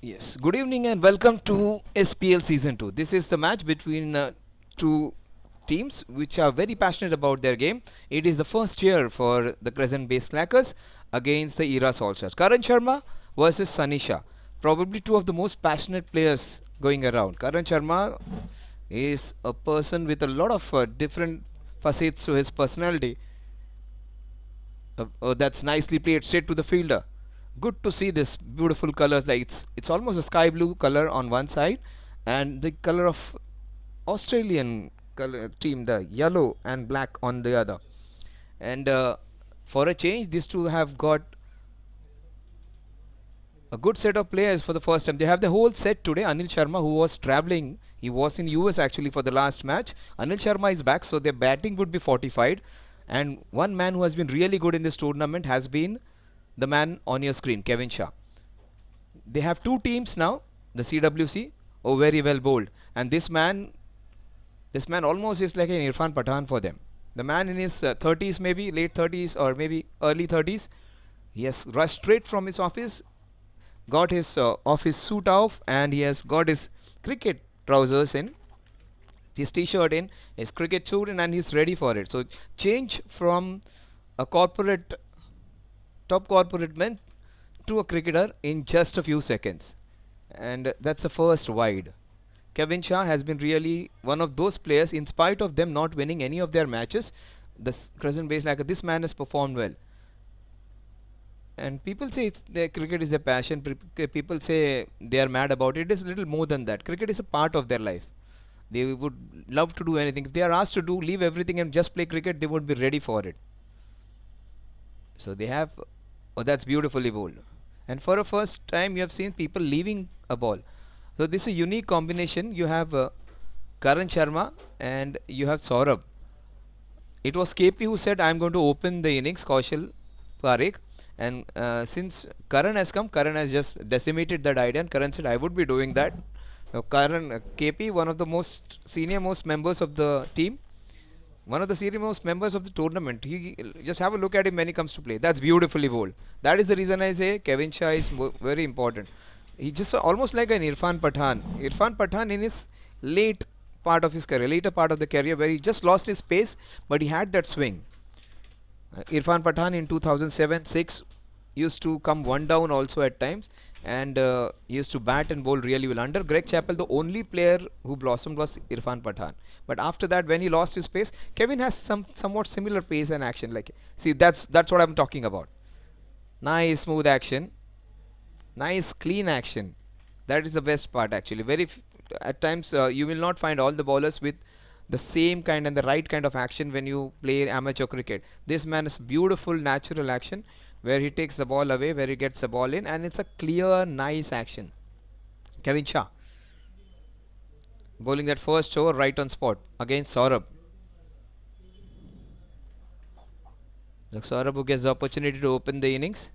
Yes, good evening and welcome to SPL Season 2. This is the match between two teams which are very passionate about their game. It is the first year for the Crescent based Slackers against the Era Soldiers. Karan Sharma versus Sanisha. Probably two of the most passionate players going around. Karan Sharma is a person with a lot of different facets to his personality. That's nicely played straight to the fielder. Good to see this beautiful colors. Like it's almost a sky blue color on one side, and the color of Australian color team, the yellow and black on the other. And for a change, these two have got a good set of players for the first time. They have the whole set today. Anil Sharma, who was traveling, he was in US actually for the last match. Anil Sharma is back, so their batting would be fortified. And one man who has been really good in this tournament has been the man on your screen, Kevin Shah. They have two teams now, the CWC, oh very well bowled, and this man almost is like an Irfan Pathan for them. The man in his 30s, maybe late 30s or maybe early 30s, he has rushed straight from his office, got his office suit off, and he has got his cricket trousers in, his t-shirt in, his cricket suit in, and he's ready for it. So change from a top corporate man to a cricketer in just a few seconds, and that's the first wide. Kevin Shah has been really one of those players, in spite of them not winning any of their matches. The Crescent base like this man has performed well. And people say cricket is a passion. People say they are mad about it. It is a little more than that. Cricket is a part of their life. They would love to do anything. If they are asked to leave everything and just play cricket, they would be ready for it. So they have, oh, that's beautifully bowled. And for a first time, you have seen people leaving a ball. So this is a unique combination. You have Karan Sharma and you have Saurabh. It was KP who said, I'm going to open the innings, Kaushal Parekh. And since Karan has come, Karan has just decimated that idea. And Karan said, I would be doing that. Karan, KP, one of the most senior most members of the team, one of the senior most members of the tournament. He just have a look at him when he comes to play. That's beautifully bowled. That is the reason I say Kevin Shah is very important. He just almost like an Irfan Pathan. Irfan Pathan in his late part of his career, later part of the career, where he just lost his pace, but he had that swing. Irfan Pathan in 2007-6 used to come one down also at times, and he used to bat and bowl really well. Under Greg Chappell, the only player who blossomed was Irfan Pathan. But after that, when he lost his pace, Kevin has somewhat similar pace and action. Like, see, that's what I'm talking about. Nice smooth action, nice clean action. That is the best part actually. At times you will not find all the bowlers with the same kind and the right kind of action when you play amateur cricket. This man is beautiful natural action where he takes the ball away, where he gets the ball in, and it's a clear nice action. Kevin Shah bowling that first over right on spot against Saurabh. Look, Saurabh who gets the opportunity to open the innings.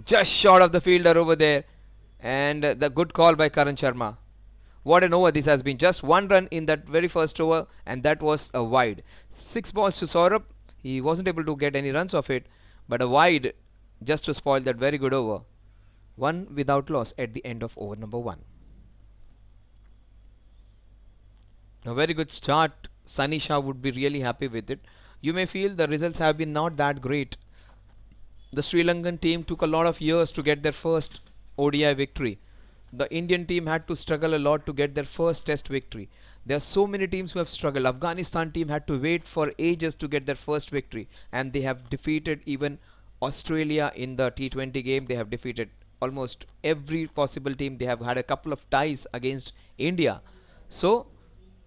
Just short of the fielder over there, and the good call by Karan Sharma. What an over this has been. Just one run in that very first over, and that was a wide. 6 balls to Saurabh. He wasn't able to get any runs off it, but a wide just to spoil that very good over. One without loss at the end of over number 1. A very good start. Sunny Shah would be really happy with it. You may feel the results have been not that great. The Sri Lankan team took a lot of years to get their first ODI victory. The Indian team had to struggle a lot to get their first test victory. There are so many teams who have struggled. Afghanistan team had to wait for ages to get their first victory, and they have defeated even Australia in the T20 game. They have defeated almost every possible team. They have had a couple of ties against India. So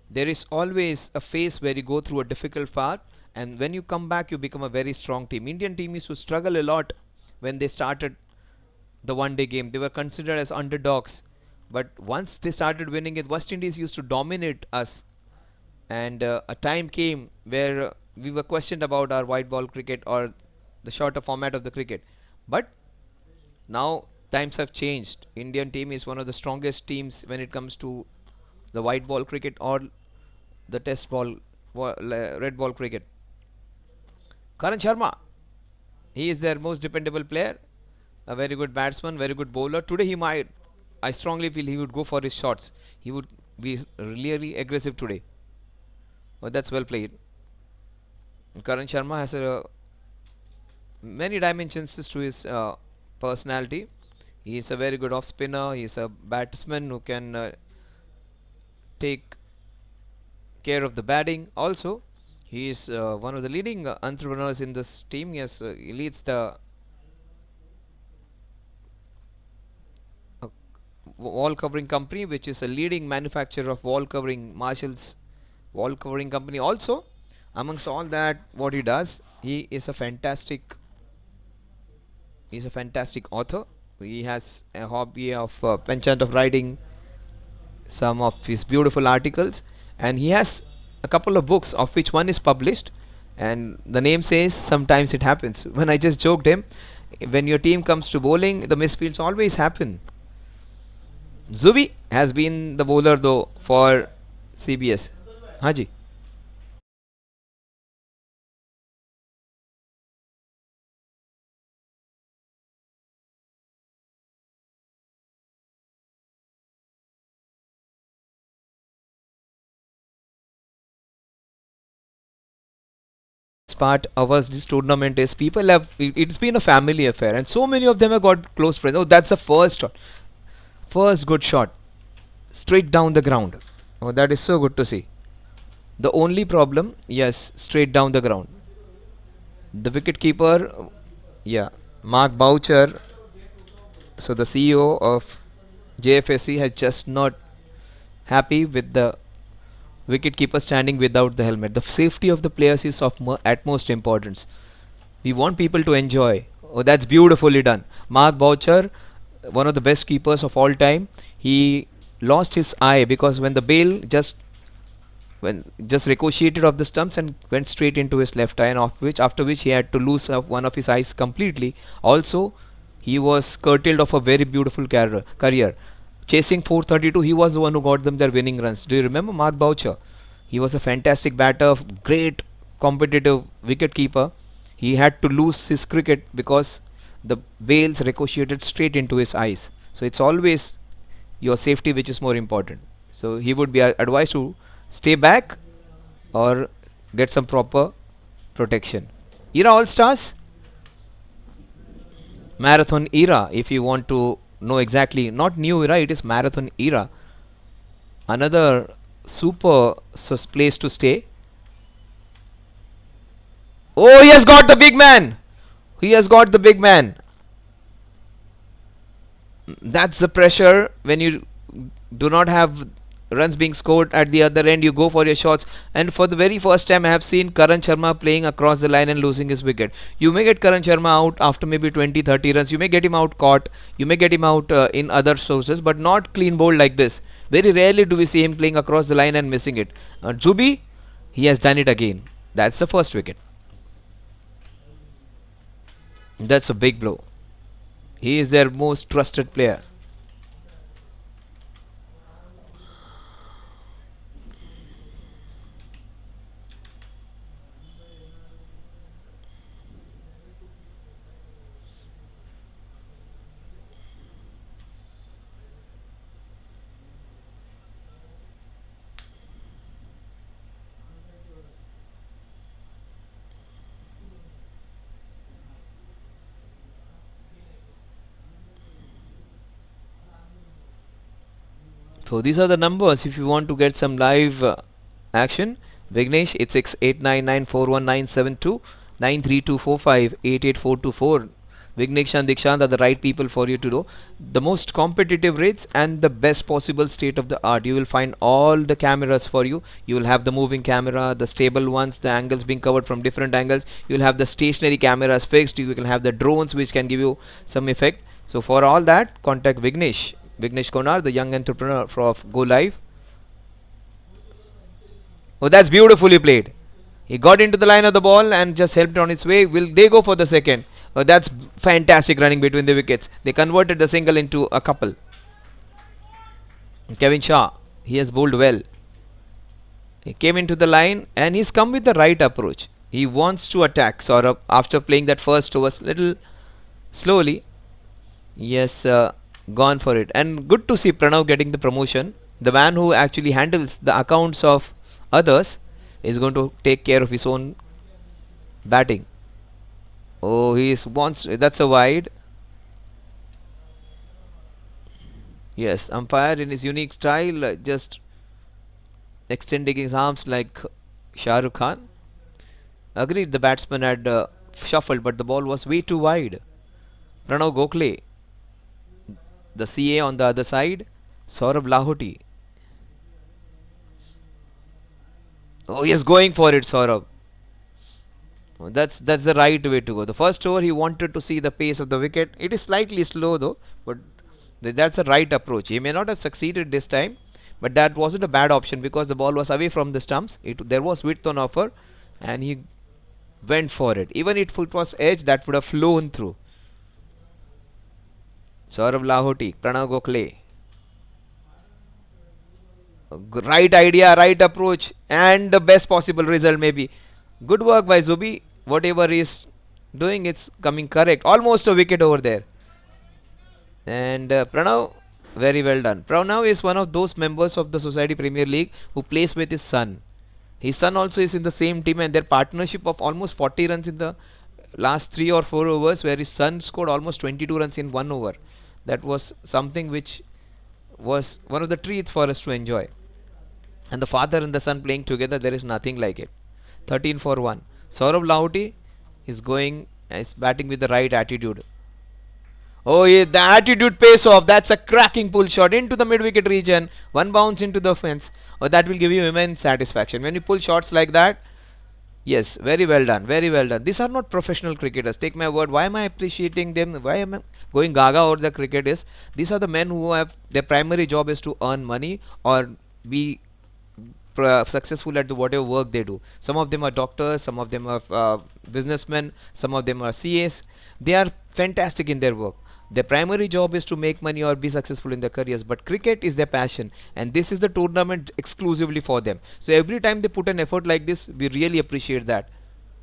there is always a phase where you go through a difficult part, and when you come back you become a very strong team. Indian team used to struggle a lot when they started the one-day game. They were considered as underdogs, but once they started winning it, West Indies used to dominate us, and a time came where we were questioned about our white ball cricket or the shorter format of the cricket. But now times have changed. Indian team is one of the strongest teams when it comes to the white ball cricket or the test ball, red ball cricket. Karan Sharma, he is their most dependable player. A very good batsman, very good bowler. Today he might, I strongly feel he would go for his shots. He would be really aggressive today. But that's well played. Karan Sharma has many dimensions to his personality. He is a very good off spinner. He is a batsman who can take care of the batting. Also, he is one of the leading entrepreneurs in this team. Yes, he leads the uh, wall covering company, which is a leading manufacturer of wall covering. Marshall's wall covering company. Also, amongst all that, what he does, he is a fantastic. He's a fantastic author. He has a hobby of penchant of writing some of his beautiful articles, and he has a couple of books of which one is published, and the name says sometimes it happens. When I just joked him, when your team comes to bowling, the misfields always happen. Zubi has been the bowler though for CBS. Haji. Part of us this tournament is people have it's been a family affair and so many of them have got close friends. Oh, that's the first shot, first good shot, straight down the ground. Oh, that is so good to see. The only problem, yes, straight down the ground. The wicket keeper, yeah, Mark Boucher, so the CEO of JFSC has just not happy with the wicket keeper standing without the helmet. The safety of the players is of utmost importance. We want people to enjoy. Oh, that's beautifully done. Mark Boucher, one of the best keepers of all time, he lost his eye because when the bail just ricocheted off the stumps and went straight into his left eye, and after which he had to lose one of his eyes completely. Also, he was curtailed of a very beautiful career. Chasing 432, he was the one who got them their winning runs. Do you remember Mark Boucher? He was a fantastic batter, great competitive wicket keeper. He had to lose his cricket because the bails ricocheted straight into his eyes. So it's always your safety which is more important. So he would be advised to stay back or get some proper protection. Era All Stars, Marathon Era, if you want to know exactly, not new era, it is Marathon Era. Another super place to stay. Oh, he has got the big man. He has got the big man. That's the pressure when you do not have runs being scored at the other end. You go for your shots, and for the very first time I have seen Karan Sharma playing across the line and losing his wicket. You may get Karan Sharma out after maybe 20-30 runs. You may get him out caught. You may get him out in other sources, but not clean bowled like this. Very rarely do we see him playing across the line and missing it. Zubi, he has done it again. That's the first wicket. That's a big blow. He is their most trusted player. So these are the numbers if you want to get some live action. Vignesh, it's 689941972932 93245 Vignesh and Dikshant are the right people for you to know. The most competitive rates and the best possible state of the art. You will find all the cameras for you. You will have the moving camera, the stable ones, the angles being covered from different angles. You will have the stationary cameras fixed. You will have the drones which can give you some effect. So for all that, contact Vignesh. Vignesh Konar, the young entrepreneur of Go Live. Oh, that's beautifully played. He got into the line of the ball and just helped on its way. Will they go for the second? Oh, that's fantastic running between the wickets. They converted the single into a couple. Kevin Shah, he has bowled well. He came into the line and he's come with the right approach. He wants to attack Saurabh after playing that first over little slowly. Yes, gone for it. And good to see Pranav getting the promotion. The man who actually handles the accounts of others is going to take care of his own batting. Oh, he is wants that's a wide. Yes, umpire in his unique style, just extending his arms like Shah Rukh Khan. Agreed, the batsman had shuffled, but the ball was way too wide. Pranav Gokhale, the CA on the other side. Saurabh Lahoti. Oh, he is going for it, Saurabh. Oh, that's the right way to go. The first over he wanted to see the pace of the wicket. It is slightly slow though, but that's the right approach. He may not have succeeded this time, but that wasn't a bad option because the ball was away from the stumps. There was width on offer, and he went for it. Even if it was edge, that would have flown through. Saurav Lahoti, Pranav Gokhale. Right idea, right approach, and the best possible result maybe. Good work by Zubi. Whatever he's doing, it's coming correct. Almost a wicket over there. And Pranav, very well done. Pranav is one of those members of the Society Premier League who plays with his son. His son also is in the same team, and their partnership of almost 40 runs in the last 3 or 4 overs, where his son scored almost 22 runs in 1 over. That was something which was one of the treats for us to enjoy. And the father and the son playing together, there is nothing like it. 13 for 1. Saurabh Lahoti is batting with the right attitude. Oh, yeah, the attitude pays off. That's a cracking pull shot into the mid wicket region. One bounce into the fence. Oh, that will give you immense satisfaction. When you pull shots like that, yes, very well done. Very well done. These are not professional cricketers. Take my word. Why am I appreciating them? Why am I going gaga over the cricket? Is these are the men who have their primary job is to earn money or be successful at the whatever work they do. Some of them are doctors, some of them are businessmen, some of them are CAs. They are fantastic in their work. Their primary job is to make money or be successful in their careers, but cricket is their passion, and this is the tournament exclusively for them. So every time they put an effort like this, we really appreciate that.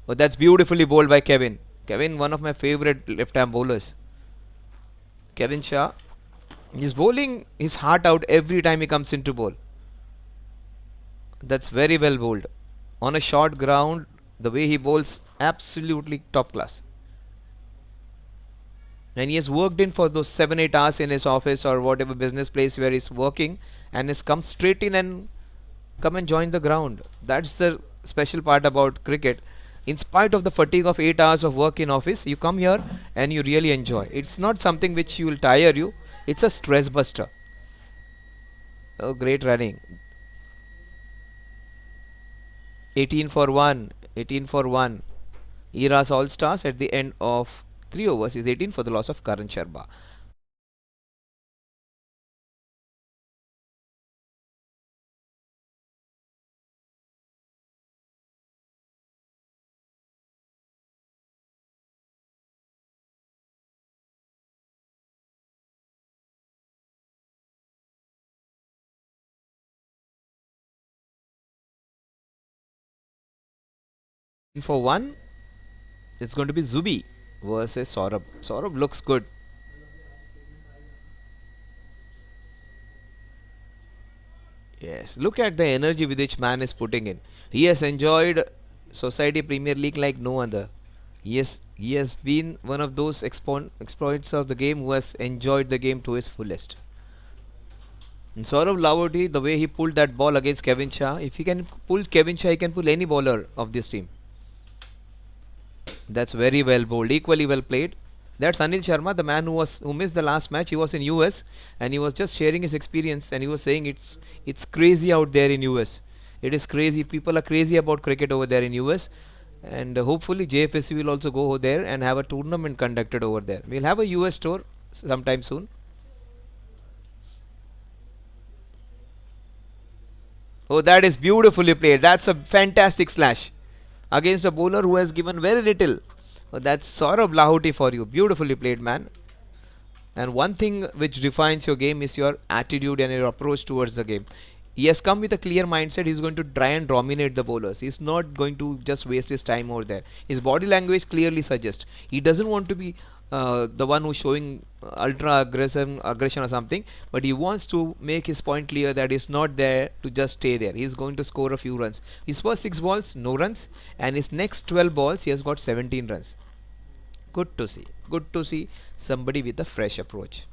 Oh, that's beautifully bowled by Kevin. Kevin, one of my favorite left-arm bowlers. Kevin Shah, he's bowling his heart out every time he comes into bowl. That's very well bowled. On a short ground, the way he bowls, absolutely top class. And he has worked in for those 7-8 hours in his office or whatever business place where he's working, and has come straight in and come and join the ground. That's the special part about cricket. In spite of the fatigue of 8 hours of work in office, you come here and you really enjoy. It's not something which will tire you. It's a stress buster. Oh, great running. 18 for 1. 18 for 1. Era's All Stars at the end of 3 overs is 18 for the loss of Karan Sharma. For 1, it's going to be Zubi versus Saurabh. Saurabh looks good. Yes, look at the energy with which man is putting in. He has enjoyed Society Premier League like no other. He has been one of those exploits of the game who has enjoyed the game to his fullest. And Saurav Lavoti, the way he pulled that ball against Kevin Shah, if he can pull Kevin Shah, he can pull any bowler of this team. That's very well bowled, equally well played. That's Anil Sharma, the man who missed the last match. He was in US and he was just sharing his experience, and he was saying it's crazy out there in US. It is crazy. People are crazy about cricket over there in US, and hopefully JFSC will also go there and have a tournament conducted over there. We'll have a US tour sometime soon. Oh, that is beautifully played. That's a fantastic slash against a bowler who has given very little. Oh, that's Saurabh Lahoti for you. Beautifully played, man. And one thing which defines your game is your attitude and your approach towards the game. He has come with a clear mindset. He's going to try and dominate the bowlers. He's not going to just waste his time over there. His body language clearly suggests he doesn't want to be the one who's showing ultra aggression or something, but he wants to make his point clear that he's not there to just stay there. He's going to score a few runs. His first 6 balls, no runs, and his next 12 balls, he has got 17 runs. Good to see. Good to see somebody with a fresh approach.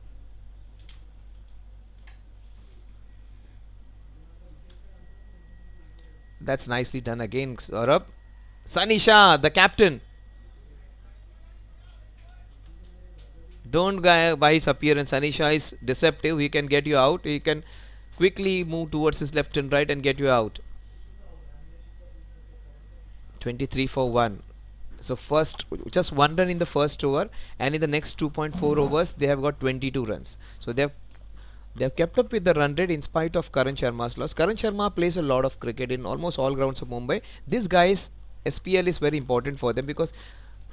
That's nicely done again, Saurabh. Sanisha, the captain. Don't buy his appearance. Sanisha is deceptive. He can get you out. He can quickly move towards his left and right and get you out. 23 for 1. So first, just 1 run in the first over, and in the next 2.4 overs, they have got 22 runs. So they have kept up with the run rate in spite of Karan Sharma's loss. Karan Sharma plays a lot of cricket in almost all grounds of Mumbai. This guy's SPL is very important for them because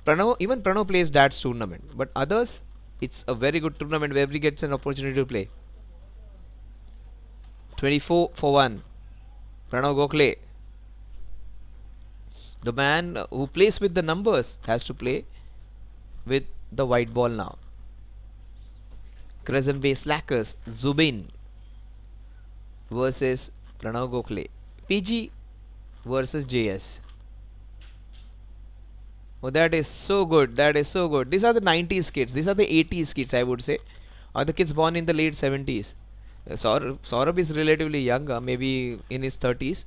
even Pranav plays that tournament, but others, it's a very good tournament where he gets an opportunity to play. 24 for 1. Pranav Gokhale. The man who plays with the numbers has to play with the white ball now. Crescent Bay Slackers, Zubin versus Pranav Gokhale. PG versus JS. Oh, that is so good. That is so good. These are the 90s kids. These are the 80s kids, I would say. Or the kids born in the late 70s. Saurabh is relatively younger, maybe in his 30s.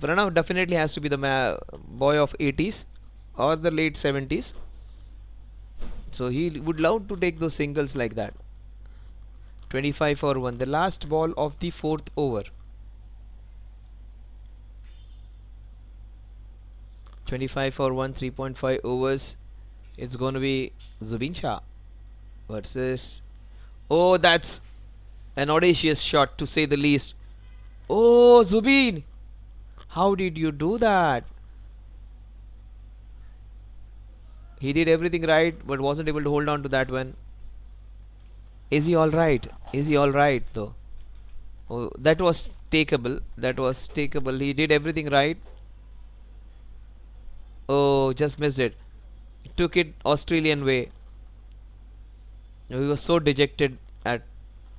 Pranav definitely has to be the boy of 80s or the late 70s. So he would love to take those singles like that. 25 for 1. The last ball of the 4th over. 25 for 1, 3.5 overs. It's going to be Zubin Shah versus... Oh, that's an audacious shot to say the least. Oh, Zubin! How did you do that? He did everything right, but wasn't able to hold on to that one. Is he alright? Is he alright though? Oh, that was takeable. That was takeable. He did everything right. Oh, just missed it. He took it Australian way. He was so dejected at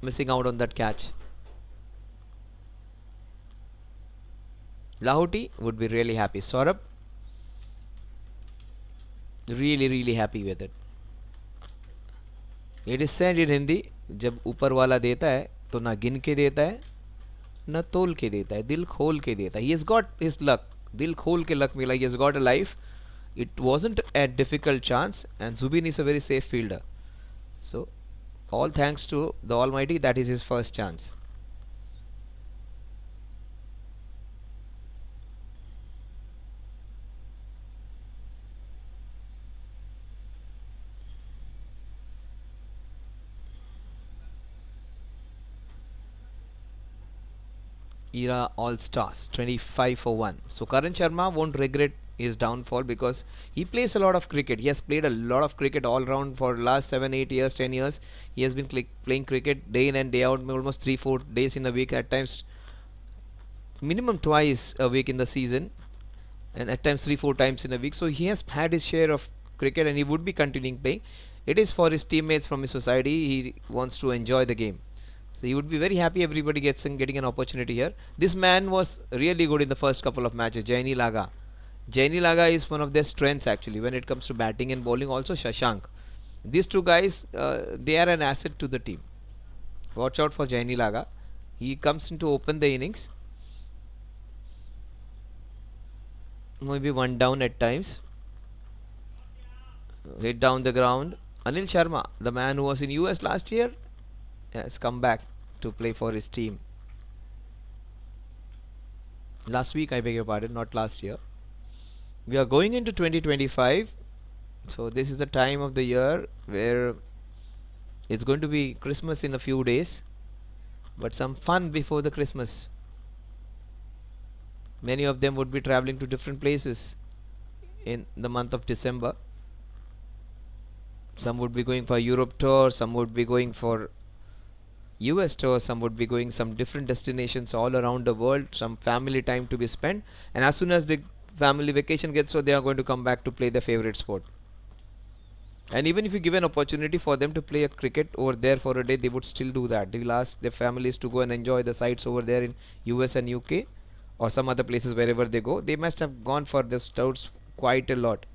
missing out on that catch. Lahoti would be really happy. Saurabh, really happy with it. It is said in Hindi, जब ऊपर वाला देता है तो ना गिन के देता है ना तोल के देता है, दिल खोल के देता है. He has got his luck. दिल खोल के luck मिला. He has got a life. It wasn't a difficult chance, and Zubin is a very safe fielder. So all thanks to the Almighty, that is his first chance. Era All Stars, 25 for 1. So Karan Sharma won't regret his downfall because he plays a lot of cricket. He has played a lot of cricket all round for last 7, 8 years, 10 years. He has been playing cricket day in and day out, almost 3-4 days in a week, at times minimum twice a week in the season, and at times 3-4 times in a week. So he has had his share of cricket and he would be continuing playing. It is for his teammates from his society. He wants to enjoy the game. So he would be very happy everybody getting an opportunity here. This man was really good in the first couple of matches. Jaini Laga. Jaini Laga is one of their strengths actually when it comes to batting and bowling. Also Shashank. These two guys, they are an asset to the team. Watch out for Jaini Laga. He comes in to open the innings. Maybe one down at times. Hit down the ground. Anil Sharma, the man who was in US last year, has come back to play for his team. Last week, I beg your pardon, not last year. We are going into 2025. So this is the time of the year where it's going to be Christmas in a few days, but some fun before the Christmas. Many of them would be traveling to different places in the month of December. Some would be going for Europe tour, some would be going for US tour, some would be going some different destinations all around the world, some family time to be spent, and as soon as the family vacation gets, so they are going to come back to play their favorite sport. And even if you give an opportunity for them to play a cricket over there for a day, they would still do that. They will ask their families to go and enjoy the sights over there in US and UK or some other places wherever they go. They must have gone for the stouts quite a lot,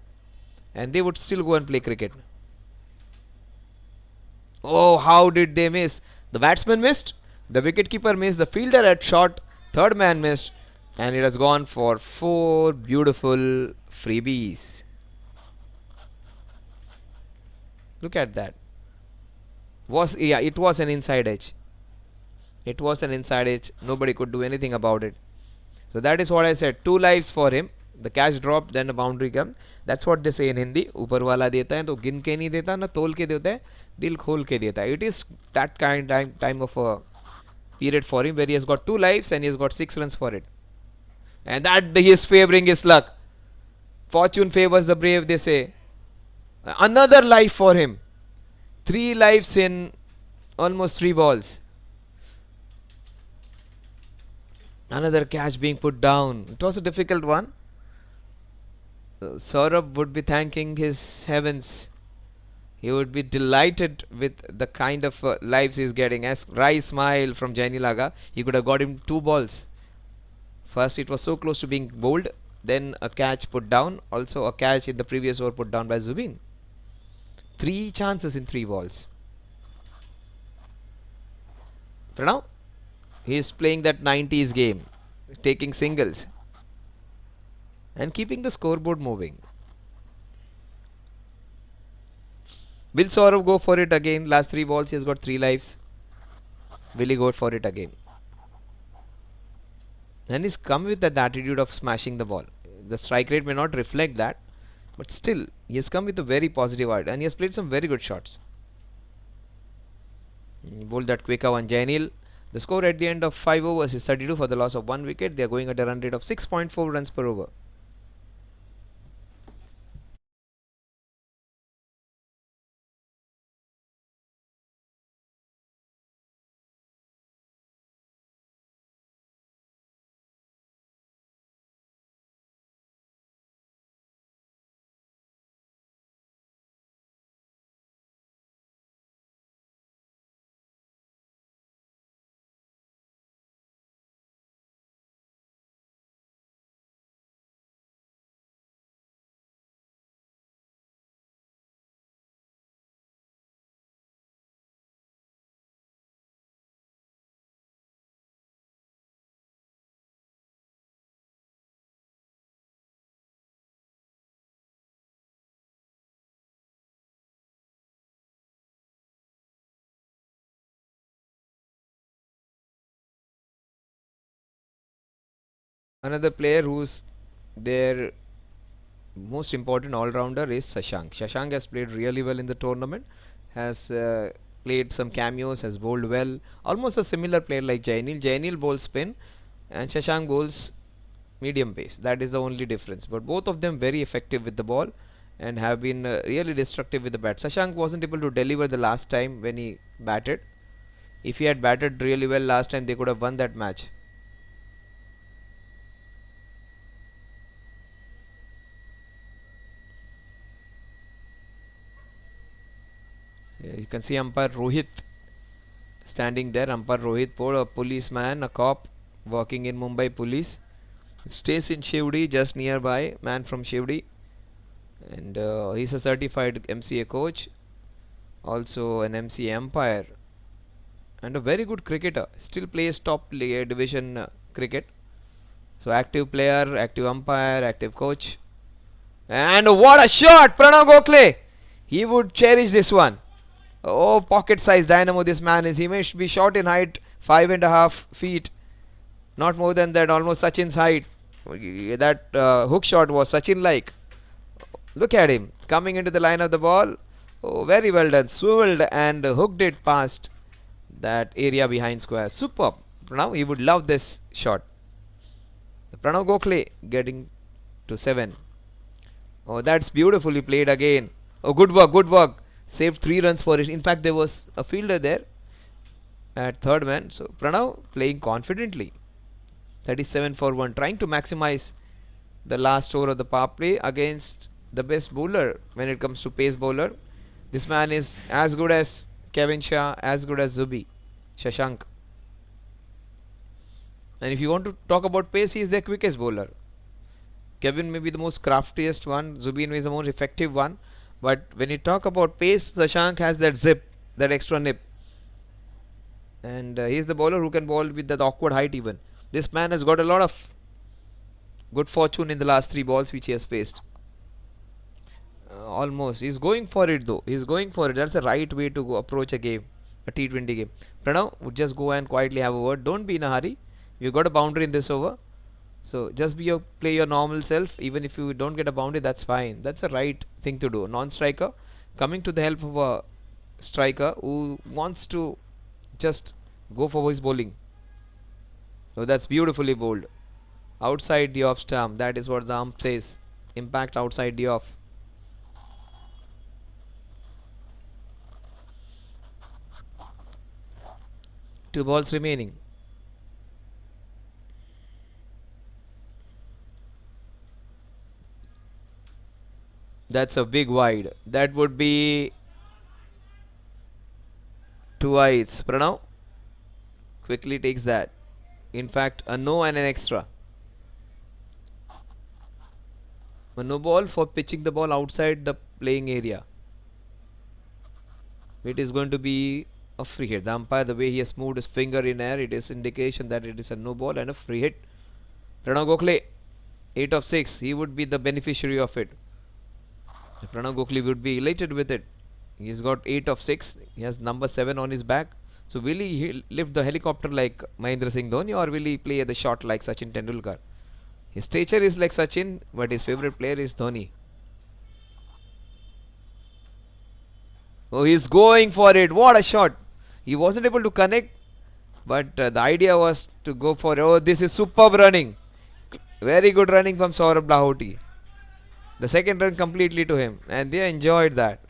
and they would still go and play cricket. Oh, how did they miss? The batsman missed, the wicketkeeper missed, the fielder had shot, third man missed, and it has gone for 4 beautiful freebies. Look at that. It was an inside edge. It was an inside edge. Nobody could do anything about it. So that is what I said. 2 lives for him. The catch dropped, then a boundary comes. That's what they say in Hindi. ऊपर वाला देता है तो गिन के नहीं देता ना तोल के देता है, दिल खोल के देता है. It is that kind time of a period for him where he has got 2 lives and he has got 6 runs for it. And that he is favoring his luck. Fortune favors the brave, they say. Another life for him. 3 lives in almost 3 balls. Another catch being put down. It was a difficult one. Saurabh would be thanking his heavens. He would be delighted with the kind of lives he is getting. As Rai smile from Jaini Laga, he could have got him 2 balls. First, it was so close to being bowled. Then a catch put down. Also a catch in the previous over put down by Zubin. 3 chances in 3 balls. Pranav, he is playing that 90s game, taking singles and keeping the scoreboard moving. Will Saurav go for it again? Last 3 balls he has got 3 lives. Will he go for it again? And he's come with that attitude of smashing the ball. The strike rate may not reflect that, but still he has come with a very positive attitude and he has played some very good shots. He bowled that quicker one, Jainil. The score at the end of 5 overs is 32 for the loss of 1 wicket. They are going at a run rate of 6.4 runs per over. Another player who's their most important all-rounder is Shashank. Shashank has played really well in the tournament, has played some cameos, has bowled well. Almost a similar player like Jainil. Jainil bowls spin and Shashank bowls medium pace. That is the only difference. But both of them very effective with the ball and have been really destructive with the bat. Shashank wasn't able to deliver the last time when he batted. If he had batted really well last time, they could have won that match. You can see umpire Rohit standing there. Umpire Rohit, a policeman, a cop working in Mumbai police. Stays in Shivdi, just nearby. Man from Shivdi. And he's a certified MCA coach. Also an MCA umpire. And a very good cricketer. Still plays top division cricket. So active player, active umpire, active coach. And what a shot! Pranav Gokhale! He would cherish this one. Oh, pocket size dynamo this man is. He may be short in height, 5.5 feet. Not more than that, almost Sachin's height. That hook shot was Sachin like. Look at him coming into the line of the ball. Oh, very well done. Swiveled and hooked it past that area behind square. Superb. Pranav, he would love this shot. Pranav Gokhale getting to 7. Oh, that's beautifully played again. Oh, good work, good work. Saved 3 runs for it. In fact, there was a fielder there at third man. So Pranav playing confidently. 37 for 1, trying to maximize the last over of the power play against the best bowler when it comes to pace bowler. This man is as good as Kevin Shah, as good as Shashank. And if you want to talk about pace, he is the quickest bowler. Kevin may be the most craftiest one, Zubin is the most effective one. But when you talk about pace, Shashank has that zip, that extra nip. And he is the bowler who can bowl with that awkward height even. This man has got a lot of good fortune in the last 3 balls which he has faced. Almost. He's going for it though. He's going for it. That's the right way to go approach a game, a T20 game. Pranav would just go and quietly have a word. Don't be in a hurry. You got a boundary in this over. So just play your normal self. Even if you don't get a boundary, that's fine. That's the right thing to do. Non-striker coming to the help of a striker who wants to just go for his bowling. So that's beautifully bowled. Outside the off stump. That is what the ump says. Impact outside the off. Two balls remaining. That's a big wide. That would be 2 wides. Pranav quickly takes that. In fact, a no and an extra. A no ball for pitching the ball outside the playing area. It is going to be a free hit. The umpire, the way he has moved his finger in air, it is indication that it is a no ball and a free hit. Pranav Gokhale, 8 of 6. He would be the beneficiary of it. Pranav Gokhale would be elated with it. He's got 8 of 6. He has number 7 on his back. So will he lift the helicopter like Mahendra Singh Dhoni, or will he play the shot like Sachin Tendulkar? His stature is like Sachin, but his favorite player is Dhoni. Oh, he's going for it. What a shot. He wasn't able to connect, but the idea was to go for it. Oh, this is superb running. Very good running from Saurabh Lahoti. The second run completely to him, and they enjoyed that.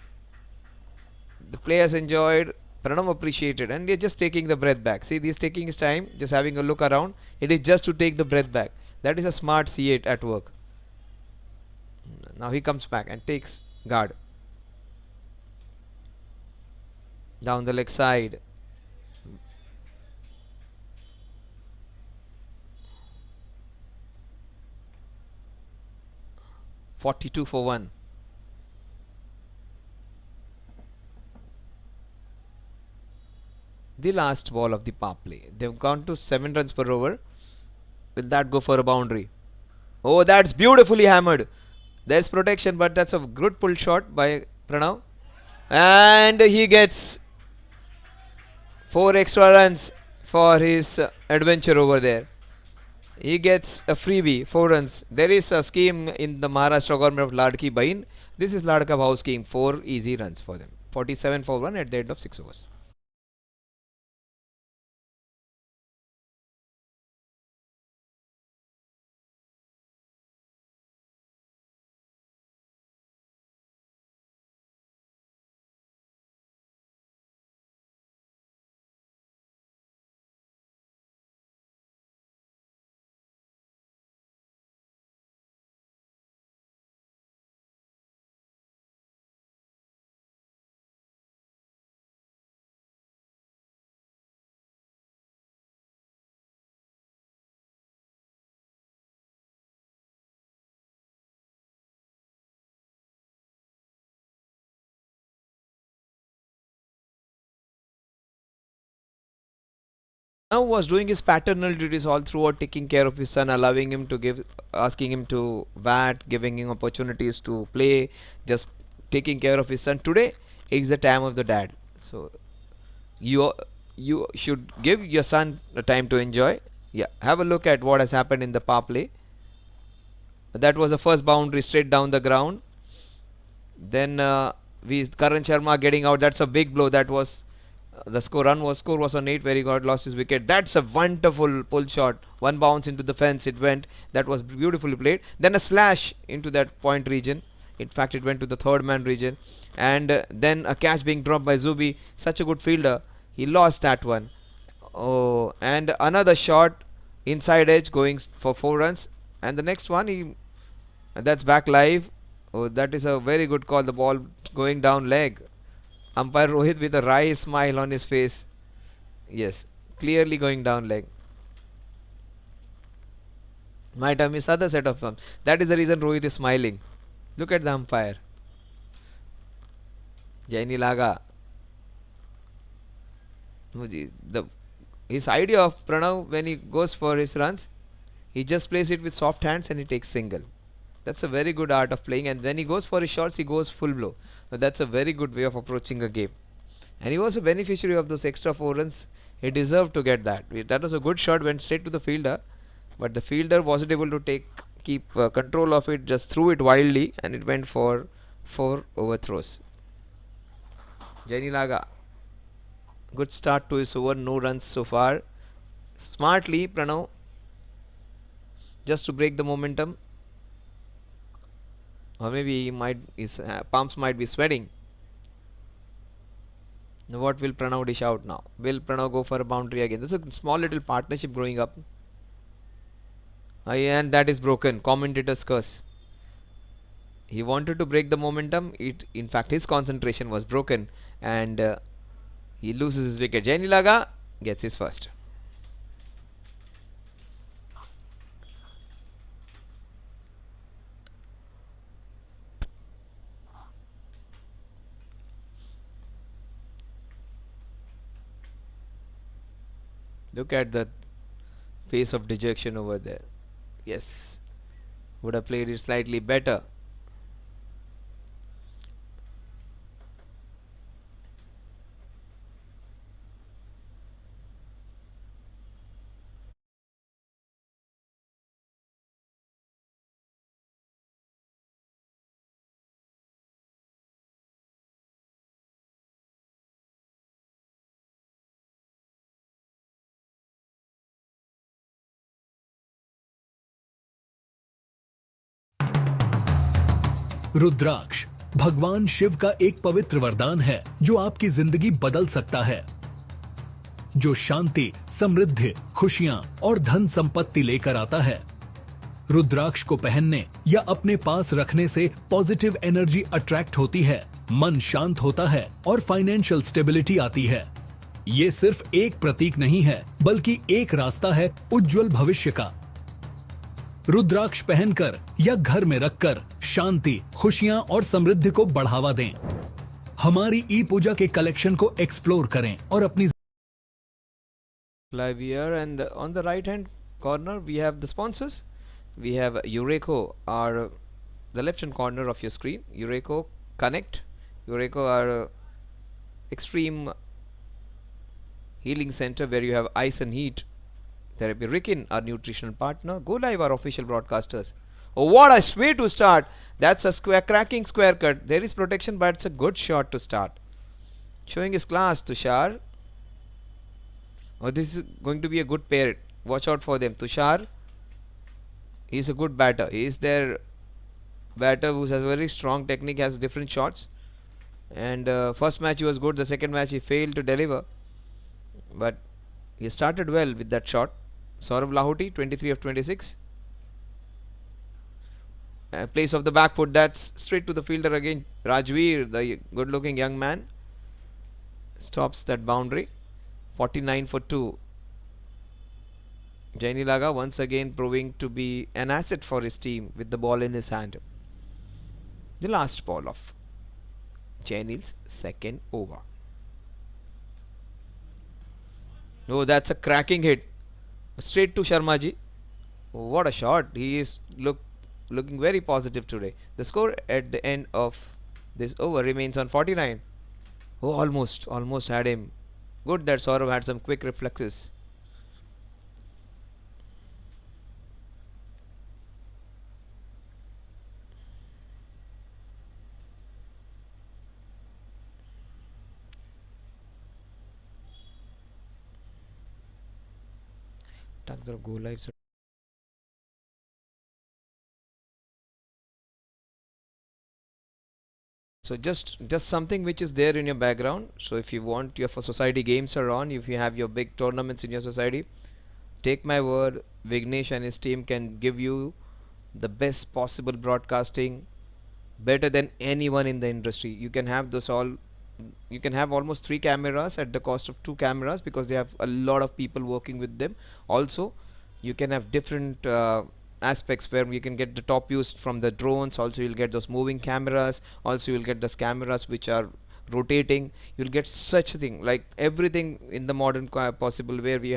The players enjoyed. Pranav appreciated, and they're just taking the breath back. See, he's taking his time, just having a look around. It is just to take the breath back. That is a smart C8 at work. Now he comes back and takes guard. Down the leg side. .42 for 1. The last ball of the power play. They've gone to 7 runs per over. Will that go for a boundary? Oh, that's beautifully hammered. There's protection, but that's a good pull shot by Pranav. And he gets 4 extra runs for his adventure over there. He gets a freebie, 4 runs. There is a scheme in the Maharashtra government of Ladki Bahin. This is Ladka Bhau scheme. 4 easy runs for them. 47 for 1 at the end of 6 overs. Now was doing his paternal duties all throughout, taking care of his son, allowing him to asking him to bat, giving him opportunities to play, just taking care of his son. Today is the time of the dad. So you should give your son the time to enjoy. Yeah, have a look at what has happened in the power play. That was the first boundary straight down the ground. Then Karan Sharma getting out. That's a big blow. That was the score was on 8 where he lost his wicket. That's a wonderful pull shot. One bounce into the fence, it went. That was beautifully played. Then a slash into that point region. In fact, it went to the third man region. And then a catch being dropped by Zubi. Such a good fielder. He lost that one. Oh, and another shot inside edge going for 4 runs. And the next one, that's back live. Oh, that is a very good call. The ball going down leg. Umpire Rohit with a wry smile on his face. Yes, clearly going down leg. Might have missed other set of thumbs. That is the reason Rohit is smiling. Look at the umpire. Jaini Laga. His idea of Pranav when he goes for his runs, he just plays it with soft hands and he takes single. That's a very good art of playing. And when he goes for his shots, he goes full blow. So that's a very good way of approaching a game. And he was a beneficiary of those extra 4 runs. He deserved to get that. That was a good shot, went straight to the fielder. But the fielder wasn't able to keep control of it, just threw it wildly and it went for 4 overthrows. Jaini Laga. Good start to his over, no runs so far. Smartly, Pranav, just to break the momentum. Or maybe his palms might be sweating. Now what will Pranav dish out now? Will Pranav go for a boundary again? This is a small little partnership growing up. And that is broken. Commentator's curse. He wanted to break the momentum. In fact, his concentration was broken. And he loses his wicket. Jaini Laga gets his first. Look at the face of dejection over there. Yes, would have played it slightly better. रुद्राक्ष भगवान शिव का एक पवित्र वरदान है जो आपकी जिंदगी बदल सकता है, जो शांति, समृद्धि, खुशियां और धन संपत्ति लेकर आता है। रुद्राक्ष को पहनने या अपने पास रखने से पॉजिटिव एनर्जी अट्रैक्ट होती है, मन शांत होता है और फाइनेंशियल स्टेबिलिटी आती है। ये सिर्फ एक प्रतीक नहीं है, बल्कि एक रास्ता है उज्जवल भविष्य का। रुद्राक्ष पहनकर या घर में रखकर शांति, खुशियां और समृद्धि को बढ़ावा दें। हमारी ई पूजा के कलेक्शन को एक्सप्लोर करें और अपनी Live here, and on the right hand corner we have the sponsors. We have Ureco, our the left hand corner of your screen. Ureco Connect. Ureco, our extreme healing center where you have ice and heat therapy. Rikin, our nutritional partner. Go Live, our official broadcasters. Oh, what a way to start! That's a cracking square cut. There is protection, but it's a good shot to start. Showing his class, Tushar. Oh, this is going to be a good pair. Watch out for them. Tushar, he's a good batter. He is their batter who has very strong technique, has different shots. And first match he was good. The second match he failed to deliver. But he started well with that shot. Saurav Lahoti, 23 of 26. Place of the back foot, that's straight to the fielder again. Rajveer, the good looking young man, stops that boundary. 49 for 2. Jaini Laga once again proving to be an asset for his team with the ball in his hand. The last ball of Jaini's second over. Oh, that's a cracking hit. Straight to Sharmaji. Oh, what a shot. He is looking very positive today. The score at the end of this over remains on 49. Oh, almost had him. Good that Saurav had some quick reflexes. Go live. So just something which is there in your background. So if you want your society games are on, if you have your big tournaments in your society, take my word, Vignesh and his team can give you the best possible broadcasting, better than anyone in the industry. You can have those all you can have almost 3 cameras at the cost of 2 cameras, because they have a lot of people working with them. Also, you can have different aspects where you can get the top views from the drones. Also, you'll get those moving cameras. Also, you'll get those cameras which are rotating. You'll get such a thing, like everything in the modern possible, where they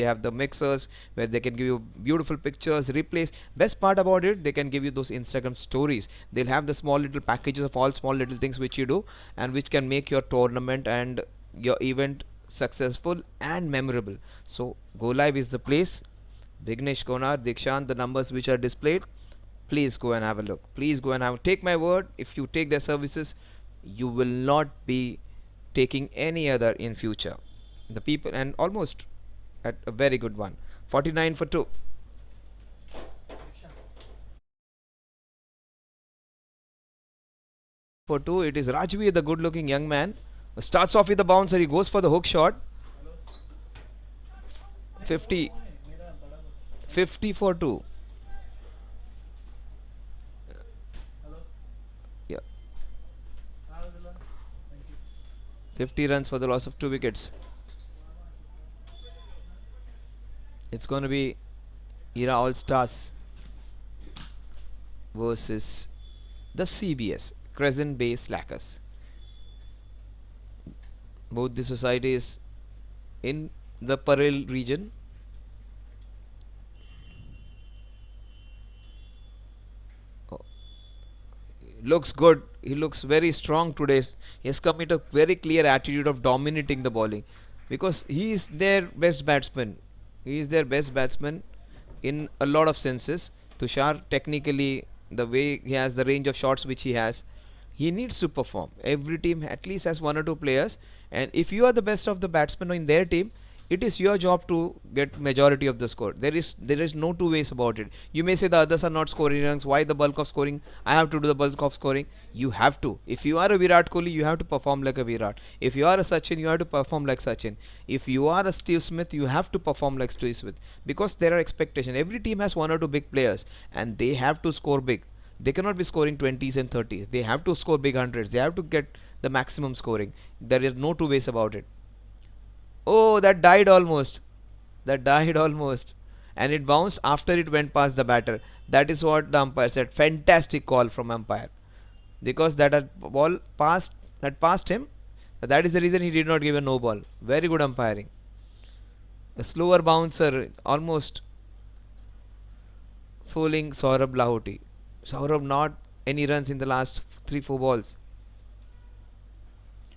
have the mixers where they can give you beautiful pictures, replays. Best part about it, they can give you those Instagram stories. They'll have the small little packages of all small little things which you do, and which can make your tournament and your event successful and memorable. So Go Live is the place. Vignesh, Konar, Dikshant, the numbers which are displayed, please go and have a look. Please go and take my word, if you take their services, you will not be taking any other in future. The people, and almost at a very good one. 49 for 2. For 2, it is Rajvi, the good looking young man. Starts off with the bouncer, he goes for the hook shot. 50 for 2. Yeah. 50 runs for the loss of 2 wickets. It's going to be Era All Stars versus the CBS, Crescent Bay Slackers. Both the societies in the Parel region. Oh, looks good. He looks very strong today. He has come with a very clear attitude of dominating the bowling, because he is their best batsman. He is their best batsman in a lot of senses. Tushar, technically, the way he has the range of shots which he has, he needs to perform. Every team at least has 1 or 2 players, and if you are the best of the batsmen in their team, it is your job to get majority of the score. There is no two ways about it. You may say the others are not scoring runs, why the bulk of scoring? I have to do the bulk of scoring. You have to. If you are a Virat Kohli, you have to perform like a Virat. If you are a Sachin, you have to perform like Sachin. If you are a Steve Smith, you have to perform like Steve Smith, because there are expectations. Every team has 1 or 2 big players, and they have to score big. They cannot be scoring 20s and 30s. They have to score big hundreds. They have to get the maximum scoring. There is no two ways about it. Oh, that died almost. That died almost. And it bounced after it went past the batter. That is what the umpire said. Fantastic call from umpire. Because that ball had passed him. That is the reason he did not give a no ball. Very good umpiring. A slower bouncer, almost fooling Saurabh Lahoti. Saurabh not any runs in the last 3-4 balls.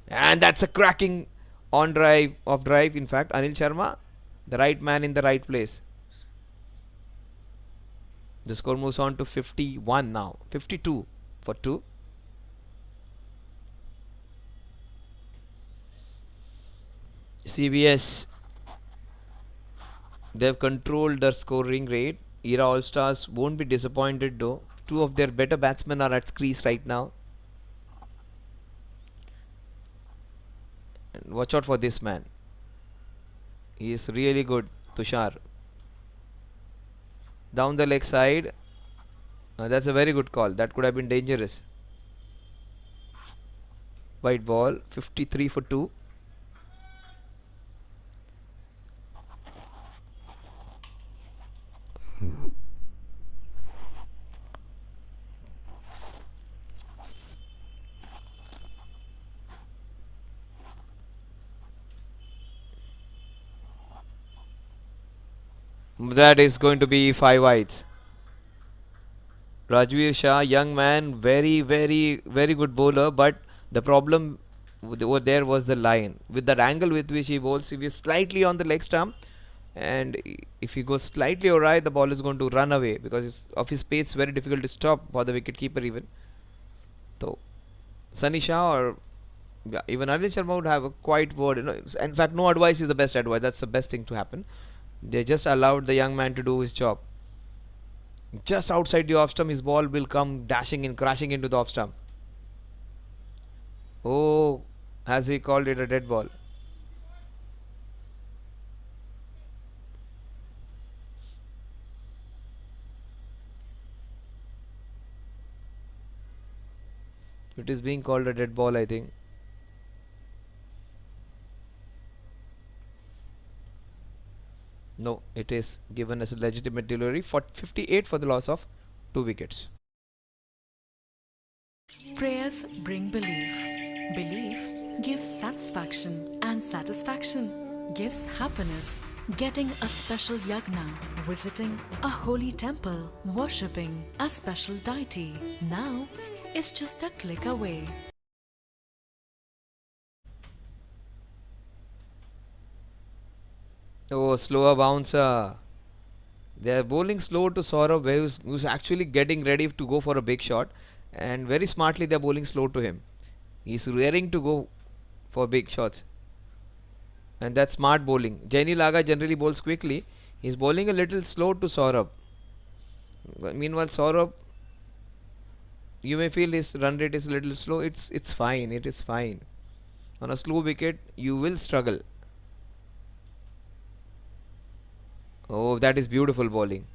And that's a cracking on drive, off drive. In fact, Anil Sharma, the right man in the right place. The score moves on to 51 now. 52 for 2. CBS, they've controlled their scoring rate. Era All Stars won't be disappointed though. 2 of their better batsmen are at crease right now. And watch out for this man. He is really good, Tushar. Down the leg side. That's a very good call. That could have been dangerous. White ball. 53 for 2. That is going to be 5 wides. Rajveer Shah, young man, very, very, very good bowler, but the problem over there was the line. With that angle with which he bowls, if he is slightly on the leg stump, and if he goes slightly awry, the ball is going to run away, because of his pace, very difficult to stop for the wicket keeper even. So, Sunny Shah or even Anil Sharma would have a quiet word. In fact, no advice is the best advice. That's the best thing to happen. They just allowed the young man to do his job. Just outside the off stump, his ball will come dashing in, crashing into the off stump. Oh, has he called it a dead ball? It is being called a dead ball, I think. No, it is given as a legitimate delivery for 58 for the loss of 2 wickets. Prayers bring belief. Belief gives satisfaction, and satisfaction gives happiness. Getting a special yagna, visiting a holy temple, worshipping a special deity. Now is just a click away. Oh, slower bouncer. They are bowling slow to Saurabh, who's actually getting ready to go for a big shot, and very smartly they are bowling slow to him. He's raring to go for big shots, and that's smart bowling. Jaini Laga generally bowls quickly. He's bowling a little slow to Saurabh. Meanwhile, Saurabh, you may feel his run rate is a little slow. It's fine. It is fine. On a slow wicket, you will struggle. Oh, that is beautiful bowling.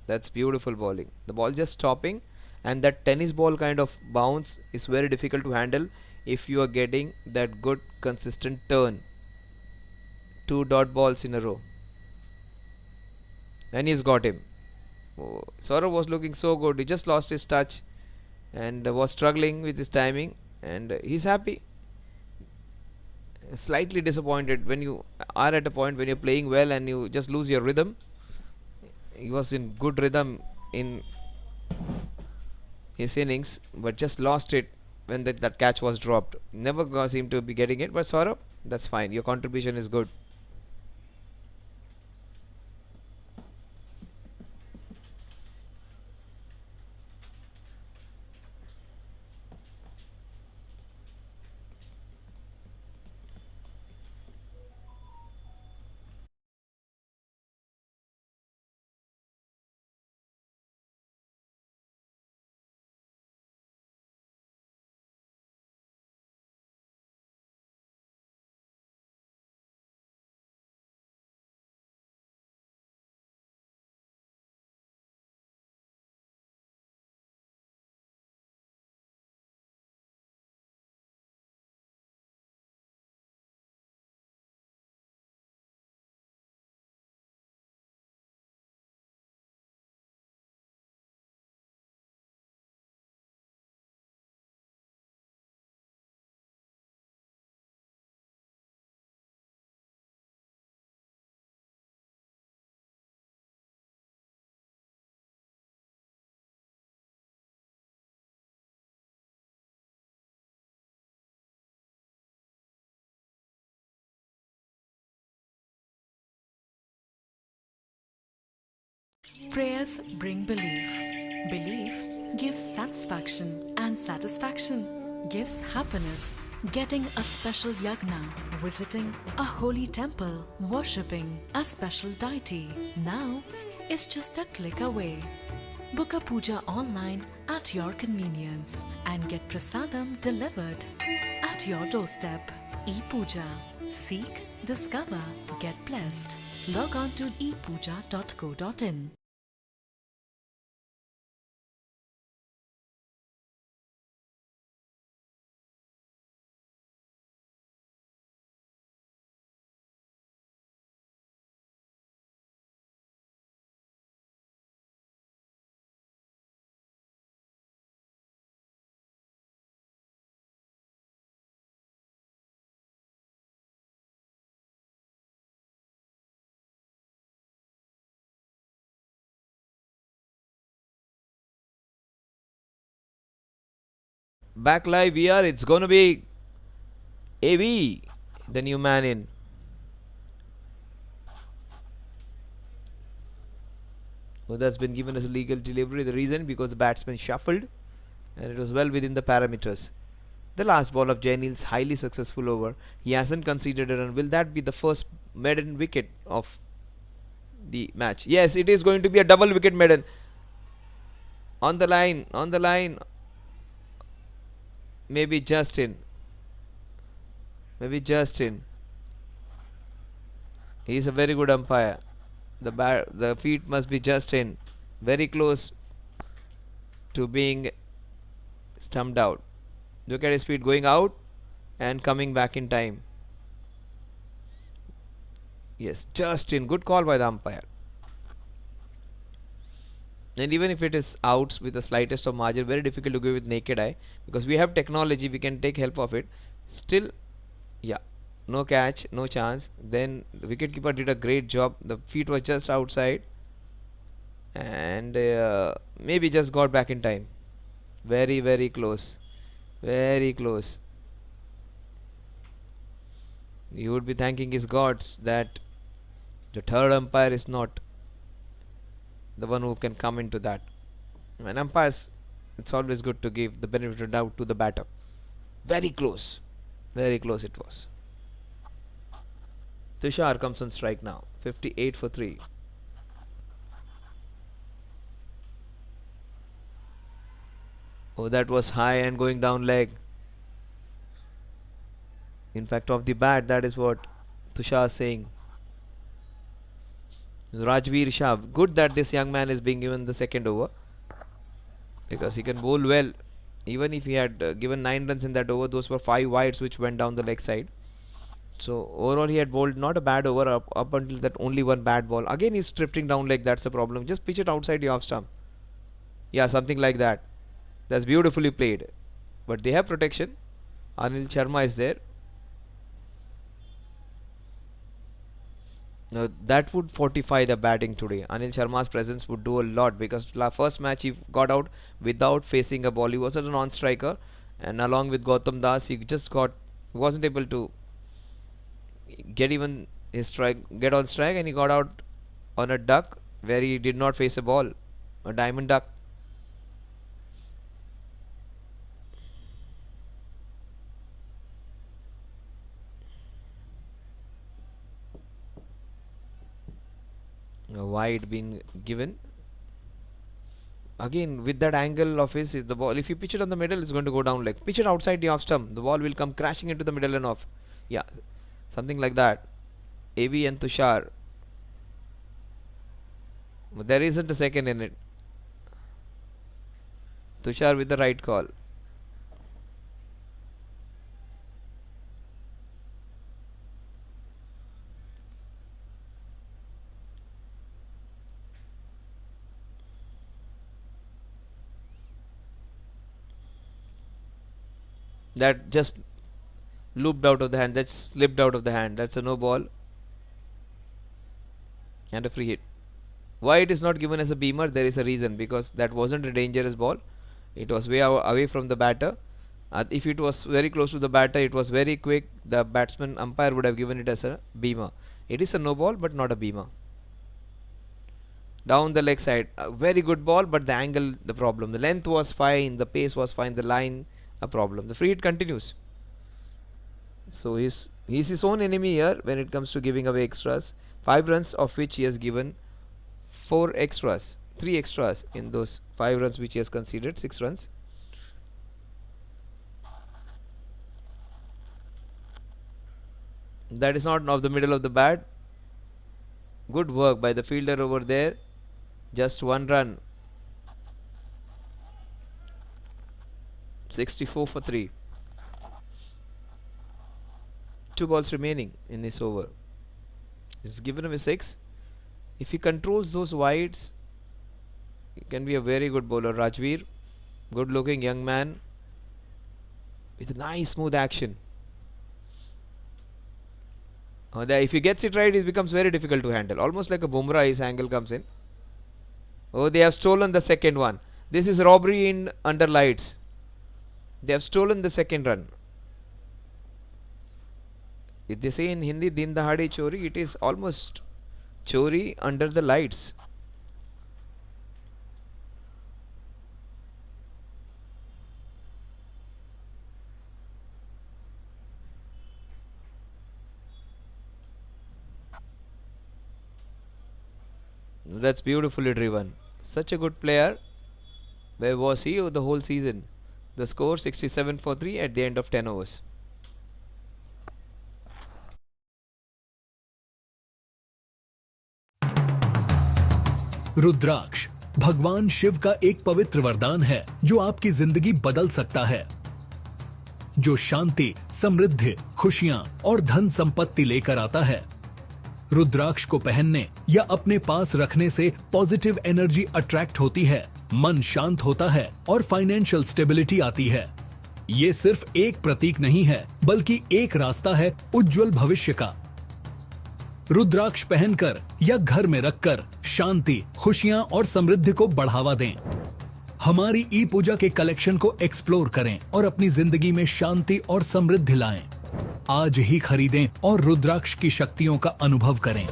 That's beautiful bowling. The ball just stopping, and that tennis ball kind of bounce is very difficult to handle if you are getting that good consistent turn. 2 dot balls in a row, and he's got him. Oh, Saurav was looking so good. He just lost his touch and was struggling with his timing, and he's happy. Slightly disappointed when you are at a point when you're playing well and you just lose your rhythm. He was in good rhythm in his innings, but just lost it when that catch was dropped. Never seemed to be getting it, but Saurabh, that's fine. Your contribution is good. Prayers bring belief. Belief gives satisfaction, and satisfaction gives happiness. Getting a special yagna, visiting a holy temple, worshipping a special deity. Now is just a click away. Book a puja online at your convenience and get prasadam delivered at your doorstep. E-Puja. Seek, discover, get blessed. Log on to epuja.co.in. Back live VR, it's gonna be AV, the new man in. Well, that's been given as a legal delivery. The reason because the batsman shuffled and it was well within the parameters. The last ball of Jainil's highly successful over. He hasn't conceded a run. Will that be the first maiden wicket of the match? Yes, it is going to be a double wicket maiden. On the line, on the line. Maybe just in. Maybe just in. He is a very good umpire. The feet must be just in. Very close to being stumped out. Look at his feet going out and coming back in time. Yes, just in. Good call by the umpire. And even if it is outs with the slightest of margin, very difficult to give with naked eye, because we have technology, we can take help of it. Still, yeah, no catch, no chance. Then the wicketkeeper did a great job. The feet were just outside, and maybe just got back in time. Very, very close. Very close. He would be thanking his gods that the third umpire is not the one who can come into that. When umpires, it's always good to give the benefit of doubt to the batter. Very close. Very close it was. Tushar comes on strike now. 58 for 3. Oh, that was high and going down leg. In fact, off the bat, that is what Tushar is saying. Rajveer Shah. Good that this young man is being given the second over, because he can bowl well. Even if he had given 9 runs in that over, those were 5 wides which went down the leg side. So overall he had bowled not a bad over up until that only one bad ball. Again he's drifting down leg, that's the problem. Just pitch it outside the off stump. Yeah, something like that. That's beautifully played. But they have protection. Anil Sharma is there. Now that would fortify the batting today. Anil Sharma's presence would do a lot, because first match he got out without facing a ball. He was a non-striker, and along with Gautam Das, he just wasn't able to get even his get on strike, and he got out on a duck where he did not face a ball, a diamond duck. A wide being given. Again with that angle of his, is the ball, if you pitch it on the middle, it's going to go down leg. Pitch it outside the off stump, the ball will come crashing into the middle and off. Yeah, something like that. AV and Tushar. But there isn't a second in it. Tushar with the right call. That just looped out of the hand, that slipped out of the hand. That's a no ball and a free hit. Why it is not given as a beamer? There is a reason, because that wasn't a dangerous ball. It was way away from the batter. If it was very close to the batter, it was very quick, the batsman umpire would have given it as a beamer. It is a no ball but not a beamer. Down the leg side, a very good ball, but the angle the problem. The length was fine, the pace was fine, the line a problem. The free hit continues. So he's his own enemy here when it comes to giving away extras. 5 runs of which he has given 4 extras, 3 extras in those 5 runs which he has conceded, 6 runs. That is not of the middle of the bat. Good work by the fielder over there. Just 1 run. 64 for 3. 2 balls remaining in this over. He's given away 6. If he controls those wides, he can be a very good bowler. Rajveer, good looking young man with a nice smooth action. If he gets it right, it becomes very difficult to handle. Almost like a Bumrah, his angle comes in. Oh, they have stolen the second one. This is robbery in under lights. They have stolen the second run. If they say in Hindi, Din Dahade Chori, it is almost Chori under the lights. That's beautifully driven. Such a good player. Where was he the whole season? The score 67 for 3 at the end of 10 overs. रुद्राक्ष भगवान शिव का एक पवित्र वरदान है जो आपकी जिंदगी बदल सकता है, जो शांति, समृद्धि, खुशियां और धन संपत्ति लेकर आता है। रुद्राक्ष को पहनने या अपने पास रखने से पॉजिटिव एनर्जी अट्रैक्ट होती है, मन शांत होता है और फाइनेंशियल स्टेबिलिटी आती है। ये सिर्फ एक प्रतीक नहीं है, बल्कि एक रास्ता है उज्जवल भविष्य का। रुद्राक्ष पहनकर या घर में रखकर शांति, खुशियां और समृद्धि को बढ़ावा दें। हमारी ई पूजा के कलेक्शन को एक्सप्लोर करें और अपनी जिंदगी में शांति और समृद्धि लाएं। आज ही खरीदें और रुद्राक्ष की शक्तियों का अनुभव करें।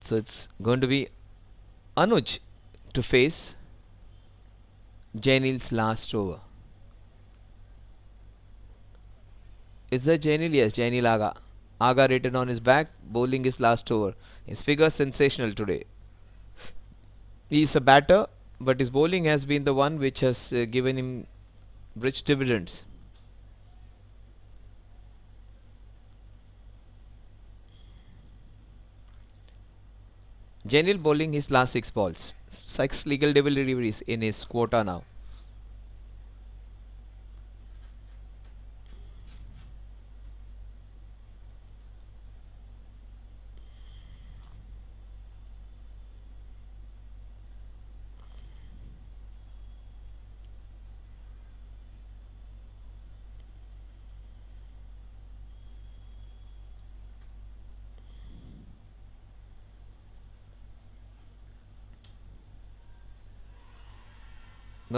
So it's going to be Anuj to face Jainil's last over. Is that Jainil? Yes, Jainil Aga. Aga written on his back, bowling his last over. His figure sensational today. He is a batter, but his bowling has been the one which has given him rich dividends. Jainil bowling his last 6 balls. 6 legal deliveries in his quota now.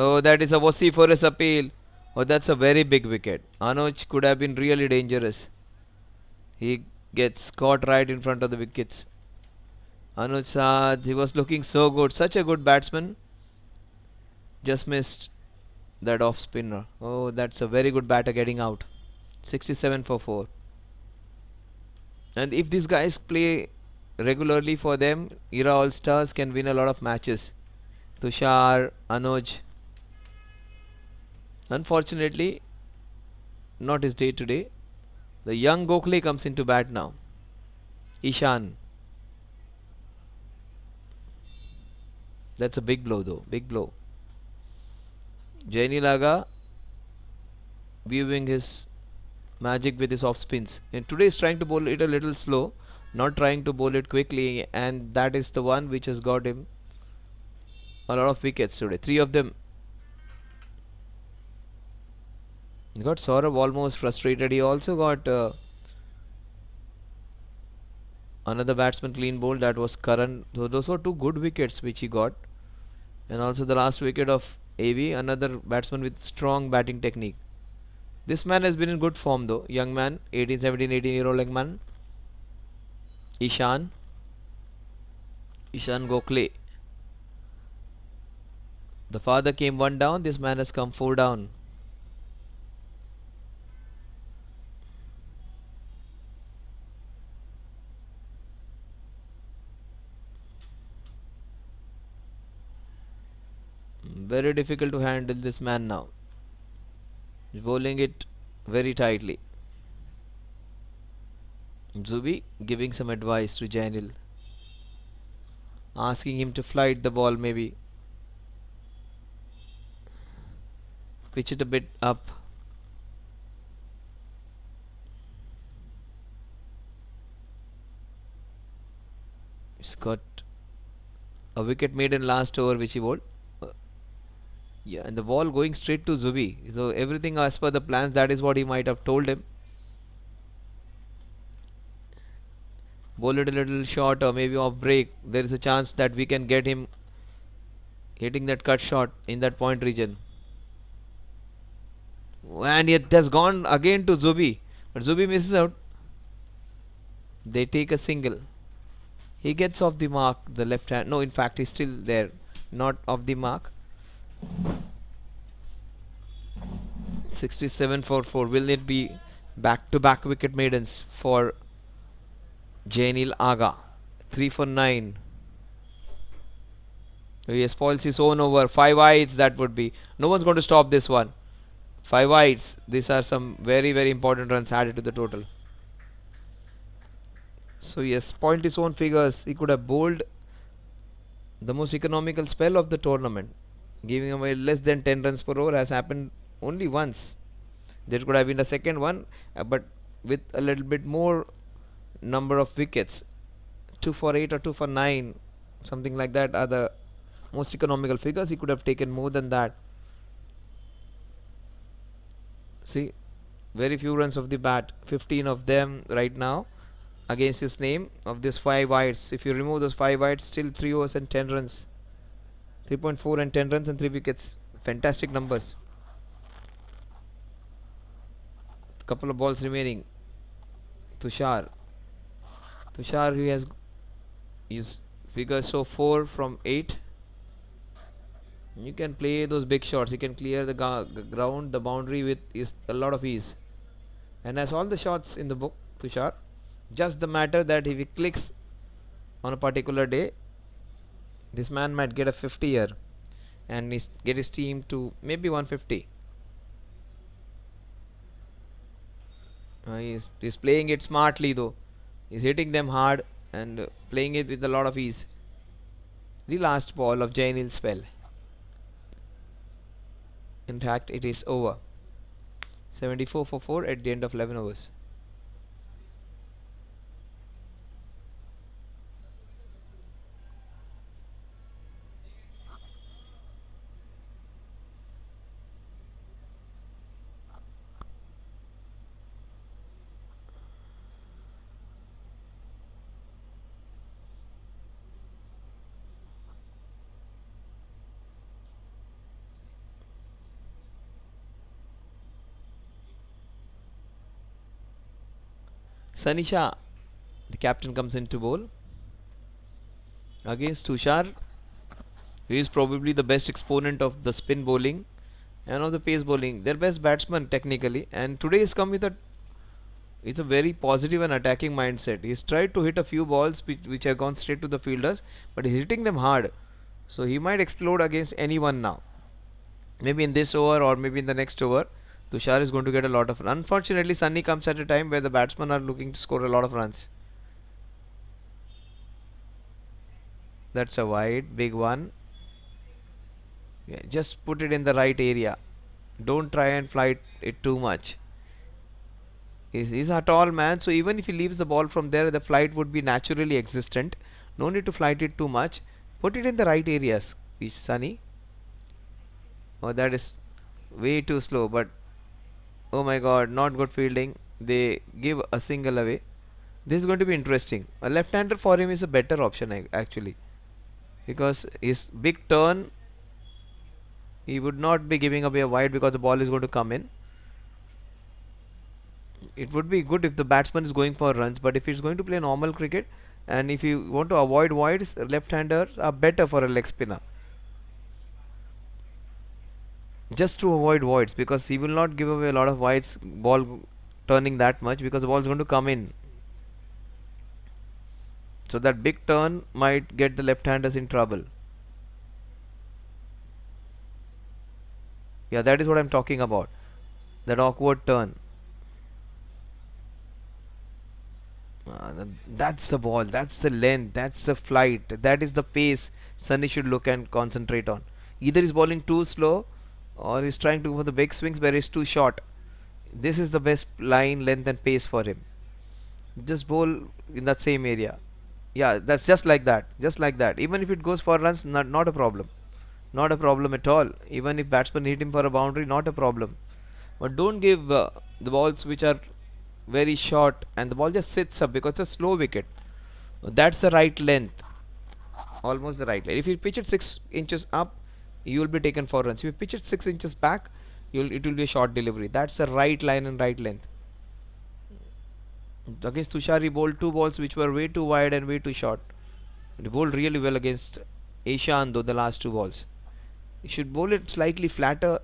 Oh, that is a vociferous appeal. Oh, that's a very big wicket. Anuj could have been really dangerous. He gets caught right in front of the wickets. Anuj, he was looking so good. Such a good batsman. Just missed that off spinner. Oh, that's a very good batter getting out. 67 for 4. And if these guys play regularly for them, Era All Stars can win a lot of matches. Tushar, Anuj. Unfortunately, not his day today. The young Gokhale comes into bat now. Ishan. That's a big blow though. Big blow. Jaini Laga viewing his magic with his off spins. And today is trying to bowl it a little slow. Not trying to bowl it quickly. And that is the one which has got him a lot of wickets today. 3 of them. He got Saurabh almost frustrated. He also got another batsman clean bowled. That was Karan. So those were 2 good wickets which he got. And also the last wicket of AV, another batsman with strong batting technique. This man has been in good form though. Young man, 18-year-old young man. Ishan Gokhale. The father came 1 down. This man has come 4 down. Very difficult to handle this man now. He's bowling it very tightly. Zubi giving some advice to Jainil, asking him to flight the ball maybe. Pitch it a bit up. He's got a wicket made in last over which he bowled. Yeah, and the ball going straight to Zubi. So everything as per the plans, that is what he might have told him. Bowl it a little short or maybe off break. There is a chance that we can get him hitting that cut shot in that point region. And it has gone again to Zubi. But Zubi misses out. They take a single. He gets off the mark, the left hand. No, in fact, he's still there. Not off the mark. 67 for 4. Will it be back-to-back wicket maidens for Jainil Aga? 3 for 9. He spoils his own over. 5 wides, that would be. No one's going to stop this one. 5 wides. These are some very, very important runs added to the total. So he has spoiled his own figures. He could have bowled the most economical spell of the tournament. Giving away less than 10 runs per over has happened only once. There could have been a second one, but with a little bit more number of wickets. 2 for 8 or 2 for 9, something like that are the most economical figures. He could have taken more than that. See, very few runs of the bat, 15 of them right now against his name of this 5 wides. If you remove those 5 wides, still 3 overs and 10 runs. 3.4 and 10 runs and 3 wickets. Fantastic numbers. Couple of balls remaining. Tushar, he has his figures so 4 from 8. You can play those big shots. He can clear the ground, the boundary with a lot of ease, and has all the shots in the book. Tushar, just the matter that if he clicks on a particular day, this man might get a 50 here and get his team to maybe 150. He's playing it smartly though. He's hitting them hard and playing it with a lot of ease. The last ball of Jainil's spell. In fact, it is over. 74 for 4 at the end of 11 overs. Sanisha, the captain, comes into bowl against Tushar, who is probably the best exponent of the spin bowling and of the pace bowling. Their best batsman technically, and today he's come with a very positive and attacking mindset. He's tried to hit a few balls which have gone straight to the fielders, but he's hitting them hard. So he might explode against anyone now. Maybe in this over or maybe in the next over. Tushar is going to get a lot of runs. Unfortunately, Sunny comes at a time where the batsmen are looking to score a lot of runs. That's a wide, big one. Yeah, just put it in the right area. Don't try and fly it too much. He's a tall man, so even if he leaves the ball from there, the flight would be naturally existent. No need to flight it too much. Put it in the right areas, Sunny. Oh, that is way too slow, but oh my god, not good fielding. They give a single away. This is going to be interesting. A left-hander for him is a better option actually, because his big turn, he would not be giving away a wide because the ball is going to come in. It would be good if the batsman is going for runs, but if he's going to play normal cricket and if you want to avoid wides, left-handers are better for a leg spinner. Just to avoid voids, because he will not give away a lot of wides, ball turning that much, because the ball is going to come in. So that big turn might get the left-handers in trouble. Yeah, that is what I'm talking about. That awkward turn. That's the ball, that's the length, that's the flight, that is the pace Sunny should look and concentrate on. Either he's bowling too slow or he's trying to go for the big swings where he's too short. This is the best line, length and pace for him. Just bowl in that same area. Yeah, that's just like that. Even if it goes for runs, not a problem. Not a problem at all. Even if batsman hit him for a boundary, not a problem. But don't give the balls which are very short and the ball just sits up because it's a slow wicket. That's the right length. Almost the right length. If you pitch it 6 inches up, you will be taken for runs. If you pitch it 6 inches back, it will be a short delivery. That's the right line and right length. Against Tushar, he bowled 2 balls which were way too wide and way too short. He bowled really well against Ishan though, the last 2 balls. He should bowl it slightly flatter,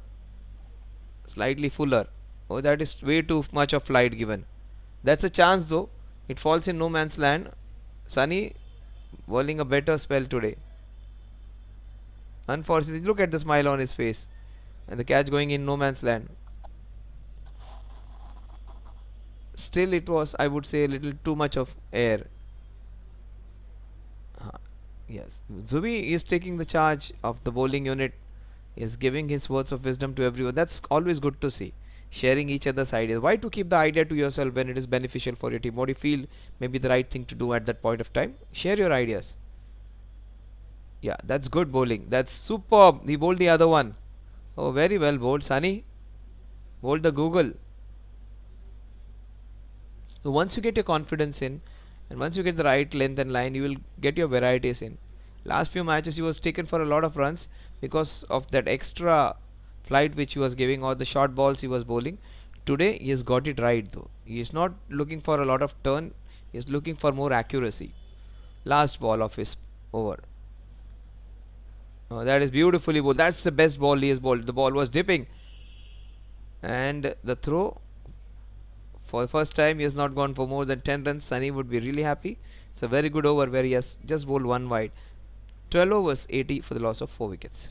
slightly fuller. Oh, that is way too much of flight given. That's a chance though. It falls in no man's land. Sunny bowling a better spell today. Unfortunately, look at the smile on his face. And the catch going in no man's land. Still it was, I would say, a little too much of air. Yes, Zubi is taking the charge of the bowling unit Is giving his words of wisdom to everyone. That's always good to see. Sharing each other's ideas. Why to keep the idea to yourself when it is beneficial for your team? What do you feel may be the right thing to do at that point of time? Share your ideas. Yeah, that's good bowling. That's superb. He bowled the other one. Oh, very well bowled, Sunny. Bowled the Google. So once you get your confidence in, and once you get the right length and line, you will get your varieties in. Last few matches he was taken for a lot of runs because of that extra flight which he was giving or the short balls he was bowling. Today he has got it right though. He is not looking for a lot of turn. He is looking for more accuracy. Last ball of his over. Oh, that is beautifully bowled. That's the best ball he has bowled. The ball was dipping, and the throw. For the first time, he has not gone for more than 10 runs. Sunny would be really happy. It's a very good over where he has just bowled one wide. 12 overs, 80 for the loss of 4 wickets.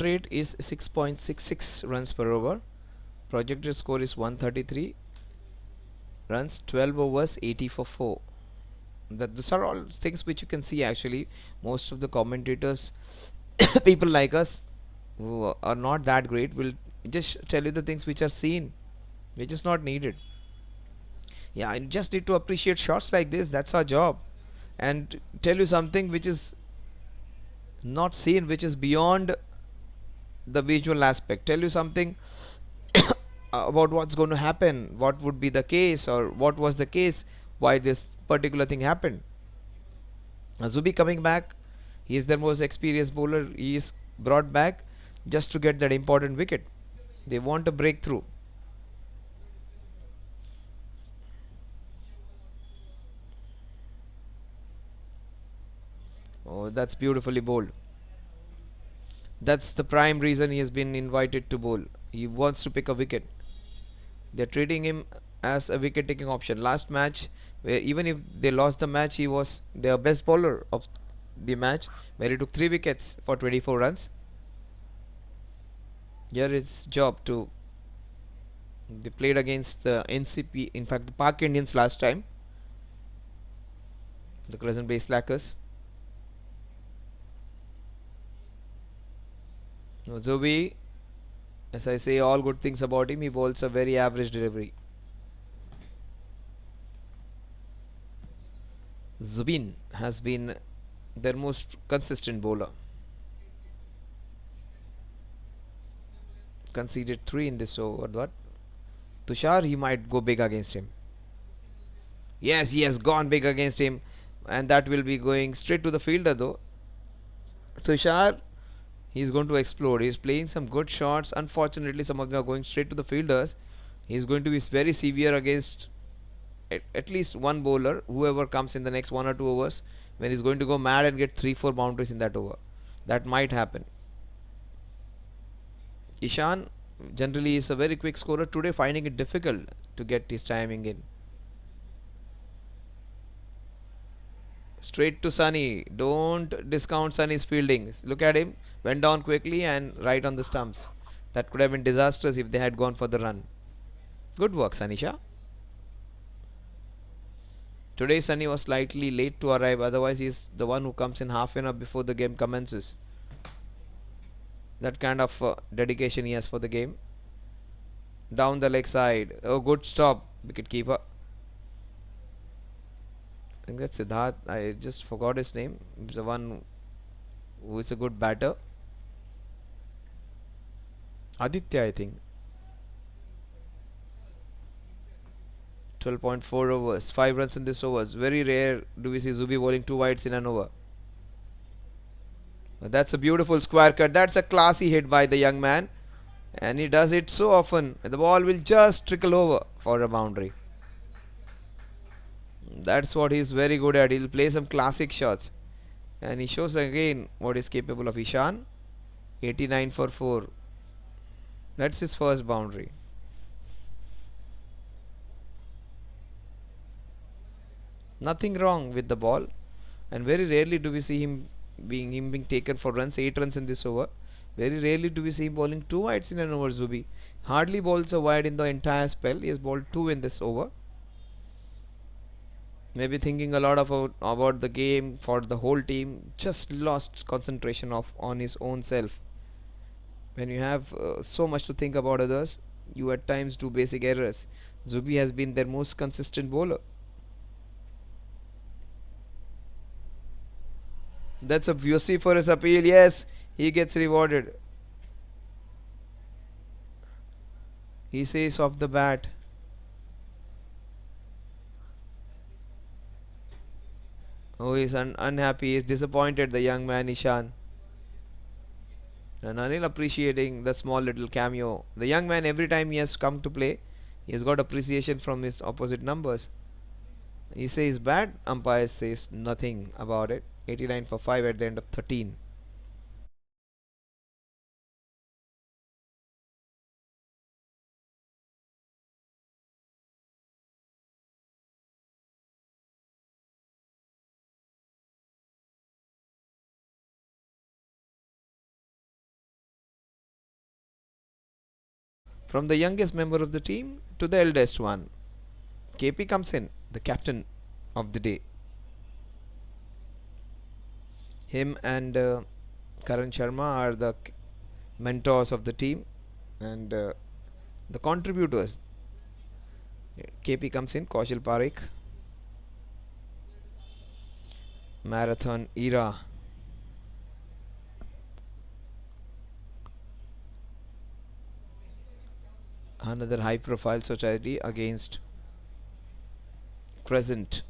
Rate is 6.66 runs per over. Projected score is 133 runs, 12 overs, 80 for 4. These are all things which you can see actually. Most of the commentators, people like us who are not that great, will just tell you the things which are seen, which is not needed. Yeah, I just need to appreciate shots like this. That's our job. And tell you something which is not seen, which is beyond the visual aspect. Tell you something about what's going to happen, what would be the case, or what was the case, why this particular thing happened. Zubi coming back, he is their most experienced bowler. He is brought back just to get that important wicket. They want a breakthrough. Oh, that's beautifully bowled. That's the prime reason he has been invited to bowl. He wants to pick a wicket. They're treating him as a wicket taking option. Last match, where even if they lost the match, he was their best bowler of the match, where he took 3 wickets for 24 runs. Here it's job to. They played against the NCP, in fact, the Park Indians last time, the Crescent Bay Slackers. Zobi, as I say all good things about him, he bowls a very average delivery. Zubin has been their most consistent bowler. Conceded 3 in this over. What? Tushar, he might go big against him. Yes, he has gone big against him, and that will be going straight to the fielder though. Tushar, he is going to explode. He is playing some good shots. Unfortunately, some of them are going straight to the fielders. He is going to be very severe against at least one bowler, whoever comes in the next 1 or 2 overs, when he's going to go mad and get 3-4 boundaries in that over. That might happen. Ishan generally is a very quick scorer. Today finding it difficult to get his timing in. Straight to Sunny. Don't discount Sunny's fielding. Look at him. Went down quickly and right on the stumps. That could have been disastrous if they had gone for the run. Good work, Sanisha. Today Sunny was slightly late to arrive. Otherwise he is the one who comes in half an hour before the game commences. That kind of dedication he has for the game. Down the leg side. Oh, good stop. Wicket keeper. I think that's Siddharth. I just forgot his name. He's the one who is a good batter. Aditya, I think. 12.4 overs. 5 runs in this overs. Very rare do we see Zubi bowling 2 wides in an over. That's a beautiful square cut. That's a classy hit by the young man. And he does it so often. The ball will just trickle over for a boundary. That's what he's very good at. He'll play some classic shots. And he shows again what is capable of Ishan. 89 for 4. That's his first boundary. Nothing wrong with the ball. And very rarely do we see him being taken for runs. 8 runs in this over. Very rarely do we see him bowling 2 wides in an over, Zubi. Hardly bowls a wide in the entire spell. He has bowled 2 in this over. Maybe thinking a lot about the game for the whole team. Just lost concentration on his own self. When you have so much to think about others, you at times do basic errors. Zubi has been their most consistent bowler. That's a vociferous appeal. Yes, he gets rewarded. He says off the bat. Oh, he's unhappy. He's disappointed, the young man Ishan. And Anil appreciating the small little cameo. The young man, every time he has come to play, he has got appreciation from his opposite numbers. He says bad, umpire says nothing about it. 89 for 5 at the end of 13. From the youngest member of the team to the eldest one, KP comes in, the captain of the day. Him and Karan Sharma are the mentors of the team and the contributors. KP comes in, Kaushal Parekh, marathon era. Another high profile society against Crescent.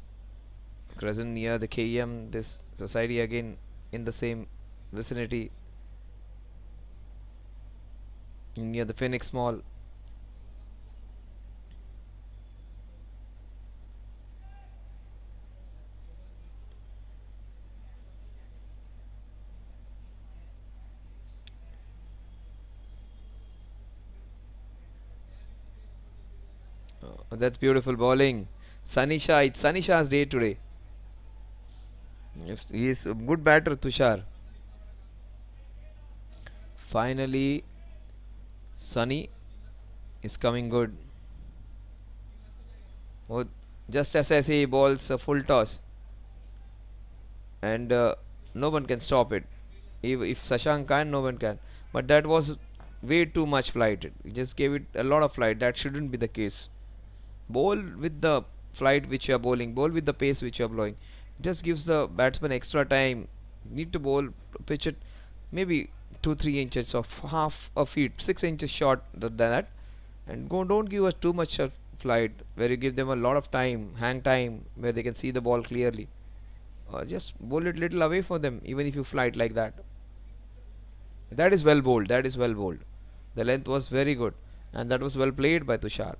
Crescent near the KEM. This society again in the same vicinity near the Phoenix Mall. That's beautiful bowling. Sunny Shah, it's Sunny Shah's day today. Yes, he is a good batter, Tushar. Finally, Sunny is coming good. Oh, just as he bowls a full toss, and no one can stop it. If Sashank can, no one can. But that was way too much flight. He just gave it a lot of flight. That shouldn't be the case. Bowl with the flight which you are bowling, bowl with the pace which you are blowing. Just gives the batsman extra time. Need to bowl, pitch it maybe 2-3 inches of half a feet, 6 inches short than that, and don't give us too much of flight where you give them a lot of time, hang time, where they can see the ball clearly. Just bowl it little away for them, even if you flight like that. That is well bowled. That is well bowled. The length was very good, and that was well played by Tushar.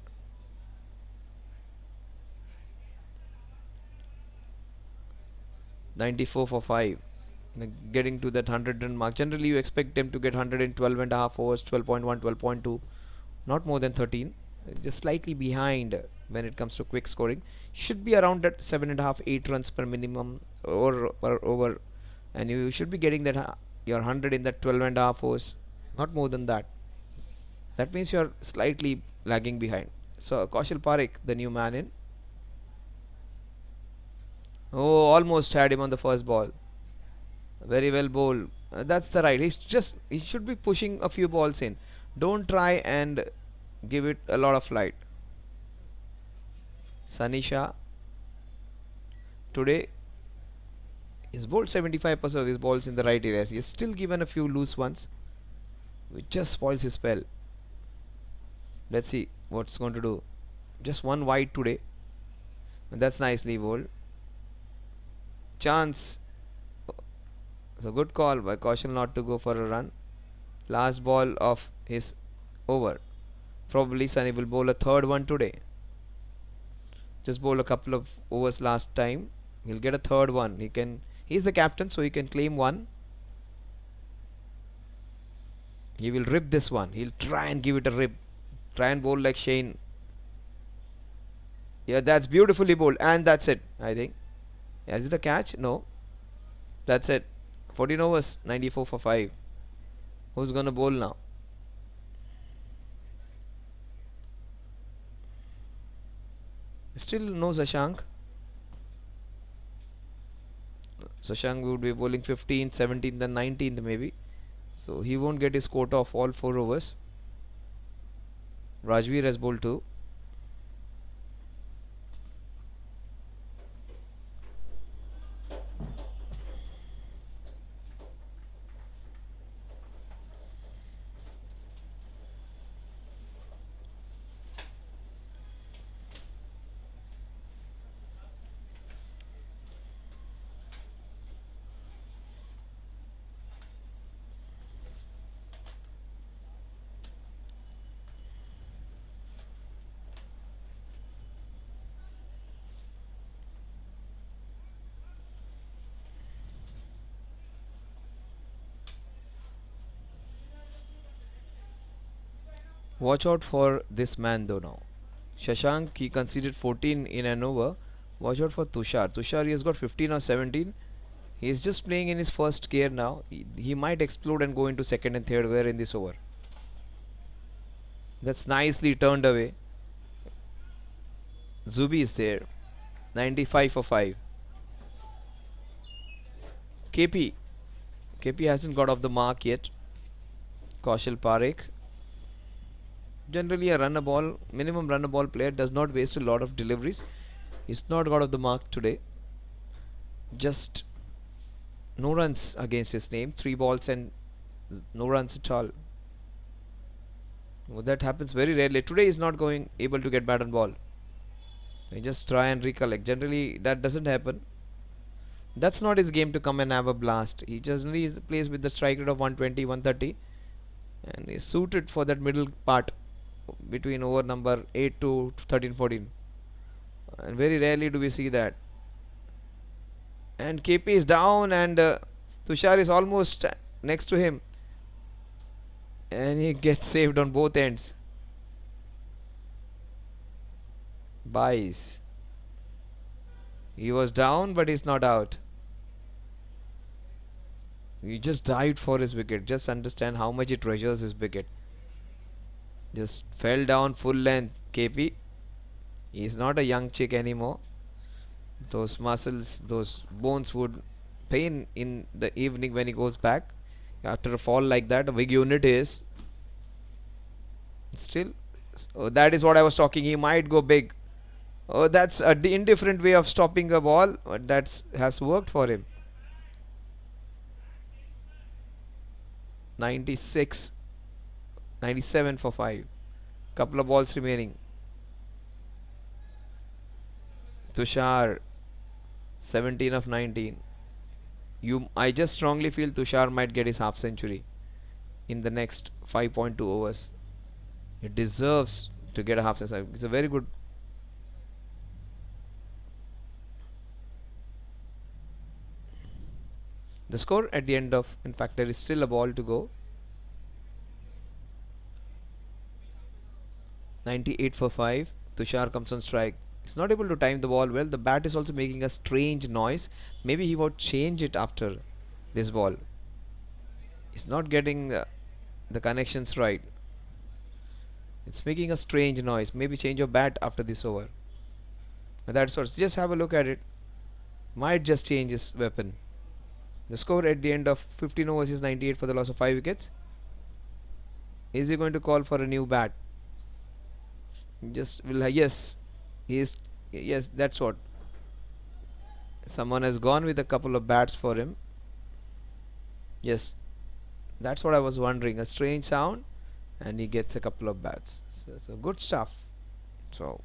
94 for 5. Getting to that 100 run mark. Generally, you expect them to get 100 in 12 and a half overs, 12.1, 12.2, not more than 13. Just slightly behind when it comes to quick scoring. Should be around that 7.5, 8 runs per minimum or per over, and you should be getting that your 100 in that 12 and a half overs, not more than that. That means you are slightly lagging behind. So Kaushal Parekh, the new man in. Oh, almost had him on the first ball. Very well bowled. That's the right. He should be pushing a few balls in. Don't try and give it a lot of flight. Sunny Shah today is bowled 75% of his balls in the right areas. He has still given a few loose ones, which just spoils his spell. Let's see what's going to do. Just one wide today, and that's nicely bowled. Chance. So good call by Kaushal not to go for a run. Last ball of his over. Probably Sunny will bowl a third one today. Just bowl a couple of overs last time. He'll get a third one. He's the captain, so he can claim one. He will rip this one. He'll try and give it a rip. Try and bowl like Shane. Yeah, that's beautifully bowled. And that's it, I think. Is it a catch? No. That's it. 14 overs, 94 for 5. Who's gonna bowl now? Still no Shashank. Shashank would be bowling 15th, 17th and 19th maybe. So he won't get his quota of all 4 overs. Rajveer has bowled 2. Watch out for this man though now. Shashank, he conceded 14 in an over. Watch out for Tushar. Tushar, he has got 15 or 17. He is just playing in his first gear now. He might explode and go into second and third gear in this over. That's nicely turned away. Zubi is there. 95 for 5. KP. KP hasn't got off the mark yet. Kaushal Parekh. Generally a runner ball, minimum runner ball player does not waste a lot of deliveries. He's not got off the mark today. Just no runs against his name. 3 balls and no runs at all. Well, that happens very rarely. Today he's not going able to get bat on ball. I just try and recollect. Generally that doesn't happen. That's not his game to come and have a blast. He generally plays with the strike rate of 120, 130 and is suited for that middle part between over number 8 to 13, 14. And very rarely do we see that. And KP is down and Tushar is almost next to him. And he gets saved on both ends. Buys. He was down but he's not out. He just dived for his wicket. Just understand how much he treasures his wicket. Just fell down full length. KP. He is not a young chick anymore. Those muscles, those bones would pain in the evening when he goes back. After a fall like that, a big unit is. Still, oh, that is what I was talking. He might go big. Oh, that's a indifferent way of stopping a ball. But that has worked for him. 96, 97 for 5. Couple of balls remaining. Tushar, 17 of 19. I just strongly feel Tushar might get his half century in the next 5.2 overs. He deserves to get a half century. It's a very good. The score at the end of, in fact, there is still a ball to go. 98 for 5. Tushar comes on strike. He's not able to time the ball well. The bat is also making a strange noise. Maybe he would change it after this ball. He's not getting the connections right. It's making a strange noise. Maybe change your bat after this over. That's what. Just have a look at it. Might just change his weapon. The score at the end of 15 overs is 98 for the loss of 5 wickets. Is he going to call for a new bat? Just will yes. He is, yes, that's what. Someone has gone with a couple of bats for him. Yes, that's what I was wondering. A strange sound, and he gets a couple of bats. So good stuff. So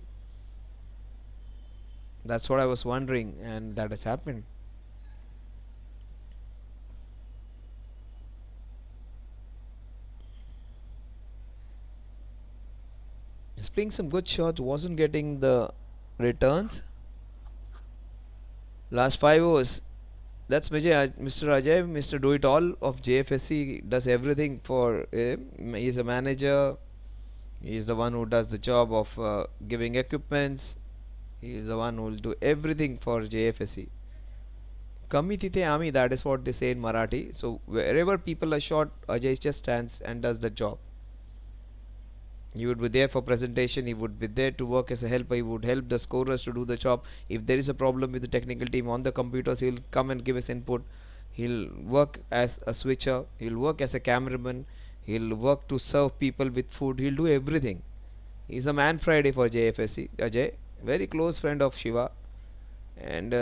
that's what I was wondering, and that has happened. playing some good shots, wasn't getting the returns. Last 5 overs. That's Mr. Ajay, Mr. Do It All of JFSC, does everything for him. He's a manager. He's the one who does the job of giving equipments. He's the one who will do everything for JFSC. Kami tite ami, that is what they say in Marathi. So wherever people are short, Ajay just stands and does the job. He would be there for presentation, he would be there to work as a helper, he would help the scorers to do the job. If there is a problem with the technical team on the computers, he'll come and give us input. He'll work as a switcher, he'll work as a cameraman, he'll work to serve people with food, he'll do everything. He's a man Friday for JFSC. Ajay, very close friend of Shiva, and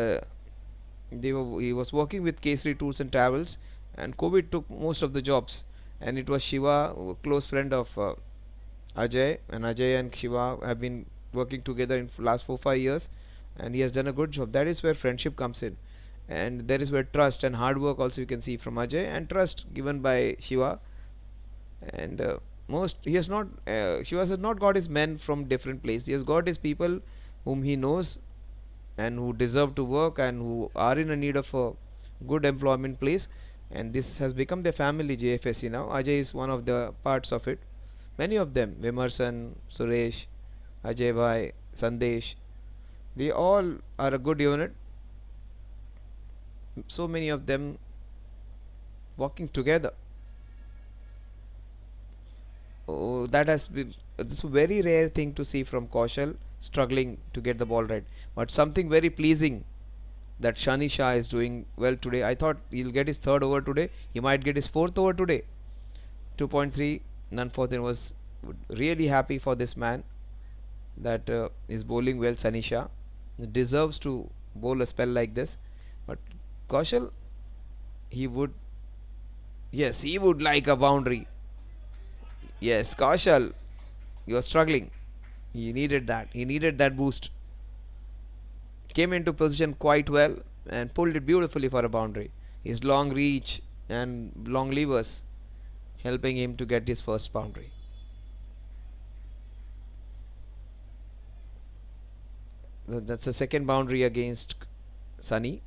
he was working with Kesari Tours and Travels, and COVID took most of the jobs, and it was Shiva, close friend of Ajay, and Ajay and Shiva have been working together in last 4-5 years, and he has done a good job. That is where friendship comes in, and there is where trust and hard work also you can see from Ajay, and trust given by Shiva. And he has not Shiva has not got his men from different places. He has got his people whom he knows and who deserve to work and who are in a need of a good employment place, and this has become their family, JFSC. Now Ajay is one of the parts of it. Many of them, Vimarsan, Suresh, Ajay Bhai, Sandesh, they all are a good unit. So many of them working together. Oh, that has been this is a very rare thing to see from Kaushal, struggling to get the ball right. But something very pleasing that Shani Shah is doing well today. I thought he'll get his 3rd over today. He might get his 4th over today. 2.3, none for them. Was really happy for this man that is bowling well. Shani Shah deserves to bowl a spell like this. But Kaushal, he would like a boundary. Yes, Kaushal, you are struggling. He needed that boost. Came into position quite well and pulled it beautifully for a boundary. His long reach and long levers helping him to get his first boundary. That's the second boundary against Sunny.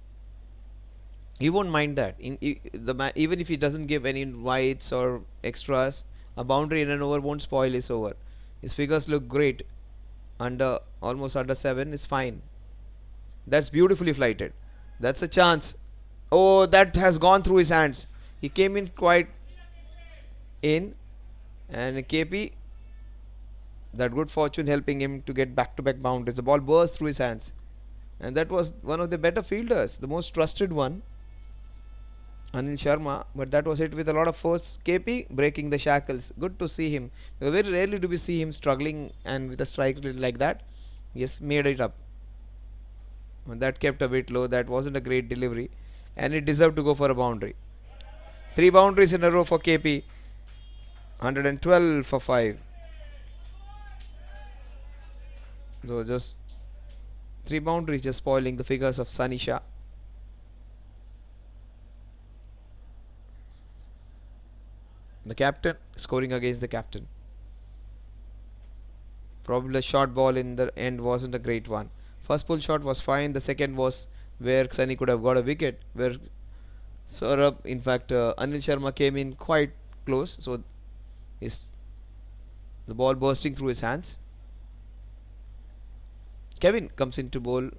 He won't mind that. Even if he doesn't give any wides or extras, a boundary in an over won't spoil his over. His figures look great. Almost under 7 is fine. That's beautifully flighted. That's a chance. Oh, that has gone through his hands. He came in quite in, and KP, that good fortune helping him to get back-to-back boundaries. The ball burst through his hands, and that was one of the better fielders, the most trusted one, Anil Sharma, but that was hit with a lot of force. KP breaking the shackles. Good to see him. Very rarely do we see him struggling and with a strike rate like that. Yes, made it up. That kept a bit low. That wasn't a great delivery, and it deserved to go for a boundary. 3 boundaries in a row for KP. 112 for 5. So just 3 boundaries, just spoiling the figures of Sunny Shah. The captain scoring against the captain. Probably a short ball in the end wasn't a great one. First pull shot was fine. The second was where Sunny could have got a wicket. Where Saurabh, in fact, Anil Sharma came in quite close. So the ball bursting through his hands. Kevin comes in to bowl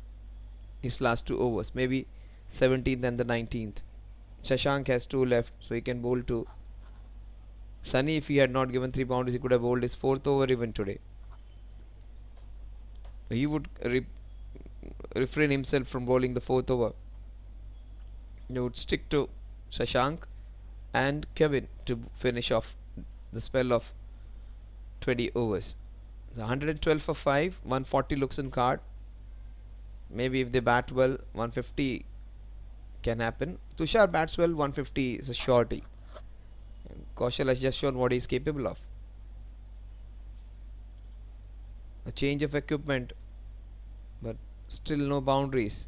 his last 2 overs. Maybe 17th and the 19th. Shashank has 2 left, so he can bowl to Sunny. If he had not given 3 boundaries, he could have bowled his 4th over even today. He would refrain himself from bowling the 4th over. He would stick to Shashank and Kevin to finish off the spell of 20 overs. The 112 for 5, 140 looks in card. Maybe if they bat well, 150 can happen. Tushar bats well, 150 is a shorty. And Kaushal has just shown what he is capable of. A change of equipment, but still no boundaries.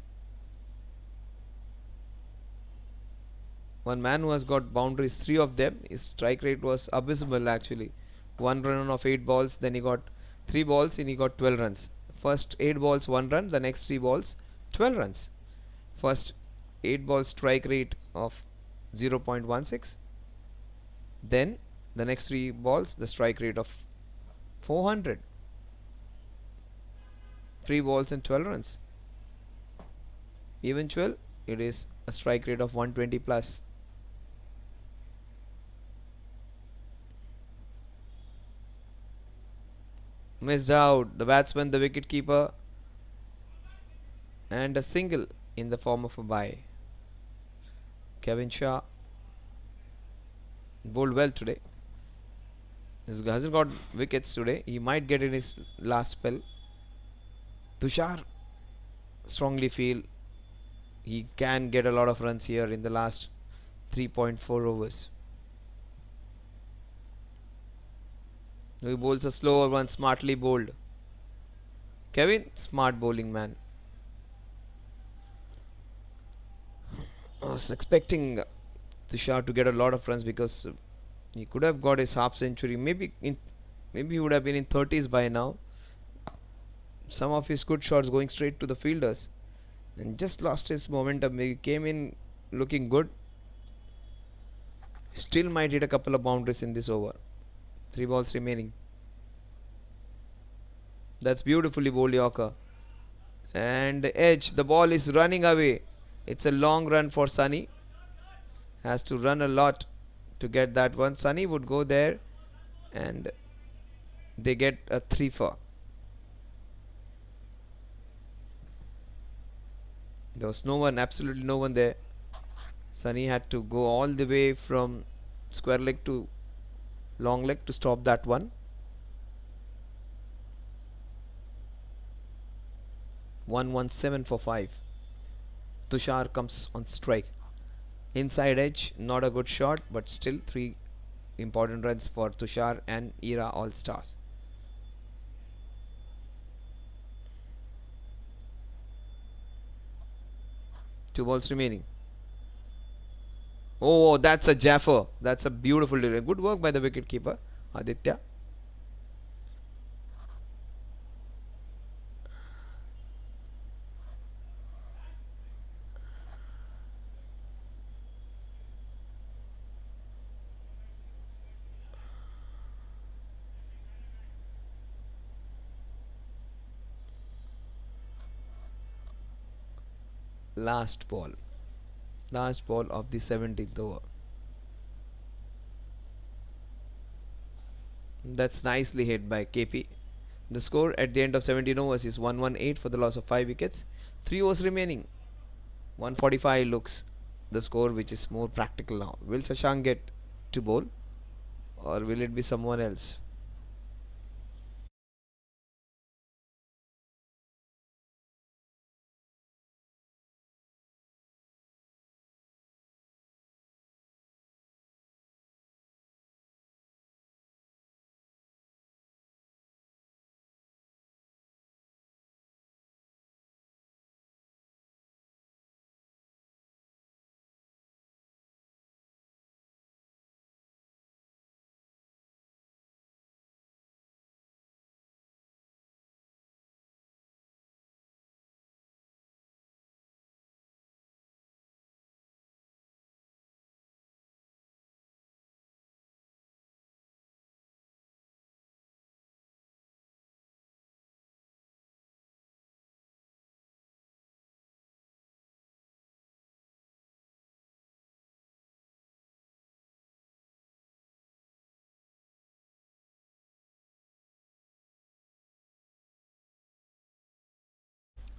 One man who has got boundaries, 3 of them. His strike rate was abysmal actually. 1 run off 8 balls, then he got 3 balls and he got 12 runs. First 8 balls 1 run, the next 3 balls 12 runs. First 8 balls strike rate of 0.16. Then the next 3 balls the strike rate of 400. 3 balls and 12 runs. Eventual, it is a strike rate of 120 plus. Missed out, the batsman, the wicket keeper, and a single in the form of a bye. Kevin Shah bowled well today. He hasn't got wickets today. He might get in his last spell. Tushar strongly feel he can get a lot of runs here in the last 3.4 overs. He bowls a slower one, smartly bowled. Kevin, smart bowling man. I was expecting Tushar to get a lot of runs because he could have got his half century. Maybe he would have been in 30s by now. Some of his good shots going straight to the fielders, and just lost his momentum. He came in looking good. Still might hit a couple of boundaries in this over. 3 balls remaining. That's beautifully bowled Yorker. And the edge, the ball is running away. It's a long run for Sunny. Has to run a lot to get that one. Sunny would go there and they get a 3-4. There was no one, absolutely no one there. Sunny had to go all the way from square leg to long leg to stop that one. 117 for 5. Tushar comes on strike. Inside edge, not a good shot, but still 3 important runs for Tushar and Era All Stars. Two balls remaining. Oh, that's a Jaffer. That's a beautiful delivery. Good work by the wicket keeper, Aditya. Last ball of the 17th over. That's nicely hit by KP. The score at the end of 17 overs is 118 for the loss of 5 wickets. 3 overs remaining. 145 looks the score, which is more practical now. Will Shashank get to bowl, or will it be someone else?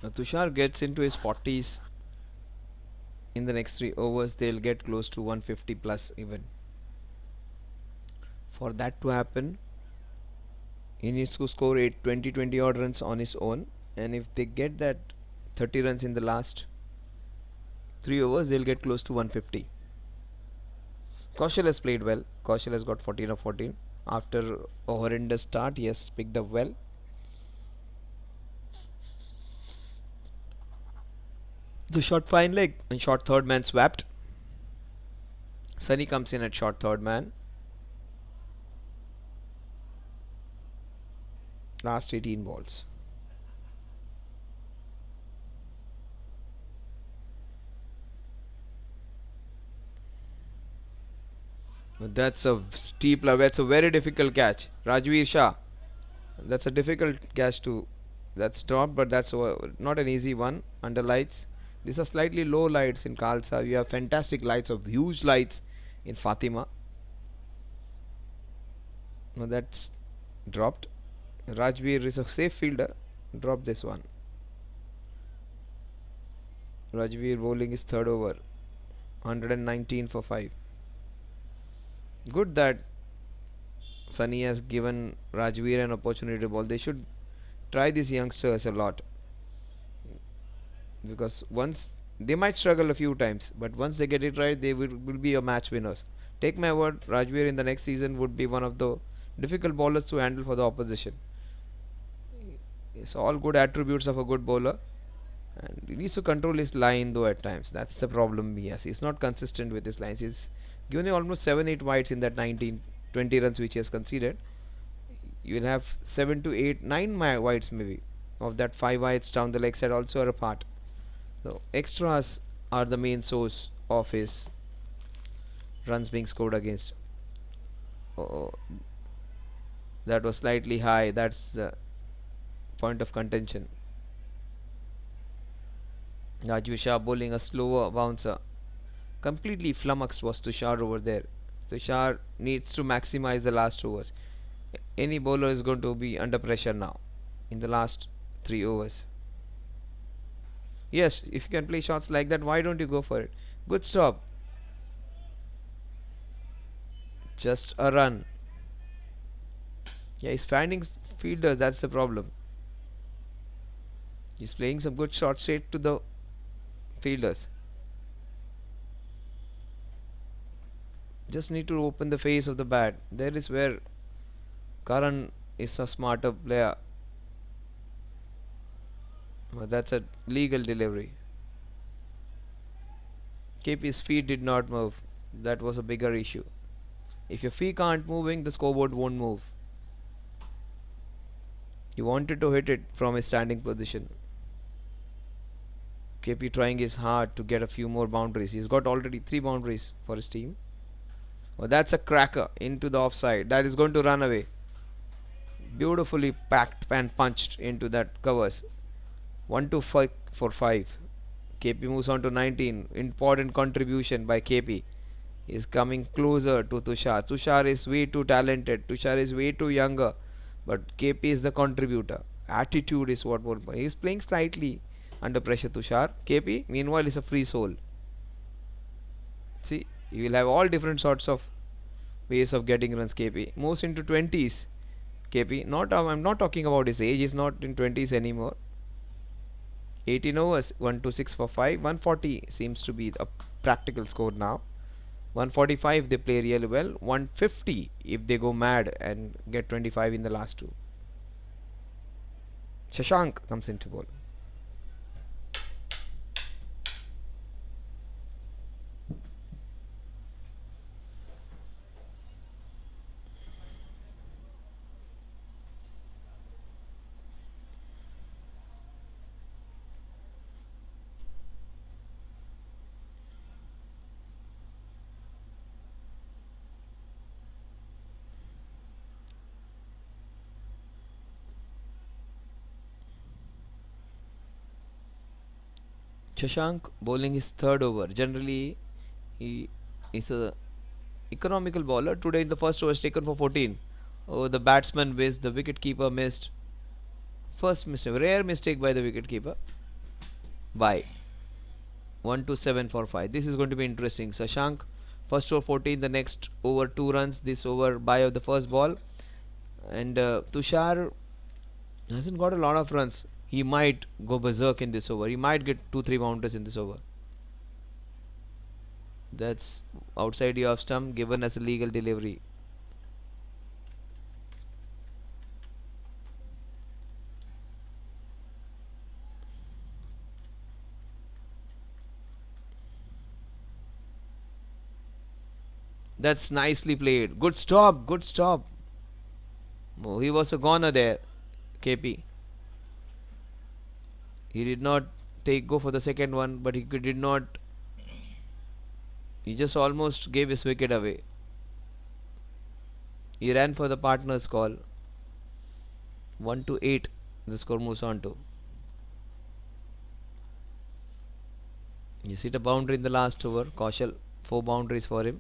Now Tushar gets into his 40s. In the next 3 overs, they'll get close to 150 plus even. For that to happen, he needs to score 20 odd runs on his own, and if they get that 30 runs in the last 3 overs, they'll get close to 150. Kaushal has played well. Kaushal has got 14 of 14. After a horrendous start, he has picked up well. The short fine leg and short third man swapped. Sunny comes in at short third man. Last 18 balls. That's a steep love. That's a very difficult catch. Rajveer Shah. That's a difficult catch to. That's dropped, but that's not an easy one. Under lights. These are slightly low lights in Khalsa. You have fantastic lights of huge lights in Fatima. No, that's dropped. Rajveer is a safe fielder. Drop this one. Rajveer bowling his third over. 119 for 5. Good that Sunny has given Rajveer an opportunity to bowl. They should try these youngsters a lot, because once they might struggle a few times, but once they get it right, they will be a match winners. Take my word, Rajveer in the next season would be one of the difficult bowlers to handle for the opposition. It's all good attributes of a good bowler, and he needs to control his line though at times. That's the problem he has. He's not consistent with his lines. He's given you almost 7-8 wides in that 19-20 runs which he has conceded. You will have 7 to 8, 9 wides maybe. Of that, 5 wides down the leg side also are a part. So extras are the main source of his runs being scored against. Oh, that was slightly high. That's the point of contention. Rajveer Shah bowling a slower bouncer. Completely flummoxed was Tushar over there. Tushar needs to maximize the last overs. Any bowler is going to be under pressure now in the last 3 overs. Yes, if you can play shots like that, why don't you go for it? Good stop. Just a run. Yeah, he's finding fielders, that's the problem. He's playing some good shots straight to the fielders. Just need to open the face of the bat. There is where Karan is a smarter player. But that's a legal delivery. KP's feet did not move. That was a bigger issue. If your feet aren't moving, the scoreboard won't move. He wanted to hit it from his standing position. KP trying his hard to get a few more boundaries. He's got already 3 boundaries for his team. Well, that's a cracker into the offside. That is going to run away. Beautifully packed and punched into that covers. 1-5 for 5. KP moves on to 19. Important contribution by KP. He is coming closer to Tushar. Tushar is way too talented. Tushar is way too younger. But KP is the contributor. Attitude is what more. He is playing slightly under pressure, Tushar. KP, meanwhile, is a free soul. See, you will have all different sorts of ways of getting runs. KP moves into 20s. KP, I'm not talking about his age. He's not in 20s anymore. 18 overs, 1-6 for 5. 140 seems to be the practical score now. 145 they play really well. 150 if they go mad and get 25 in the last 2. Shashank comes into ball. Shashank bowling his third over. Generally, he is a economical bowler. Today in the first over is taken for 14. Oh, the batsman missed. The wicket keeper missed. First mistake, rare mistake by the wicket keeper. Bye. 1-7 for 5. This is going to be interesting. Shashank, first over 14. The next over 2 runs. This over by of the first ball. And Tushar hasn't got a lot of runs. He might go berserk in this over. He might get 2-3 boundaries in this over. That's outside the off stump, given as a legal delivery. That's nicely played. Good stop. Good stop. Oh, he was a goner there. KP. He did not go for the second one, but he did not. He just almost gave his wicket away. He ran for the partner's call. 1-8. The score moves on to. He's hit a boundary in the last over. Kaushal, 4 boundaries for him.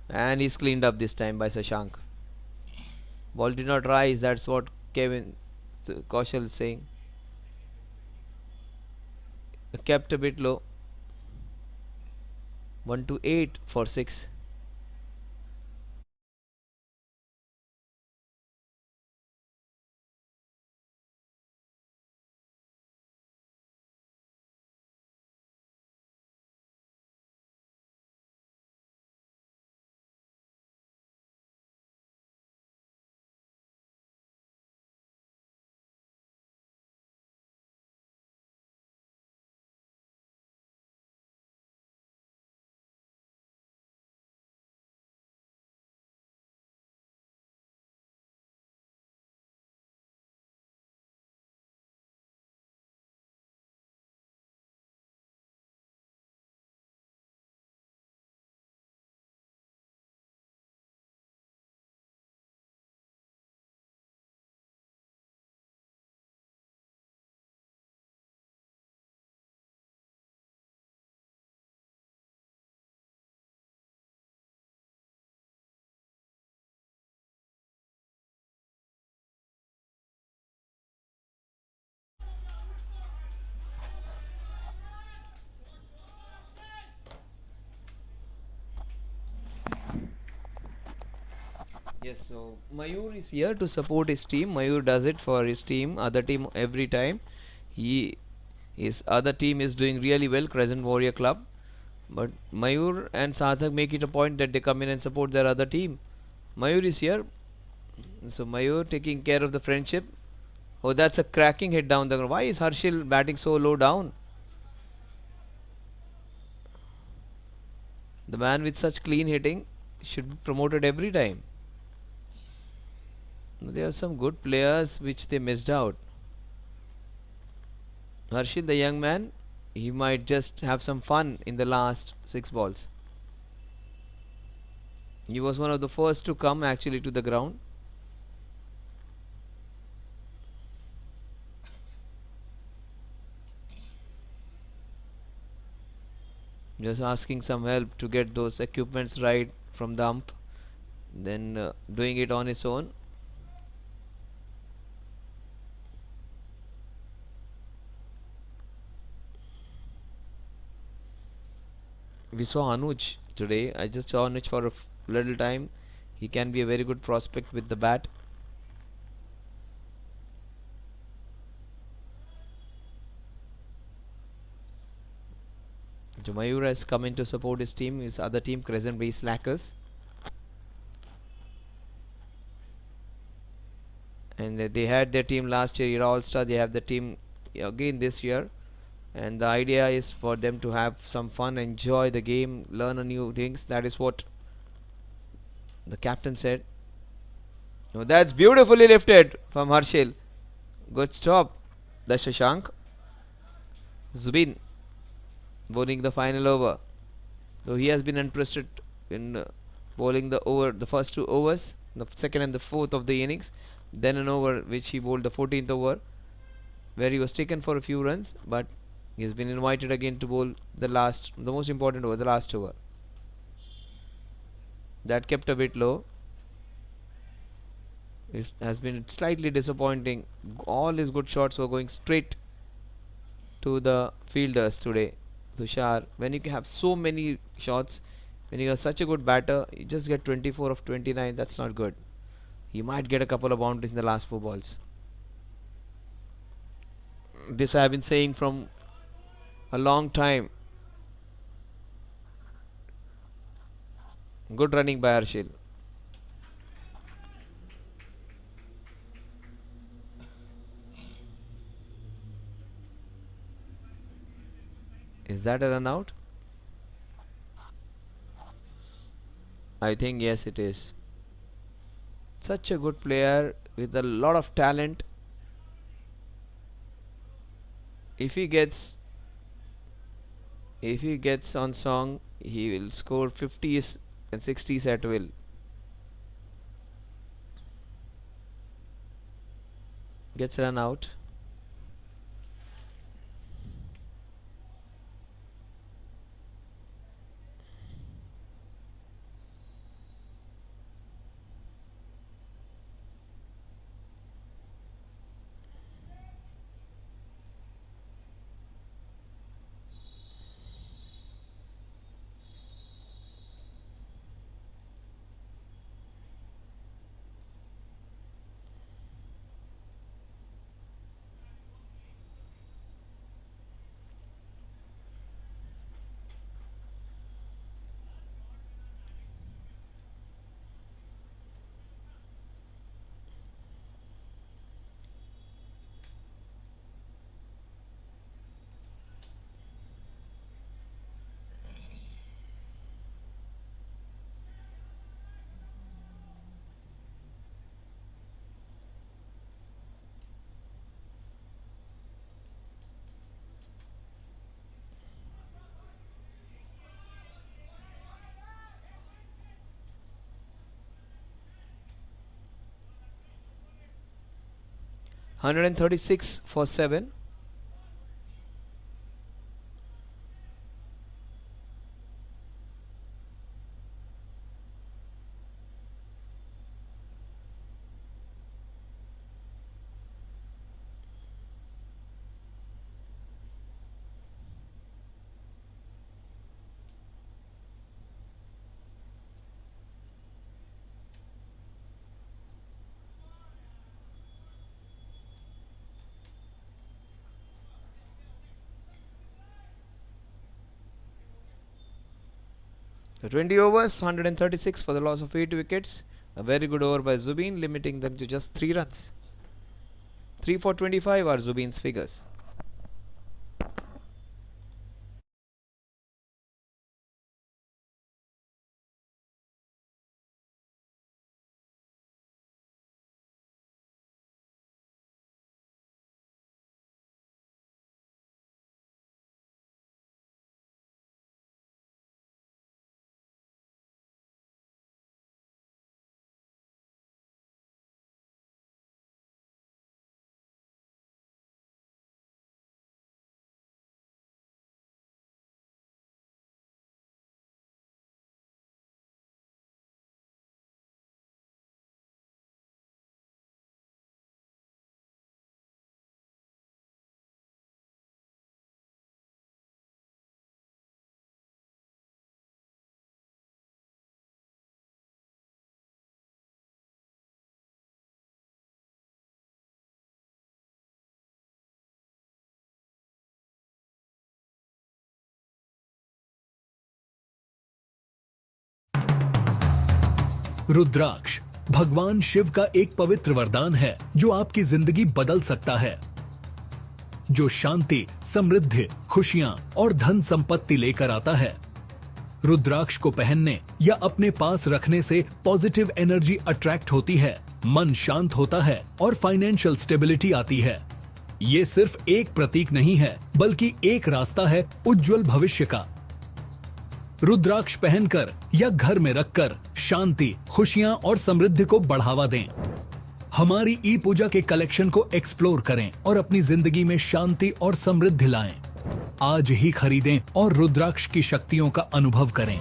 And he's cleaned up this time by Shashank. Ball did not rise. That's what Kevin Kaushal is saying. Kept a bit low. 1-8 for 6. Yes, so Mayur is here to support his team. Mayur does it for his team, other team every time. His other team is doing really well, Crescent Warrior Club. But Mayur and Sathak make it a point that they come in and support their other team. Mayur is here. So Mayur taking care of the friendship. Oh, that's a cracking hit down the ground. Why is Harshil batting so low down? The man with such clean hitting should be promoted every time. There are some good players which they missed out. Harshil, the young man, he might just have some fun in the last 6 balls. He was one of the first to come actually to the ground. Just asking some help to get those equipments right from the ump. Then doing it on his own. We saw Anuj today. I just saw Anuj for a little time. He can be a very good prospect with the bat. Mayur has come in to support his team, his other team, Crescent Bay Slackers. And they had their team last year, All-Star. They have the team again this year. And the idea is for them to have some fun, enjoy the game, learn a new things. That is what the captain said. Oh, that's beautifully lifted from Harshil. Good stop. That's Shashank. Zubin bowling the final over. Though he has been interested in bowling the first 2 overs, the second and the fourth of the innings. Then an over which he bowled the 14th over, where he was taken for a few runs, but he has been invited again to bowl the most important over, the last over. That kept a bit low. It has been slightly disappointing. All his good shots were going straight to the fielders today. Tushar, when you have so many shots, when you are such a good batter, you just get 24 of 29. That's not good. He might get a couple of boundaries in the last 4 balls. This I have been saying from a long time. Good running by Harshil. Is that a run out? I think yes, it is. Such a good player with a lot of talent, If he gets on song, he will score 50s and 60s at will. Gets run out. $136 for 7. The 20 overs, 136 for the loss of 8 wickets. A very good over by Zubin, limiting them to just 3 runs. 3 for 25 are Zubin's figures. रुद्राक्ष भगवान शिव का एक पवित्र वरदान है जो आपकी जिंदगी बदल सकता है, जो शांति, समृद्धि, खुशियां और धन संपत्ति लेकर आता है। रुद्राक्ष को पहनने या अपने पास रखने से पॉजिटिव एनर्जी अट्रैक्ट होती है, मन शांत होता है और फाइनेंशियल स्टेबिलिटी आती है। ये सिर्फ एक प्रतीक नहीं है, बल्कि एक रास्ता है उज्जवल भविष्य का। रुद्राक्ष पहनकर या घर में रखकर शांति, खुशियां और समृद्धि को बढ़ावा दें। हमारी ई पूजा के कलेक्शन को एक्सप्लोर करें और अपनी जिंदगी में शांति और समृद्धि लाएं। आज ही खरीदें और रुद्राक्ष की शक्तियों का अनुभव करें।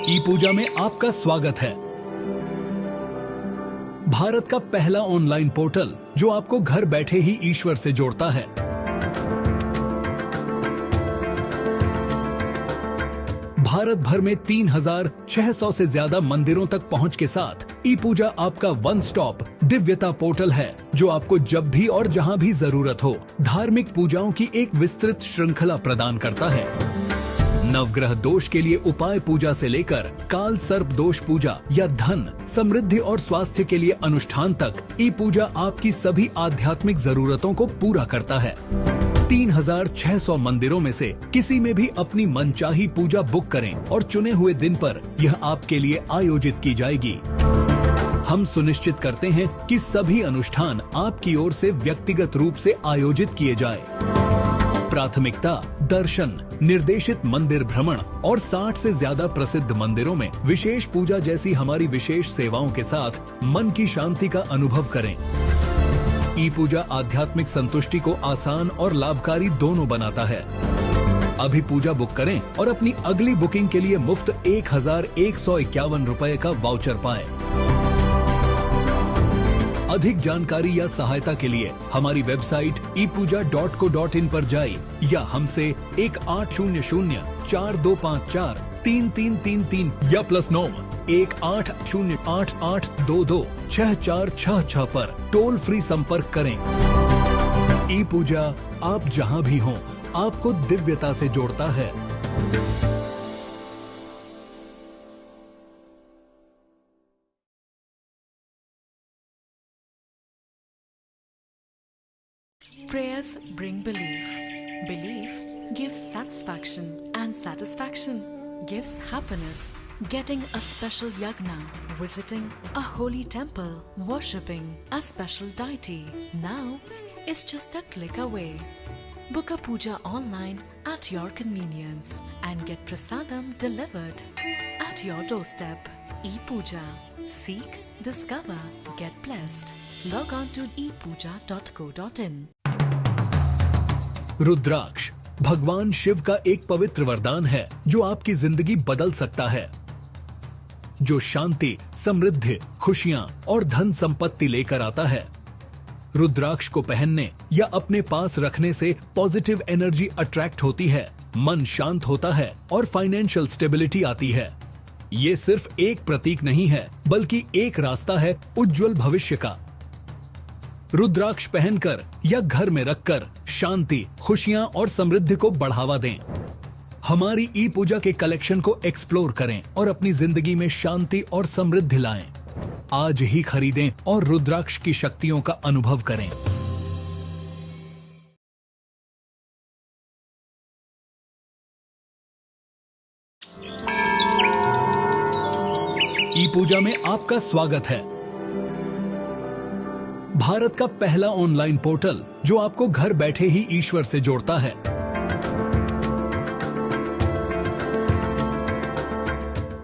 ई पूजा में आपका स्वागत है। भारत का पहला ऑनलाइन पोर्टल जो आपको घर बैठे ही ईश्वर से जोड़ता है। भारत भर में 3600 से ज्यादा मंदिरों तक पहुंच के साथ ई पूजा आपका वन स्टॉप दिव्यता पोर्टल है, जो आपको जब भी और जहां भी जरूरत हो धार्मिक पूजाओं की एक विस्तृत श्रृंखला प्रदान करता है। नवग्रह दोष के लिए उपाय पूजा से लेकर काल सर्प दोष पूजा या धन, समृद्धि और स्वास्थ्य के लिए अनुष्ठान तक ई पूजा आपकी सभी आध्यात्मिक जरूरतों को पूरा करता है। 3600 मंदिरों में से किसी में भी अपनी मनचाही पूजा बुक करें और चुने हुए दिन पर यह आपके लिए आयोजित की जाएगी। हम सुनिश्चित करते हैं कि सभी अनुष्ठान आपकी ओर से व्यक्तिगत रूप से आयोजित किए जाए। प्राथमिकता दर्शन, निर्देशित मंदिर भ्रमण और 60 से ज्यादा प्रसिद्ध मंदिरों में विशेष पूजा जैसी हमारी विशेष सेवाओं के साथ मन की शांति का अनुभव करें। ई पूजा आध्यात्मिक संतुष्टि को आसान और लाभकारी दोनों बनाता है। अभी पूजा बुक करें और अपनी अगली बुकिंग के लिए मुफ्त 1151 रुपए का वाउचर पाएं। अधिक जानकारी या सहायता के लिए हमारी वेबसाइट epuja.co.in पर जाइए या हमसे 180042543333 या +9 180888226466 पर टोल फ्री संपर्क करें। ई पूजा आप जहां भी हों आपको दिव्यता से जोड़ता है। Prayers bring belief. Belief gives satisfaction, and satisfaction gives happiness. Getting a special yagna, visiting a holy temple, worshipping a special deity now is just a click away. Book a puja online at your convenience and get prasadam delivered at your doorstep. E-Puja. Seek, discover, get blessed. Log on to epuja.co.in. रुद्राक्ष भगवान शिव का एक पवित्र वरदान है जो आपकी जिंदगी बदल सकता है, जो शांति, समृद्धि, खुशियां और धन संपत्ति लेकर आता है। रुद्राक्ष को पहनने या अपने पास रखने से पॉजिटिव एनर्जी अट्रैक्ट होती है, मन शांत होता है और फाइनेंशियल स्टेबिलिटी आती है। ये सिर्फ एक प्रतीक नहीं है, बल्कि एक रास्ता है उज्जवल भविष्य का। रुद्राक्ष पहनकर या घर में रखकर शांति, खुशियां और समृद्धि को बढ़ावा दें। हमारी ई पूजा के कलेक्शन को एक्सप्लोर करें और अपनी जिंदगी में शांति और समृद्धि लाएं। आज ही खरीदें और रुद्राक्ष की शक्तियों का अनुभव करें। ई पूजा में आपका स्वागत है। भारत का पहला ऑनलाइन पोर्टल जो आपको घर बैठे ही ईश्वर से जोड़ता है।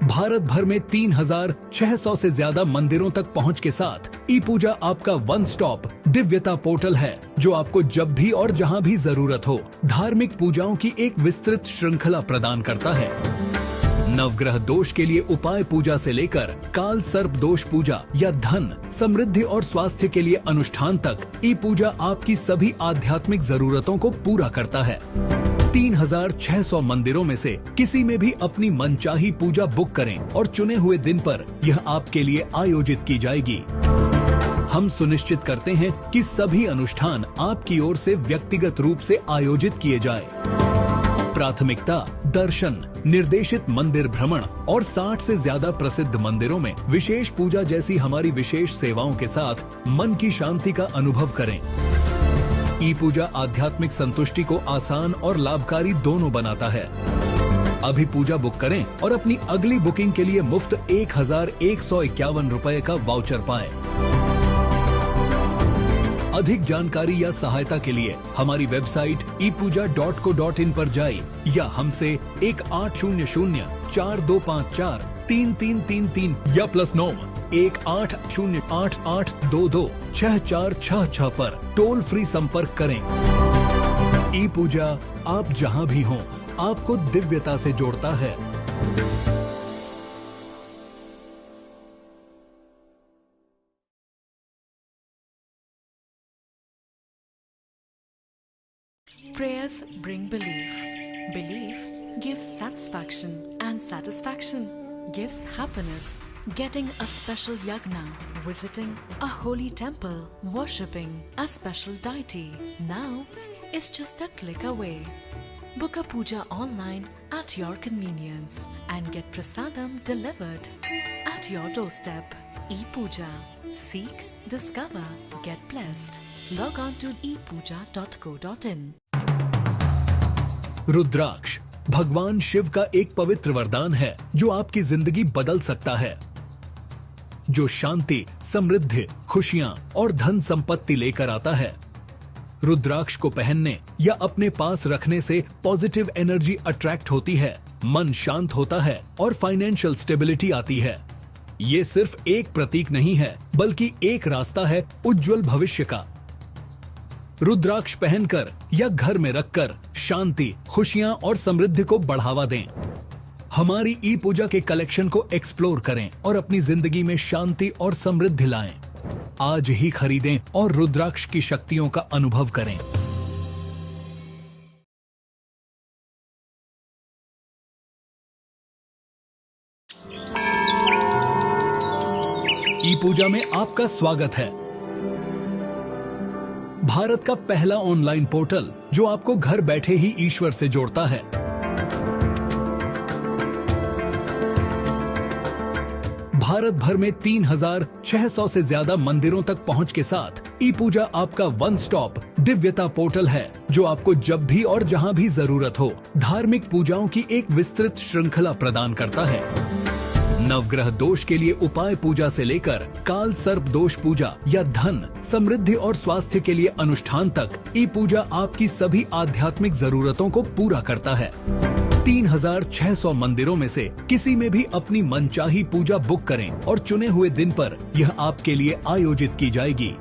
भारत भर में 3600 से ज्यादा मंदिरों तक पहुंच के साथ ई पूजा आपका वन स्टॉप दिव्यता पोर्टल है, जो आपको जब भी और जहां भी जरूरत हो धार्मिक पूजाओं की एक विस्तृत श्रृंखला प्रदान करता है। नवग्रह दोष के लिए उपाय पूजा से लेकर काल सर्प दोष पूजा या धन, समृद्धि और स्वास्थ्य के लिए अनुष्ठान तक ई पूजा आपकी सभी आध्यात्मिक जरूरतों को पूरा करता है। 3600 मंदिरों में से किसी में भी अपनी मनचाही पूजा बुक करें और चुने हुए दिन पर यह आपके लिए आयोजित की जाएगी। हम सुनिश्चित करते हैं कि सभी अनुष्ठान आपकी ओर से व्यक्तिगत रूप से आयोजित किए जाए। प्राथमिकता दर्शन, निर्देशित मंदिर भ्रमण और 60 से ज्यादा प्रसिद्ध मंदिरों में विशेष पूजा जैसी हमारी विशेष सेवाओं के साथ मन की शांति का अनुभव करें। ई पूजा आध्यात्मिक संतुष्टि को आसान और लाभकारी दोनों बनाता है। अभी पूजा बुक करें और अपनी अगली बुकिंग के लिए मुफ्त 1151 रुपए का वाउचर पाएं। अधिक जानकारी या सहायता के लिए हमारी वेबसाइट epuja.co.in पर जाइए या हमसे 180042543333 या +9 180888226466 पर टोल फ्री संपर्क करें। ई पूजा आप जहां भी हों आपको दिव्यता से जोड़ता है। Prayers bring belief. Belief gives satisfaction, and satisfaction gives happiness. Getting a special yagna, visiting a holy temple, worshipping a special deity now is just a click away. Book a puja online at your convenience and get prasadam delivered at your doorstep. E-Puja. Seek, discover, get blessed. Log on to epuja.co.in. रुद्राक्ष भगवान शिव का एक पवित्र वरदान है जो आपकी जिंदगी बदल सकता है, जो शांति, समृद्धि, खुशियां और धन संपत्ति लेकर आता है। रुद्राक्ष को पहनने या अपने पास रखने से पॉजिटिव एनर्जी अट्रैक्ट होती है, मन शांत होता है और फाइनेंशियल स्टेबिलिटी आती है। ये सिर्फ एक प्रतीक नहीं है, बल्कि एक रास्ता है उज्जवल भविष्य का। रुद्राक्ष पहनकर या घर में रखकर शांति, खुशियां और समृद्धि को बढ़ावा दें। हमारी ई पूजा के कलेक्शन को एक्सप्लोर करें और अपनी जिंदगी में शांति और समृद्धि लाएं। आज ही खरीदें और रुद्राक्ष की शक्तियों का अनुभव करें। ई पूजा में आपका स्वागत है। भारत का पहला ऑनलाइन पोर्टल जो आपको घर बैठे ही ईश्वर से जोड़ता है। भारत भर में 3600 से ज्यादा मंदिरों तक पहुंच के साथ ई पूजा आपका वन स्टॉप दिव्यता पोर्टल है, जो आपको जब भी और जहां भी जरूरत हो धार्मिक पूजाओं की एक विस्तृत श्रृंखला प्रदान करता है। नवग्रह दोष के लिए उपाय पूजा से लेकर काल सर्प दोष पूजा या धन, समृद्धि और स्वास्थ्य के लिए अनुष्ठान तक ई पूजा आपकी सभी आध्यात्मिक जरूरतों को पूरा करता है। 3600 मंदिरों में से किसी में भी अपनी मनचाही पूजा बुक करें और चुने हुए दिन पर यह आपके लिए आयोजित की जाएगी।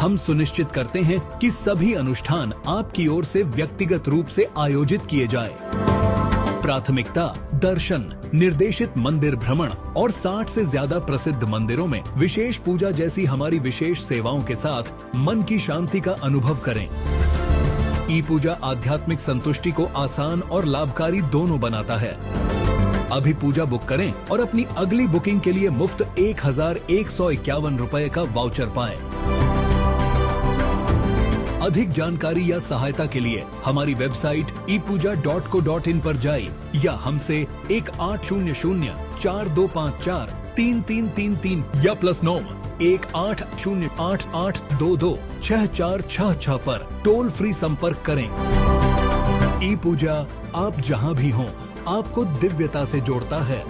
हम सुनिश्चित करते हैं कि सभी अनुष्ठान आपकी ओर से व्यक्तिगत रूप से आयोजित किए जाए। प्राथमिकता दर्शन, निर्देशित मंदिर भ्रमण और 60 से ज्यादा प्रसिद्ध मंदिरों में विशेष पूजा जैसी हमारी विशेष सेवाओं के साथ मन की शांति का अनुभव करें। ई पूजा आध्यात्मिक संतुष्टि को आसान और लाभकारी दोनों बनाता है। अभी पूजा बुक करें और अपनी अगली बुकिंग के लिए मुफ्त 1151 रुपए का वाउचर पाएं। अधिक जानकारी या सहायता के लिए हमारी वेबसाइट epuja.co.in पर जाएं या हमसे 180042543333 या +9 180888226466 पर टोल फ्री संपर्क करें। ई पूजा आप जहां भी हों आपको दिव्यता से जोड़ता है।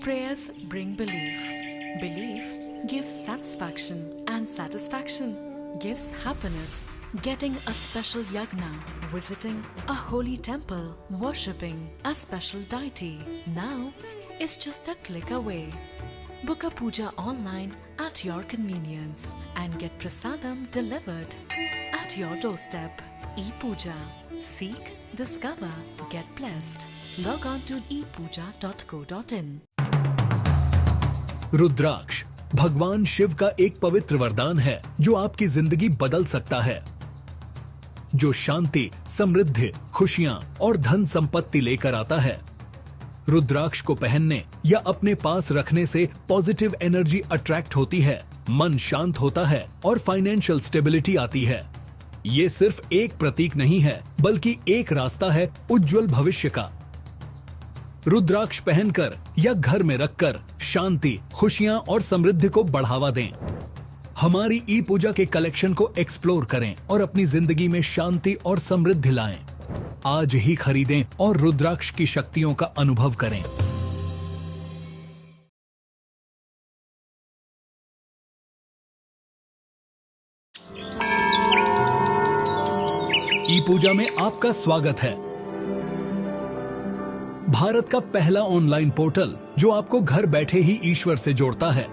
Prayers bring belief. Belief gives satisfaction, and satisfaction gives happiness. Getting a special yagna, visiting a holy temple, worshipping a special deity now is just a click away. Book a puja online at your convenience and get prasadam delivered at your doorstep. E-Puja. Seek, discover, get blessed. Log on to epuja.co.in. रुद्राक्ष भगवान शिव का एक पवित्र वरदान है जो आपकी जिंदगी बदल सकता है, जो शांति, समृद्धि, खुशियां और धन संपत्ति लेकर आता है। रुद्राक्ष को पहनने या अपने पास रखने से पॉजिटिव एनर्जी अट्रैक्ट होती है, मन शांत होता है और फाइनेंशियल स्टेबिलिटी आती है। ये सिर्फ एक प्रतीक नहीं है, बल्कि एक रास्ता है उज्जवल भविष्य का। रुद्राक्ष पहनकर या घर में रखकर शांति, खुशियां और समृद्धि को बढ़ावा दें। हमारी ई पूजा के कलेक्शन को एक्सप्लोर करें और अपनी जिंदगी में शांति और समृद्धि लाएं। आज ही खरीदें और रुद्राक्ष की शक्तियों का अनुभव करें। ई पूजा में आपका स्वागत है। भारत का पहला ऑनलाइन पोर्टल जो आपको घर बैठे ही ईश्वर से जोड़ता है।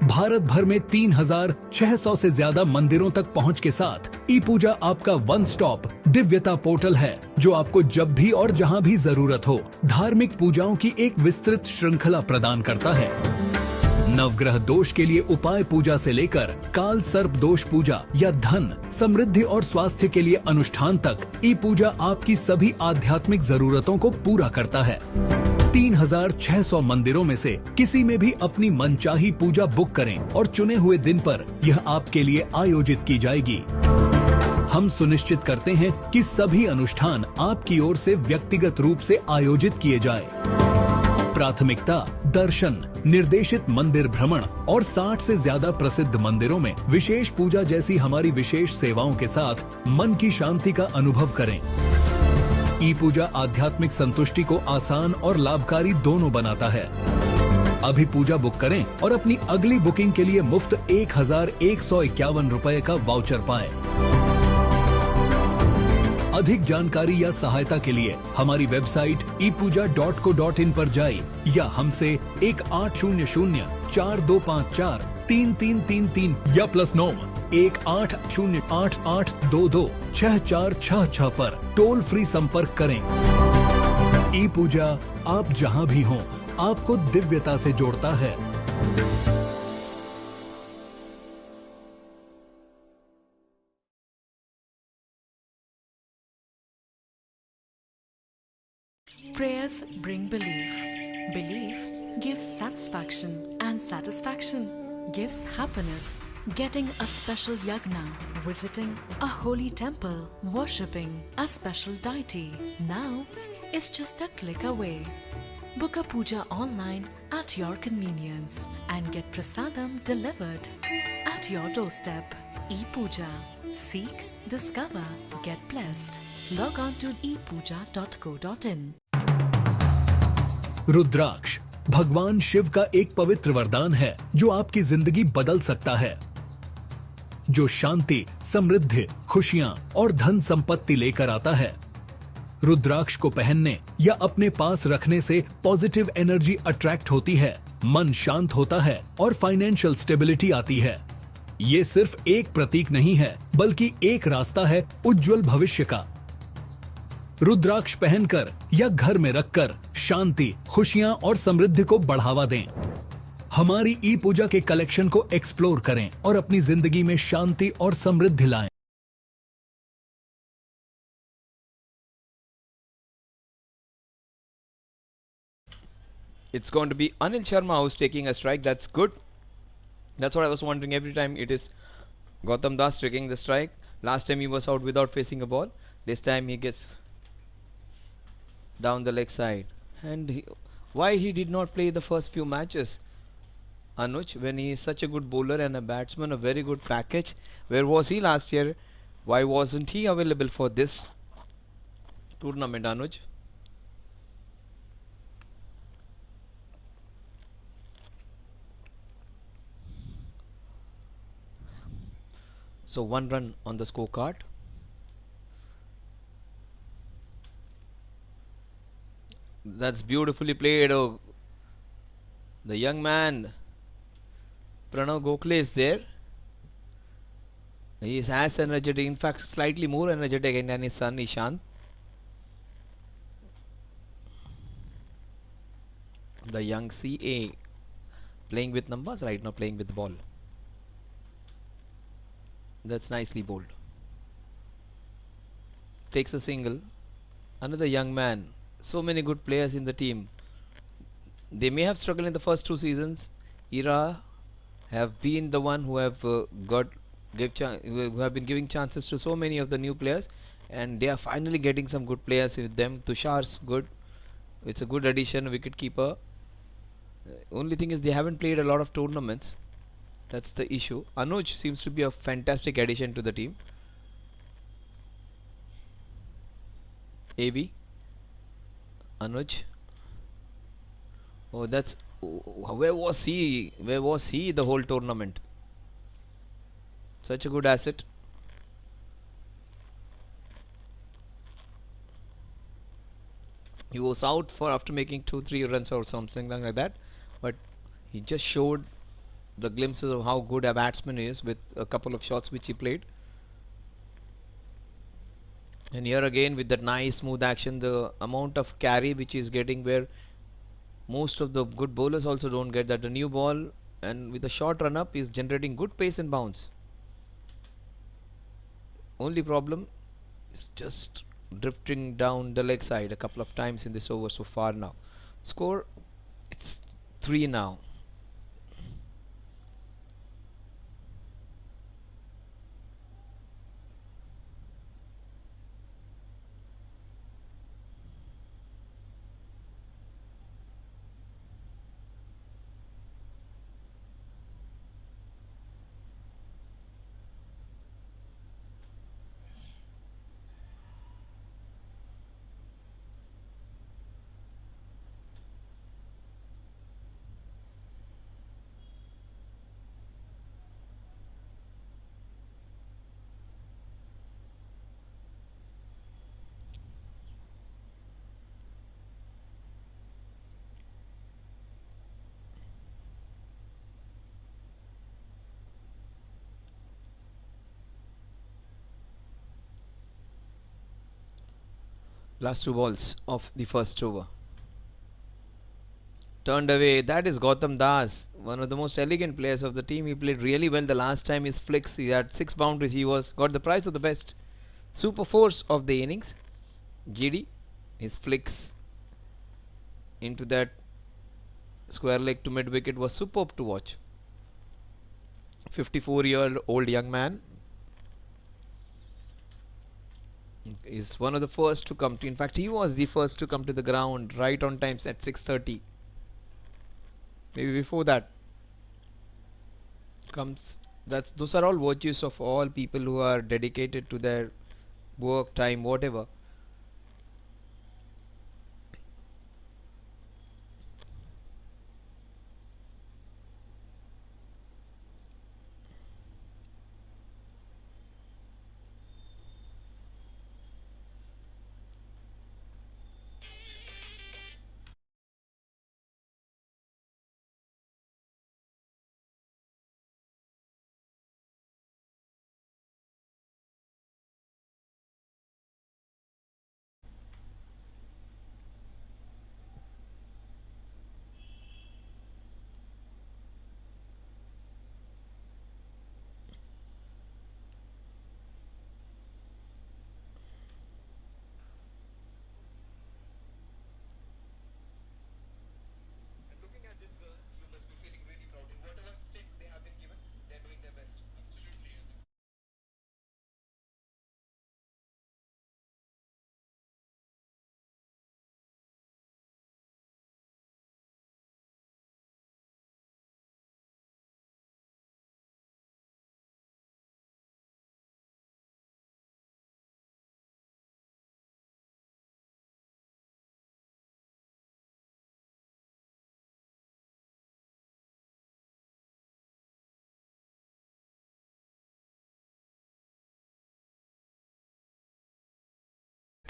भारत भर में 3600 से ज्यादा मंदिरों तक पहुंच के साथ ई पूजा आपका वन स्टॉप दिव्यता पोर्टल है, जो आपको जब भी और जहां भी जरूरत हो धार्मिक पूजाओं की एक विस्तृत श्रृंखला प्रदान करता है। नवग्रह दोष के लिए उपाय पूजा से लेकर काल सर्प दोष पूजा या धन, समृद्धि और स्वास्थ्य के लिए अनुष्ठान तक ई पूजा आपकी सभी आध्यात्मिक जरूरतों को पूरा करता है। 3600 मंदिरों में से किसी में भी अपनी मनचाही पूजा बुक करें और चुने हुए दिन पर यह आपके लिए आयोजित की जाएगी। हम सुनिश्चित करते हैं कि सभी अनुष्ठान आपकी ओर से व्यक्तिगत रूप से आयोजित किए जाए। प्राथमिकता दर्शन, निर्देशित मंदिर भ्रमण और 60 से ज्यादा प्रसिद्ध मंदिरों में विशेष पूजा जैसी हमारी विशेष सेवाओं के साथ मन की शांति का अनुभव करें। ई पूजा आध्यात्मिक संतुष्टि को आसान और लाभकारी दोनों बनाता है। अभी पूजा बुक करें और अपनी अगली बुकिंग के लिए मुफ्त 1151 रुपए का वाउचर पाएं। अधिक जानकारी या सहायता के लिए हमारी वेबसाइट epuja.co.in पर जाइए या हमसे 1800-4254-3333 या +9 1808-8822-6466 पर टोल फ्री संपर्क करें। ई पूजा आप जहां भी हों, आपको दिव्यता से जोड़ता है। Prayers bring belief. Belief gives satisfaction, and satisfaction gives happiness. Getting a special yagna, visiting a holy temple, worshipping a special deity now is just a click away. Book a puja online at your convenience and get prasadam delivered at your doorstep. E-Puja. Seek, discover, get blessed. Log on to epuja.co.in. रुद्राक्ष भगवान शिव का एक पवित्र वरदान है जो आपकी जिंदगी बदल सकता है, जो शांति, समृद्धि, खुशियां और धन संपत्ति लेकर आता है। रुद्राक्ष को पहनने या अपने पास रखने से पॉजिटिव एनर्जी अट्रैक्ट होती है, मन शांत होता है और फाइनेंशियल स्टेबिलिटी आती है। ये सिर्फ एक प्रतीक नहीं है, बल्कि एक रास्ता है उज्जवल भविष्य का। रुद्राक्ष पहनकर या घर में रखकर शांति, खुशियां और समृद्धि को बढ़ावा दें। हमारी ई पूजा के कलेक्शन को एक्सप्लोर करें और अपनी जिंदगी में शांति और समृद्धि लाएं। It's going to be Anil Sharma who's taking a strike. That's good. That's what I was wondering. Every time it is Gautam Das taking the strike. Last time he was out without facing a ball. This time he gets down the leg side. And why he did not play the first few matches, Anuj, when he is such a good bowler and a batsman, a very good package? Where was he last year? Why wasn't he available for this tournament, Anuj? So 1 run on the scorecard. That's beautifully played. Oh, the young man Pranav Gokhale is there. He is as energetic, in fact slightly more energetic than his son Ishant. The young CA playing with numbers, right now playing with the ball. That's nicely bowled. Takes a single. Another young man. So many good players in the team. They may have struggled in the first 2 seasons. Ira have been the one who have who have been giving chances to so many of the new players, and they are finally getting some good players with them. Tushar's good. It's a good addition, wicket keeper. Only thing is they haven't played a lot of tournaments. That's the issue. Anuj seems to be a fantastic addition to the team. AB Anuj. Oh, that's where was he? Where was he the whole tournament? Such a good asset. He was out for after making 2-3 runs or something like that, but he just showed the glimpses of how good a batsman is with a couple of shots which he played. And here again with that nice smooth action, the amount of carry which he is getting, where most of the good bowlers also don't get that. The new ball, and with a short run up, is generating good pace and bounce. Only problem is just drifting down the leg side a couple of times in this over so far now. Score, it's 3 now. Last two balls of the first over. Turned away. That is Gautam Das, one of the most elegant players of the team. He played really well the last time. His flicks, he had 6 boundaries. He was got the prize of the best super force of the innings. GD, his flicks into that square leg to mid wicket was superb to watch. 54-year-old young man is one of the first to come to. In fact, he was the first to come to the ground right on time at 6:30. Maybe before that comes that. Those are all virtues of all people who are dedicated to their work, time, whatever.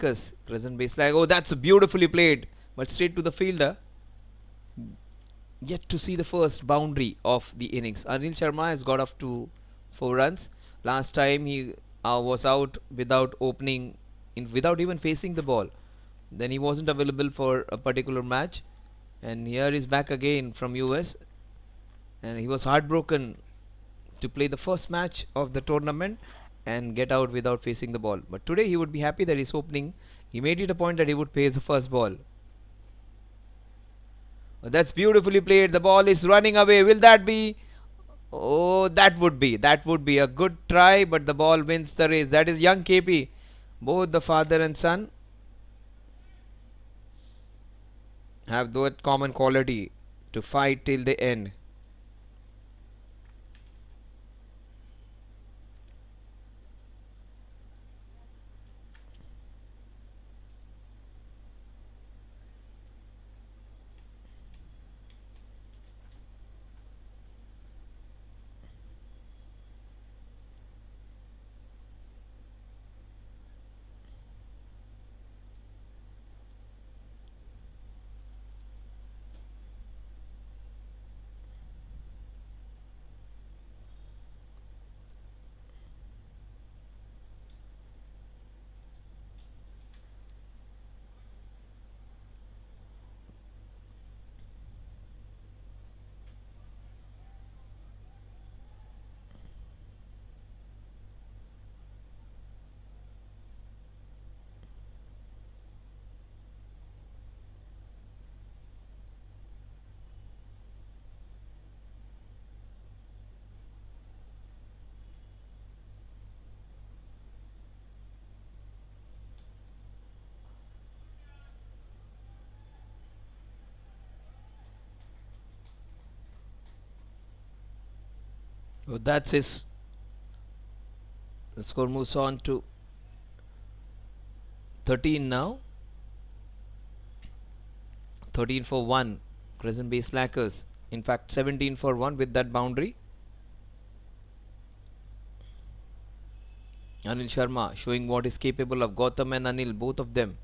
Crescent base flag. Oh, that's beautifully played, but straight to the fielder. Yet to see the first boundary of the innings. Anil Sharma has got off to 4 runs. Last time he was out without opening, without even facing the ball. Then he wasn't available for a particular match, and here he's back again from US, and he was heartbroken to play the first match of the tournament and get out without facing the ball. But today he would be happy that he's opening. He made it a point that he would pace the first ball. Oh, that's beautifully played. The ball is running away. Will that be? Oh, that would be. That would be a good try, but the ball wins the race. That is young KP. Both the father and son have that common quality to fight till the end. So that's his. The score moves on to 13 now. 13 for 1. Crescent Bay Slackers. In fact, 17 for 1 with that boundary. Anil Sharma showing what is capable of. Gautam and Anil, both of them.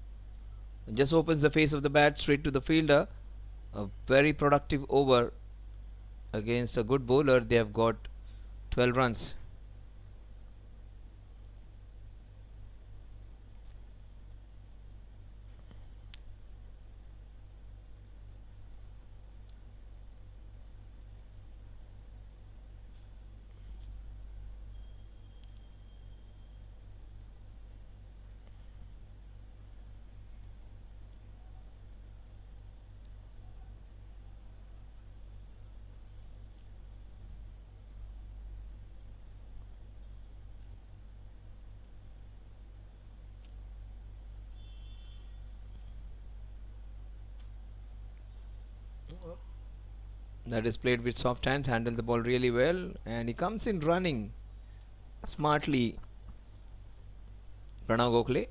Just opens the face of the bat straight to the fielder. A very productive over against a good bowler. They have got 12 runs. That is played with soft hands, handled the ball really well, and he comes in running smartly. Pranav Gokhale.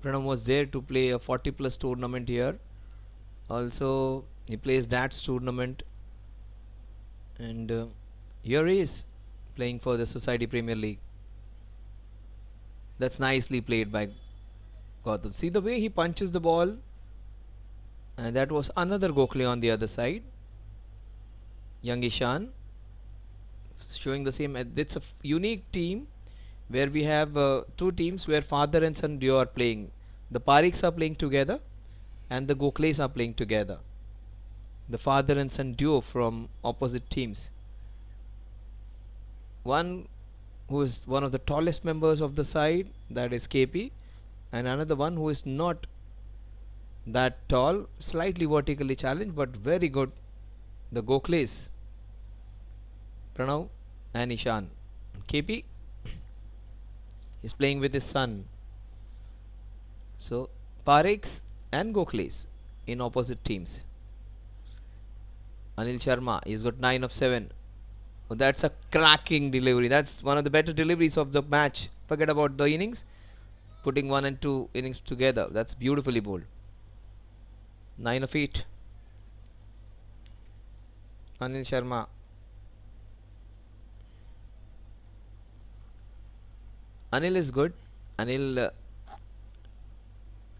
Pranav was there to play a 40 plus tournament here. Also, he plays that tournament, and here he is playing for the Society Premier League. That's nicely played by Gautam. See the way he punches the ball, and that was another Gokhale on the other side. Young Ishan showing the same. It's a unique team where we have two teams where father and son duo are playing. The Pariks are playing together, and the Gokhales are playing together. The father and son duo from opposite teams. One who is one of the tallest members of the side, that is KP, and another one who is not that tall, slightly vertically challenged, but very good. The Gokhales, Pranav and Ishan. KP is playing with his son. So Pariks and Gokhales in opposite teams. Anil Sharma, he's got 9 of 7. Oh, that's a cracking delivery. That's one of the better deliveries of the match. Forget about the innings. Putting 1 and 2 innings together. That's beautifully bowled. 9 of 8. Anil Sharma. Anil is good. Anil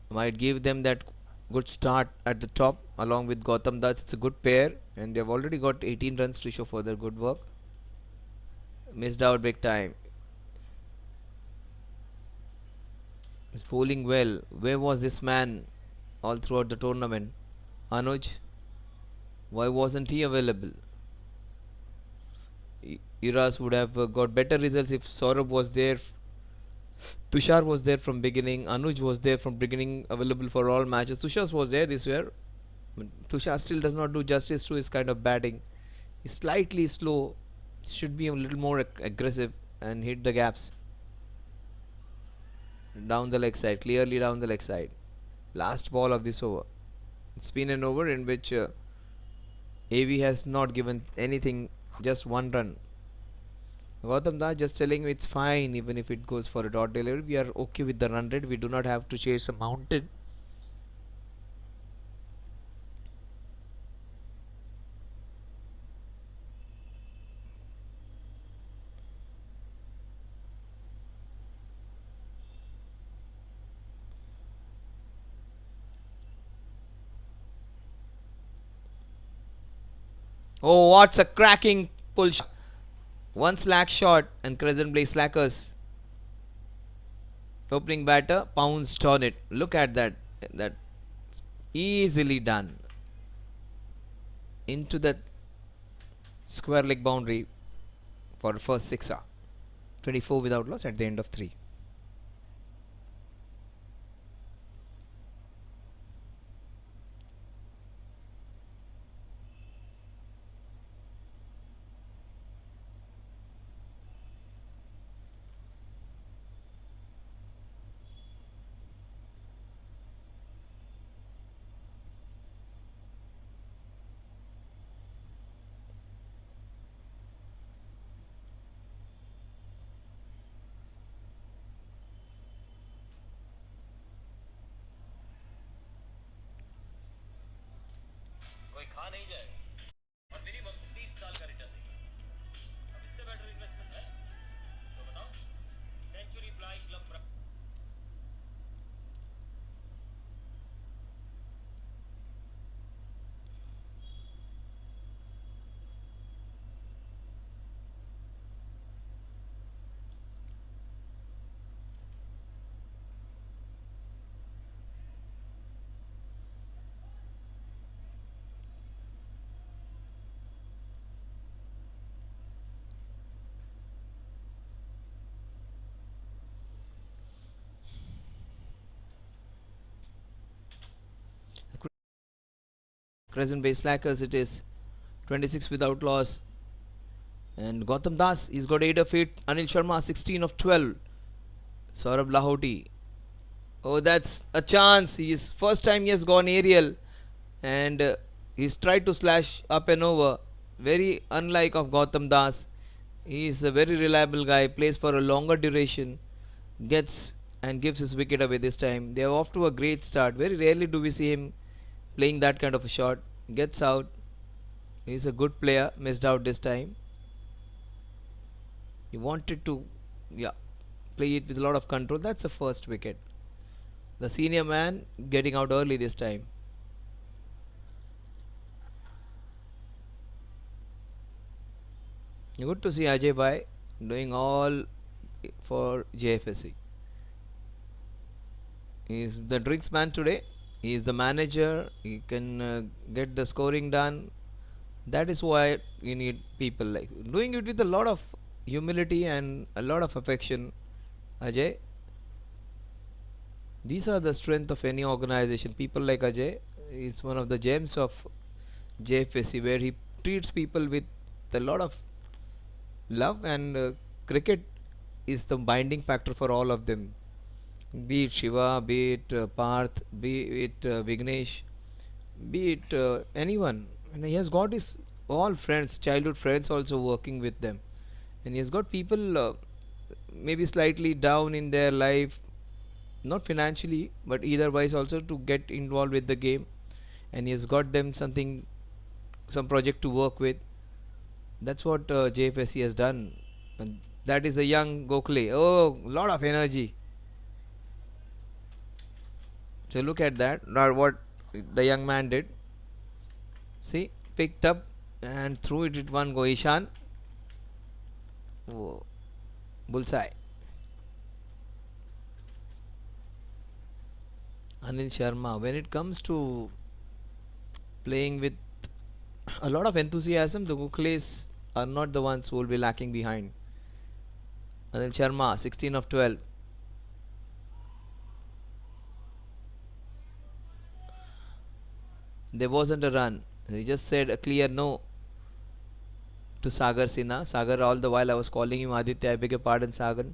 might give them that good start at the top along with Gautam Das. It's a good pair, and they've already got 18 runs to show for their good work. Missed out big time. He's bowling well. Where was this man all throughout the tournament? Anuj, why wasn't he available? Iras would have got better results if Saurabh was there. Tushar was there from beginning. Anuj was there from beginning, available for all matches. Tushar was there this year. Tushar still does not do justice to his kind of batting. He's slightly slow. Should be a little more aggressive and hit the gaps. Down the leg side, clearly down the leg side. Last ball of this over. It's been an over in which AV has not given anything, just 1 run. Gautam Das just telling me it's fine even if it goes for a dot delivery. We are okay with the run rate. We do not have to chase a mountain. Oh, what's a cracking pull shot. One slack shot and Crescent Blaze slackers. Opening batter pounced on it. Look at that. That easily done. Into the square leg boundary for the first sixer. 24 without loss at the end of 3. Crescent base slackers it is. 26 without loss. And Gautam Das, he's got 8 of 8. Anil Sharma, 16 of 12. Saurabh Lahoti, Oh, that's a chance. His first time he has gone aerial, and he's tried to slash up and over. Very unlike of Gautam Das. He is a very reliable guy. Plays for a longer duration. Gets and gives his wicket away this time. They are off to a great start. Very rarely do we see him playing that kind of a shot. Gets out. He's a good player. Missed out this time. He wanted to, yeah, play it with a lot of control. That's the first wicket. The senior man getting out early this time. Good to see Ajay Bhai doing all for JFSC. He is the drinks man today. He is the manager. He can get the scoring done. That is why you need people like doing it with a lot of humility and a lot of affection. Ajay, these are the strength of any organization. People like Ajay is one of the gems of JFSC, where he treats people with a lot of love, and cricket is the binding factor for all of them. Be it Shiva, be it Parth, be it Vignesh, be it anyone. And he has got his all friends, childhood friends, also working with them, and he has got people maybe slightly down in their life, not financially but eitherwise also to get involved with the game, and he has got them something, some project to work with. That's what JFSC has done, and that is a young Gokhale. Oh, lot of energy. So look at that. Now what the young man did. See, picked up and threw it at one go. Ishan. Oh, bullseye. Anil Sharma. When it comes to playing with a lot of enthusiasm, the Gokhales are not the ones who will be lacking behind. Anil Sharma, 16 of 12. There wasn't a run. He just said a clear no to Sagar Sinha. Sagar, all the while I was calling him Aditya. I beg your pardon, Sagar.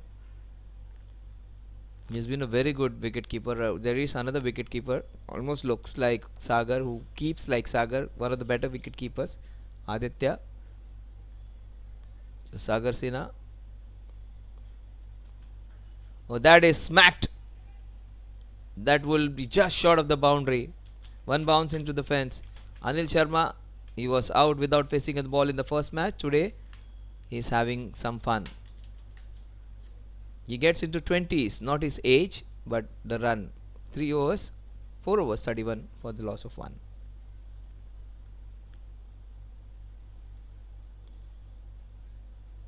He's been a very good wicket keeper. There is another wicket keeper, almost looks like Sagar, who keeps like Sagar, one of the better wicket keepers, Aditya. So Sagar Sinha. Oh, that is smacked. That will be just short of the boundary. One bounce into the fence. Anil Sharma, he was out without facing the ball in the first match. Today, he is having some fun. He gets into 20s, not his age, but the run. 3 overs, 4 overs, 31 for the loss of 1.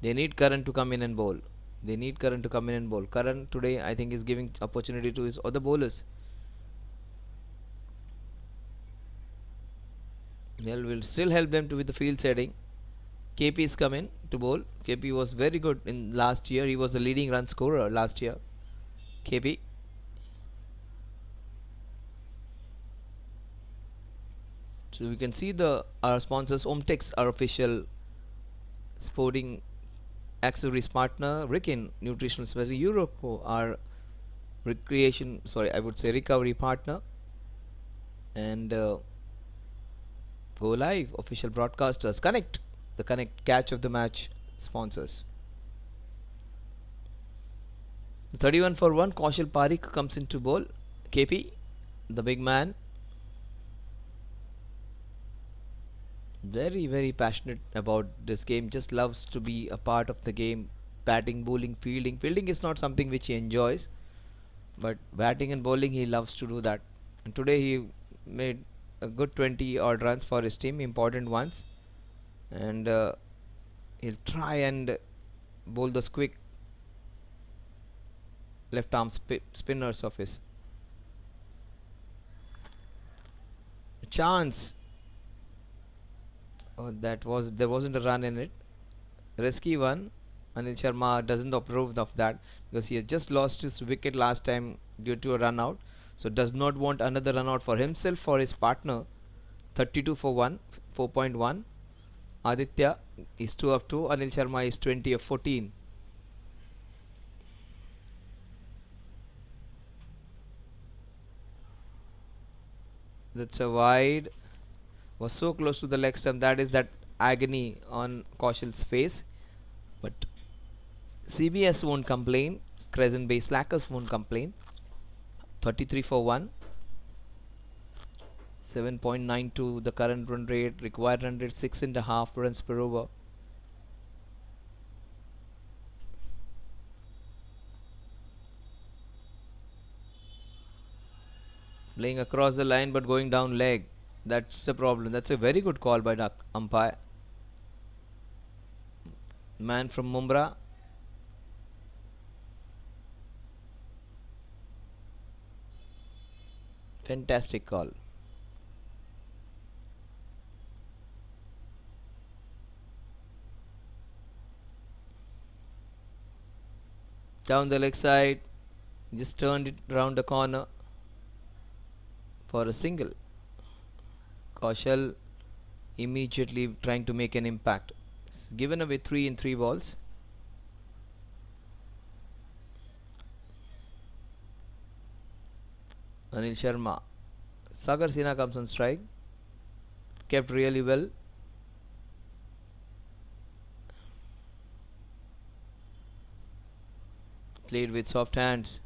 They need Karan to come in and bowl. They need Karan to come in and bowl. Karan today, I think, is giving opportunity to his other bowlers. Well, will still help them to with the field setting. KP is coming to bowl. KP was very good in last year. He was the leading run scorer last year. KP. So we can see our sponsors. Omtex, our official sporting accessories partner. Rikin, nutritional specialist. Europe, our recreation. Sorry, I would say recovery partner. And Go Live, official broadcasters. Connect, the Connect catch of the match sponsors. 31 for 1. Kaushal Parikh comes into bowl. KP, the big man. Very, very passionate about this game. Just loves to be a part of the game. Batting, bowling, fielding. Fielding is not something which he enjoys, but batting and bowling he loves to do that. And today he made a good 20 odd runs for his team, important ones, and he'll try and bowl those quick left arm spinners of his. Chance. Oh, there wasn't a run in it. Risky one. Anil Sharma doesn't approve of that because he has just lost his wicket last time due to a run out. So does not want another run out for himself, for his partner. 32 for 1, 4.1. Aditya is 2 of 2. Anil Sharma is 20 of 14. That's a wide. Was so close to the leg stump. That is that agony on Kaushal's face. But CBS won't complain. Crescent Bay Slackers won't complain. 33 for 1. 7.92 the current run rate. Required run rate 6.5 runs per over. Playing across the line but going down leg. That's the problem. That's a very good call by the umpire. Man from Mumbai. Fantastic call. Down the leg side. Just turned it round the corner for a single. Kaushal immediately trying to make an impact. It's given away 3 in 3 balls. Anil Sharma. Sagar Sinha comes on strike. Kept really well. Played with soft hands.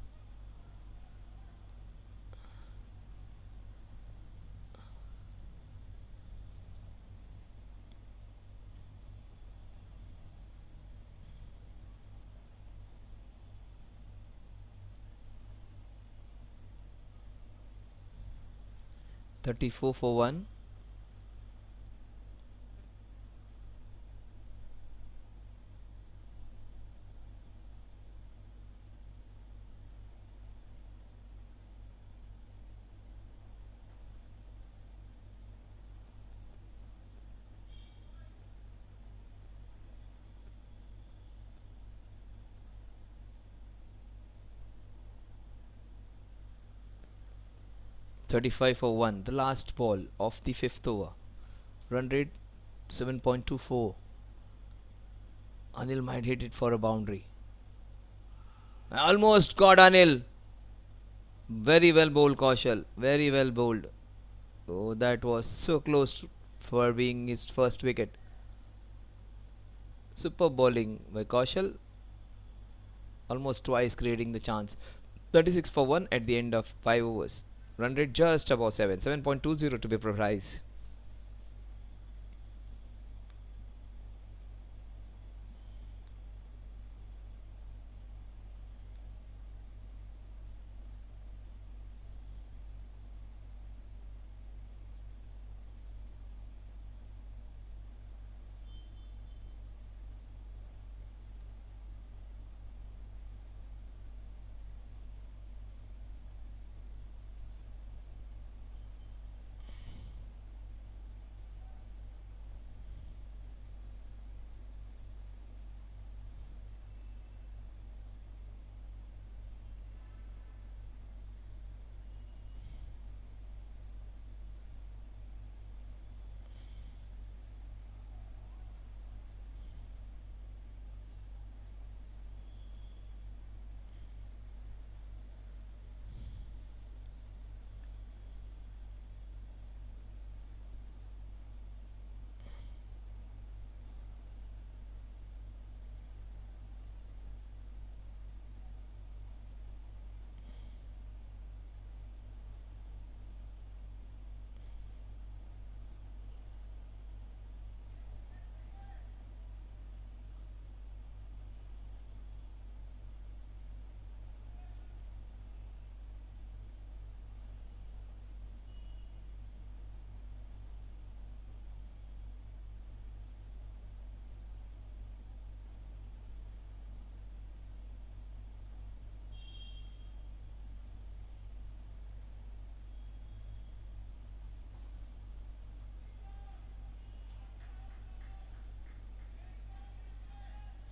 .34 for 1. .35 for 1. The last ball of the 5th over. Run rate 7.24. Anil might hit it for a boundary. Almost got Anil. Very well bowled, Kaushal. Very well bowled. Oh, that was so close for being his first wicket. Super bowling by Kaushal. Almost twice creating the chance. 36 for 1 at the end of 5 overs. Run rate just above 7. 7.20 to be precise.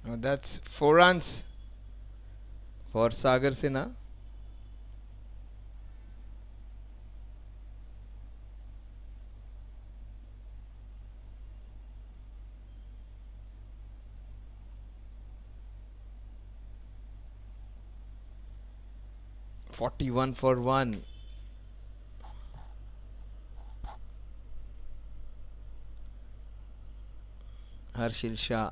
Now that's 4 runs for Sagar Sinha. .41 for 1. Harshil Shah.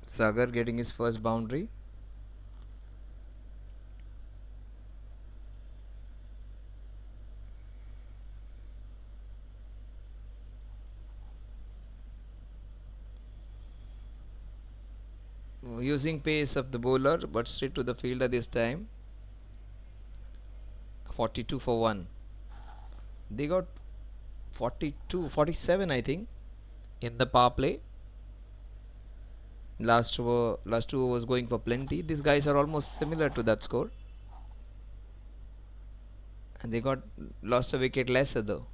Sagar getting his first boundary. Using pace of the bowler, but straight to the fielder this time. 42 for 1. They got 42, 47, I think, in the power play. Last two was going for plenty. These guys are almost similar to that score. And they got lost a wicket lesser though.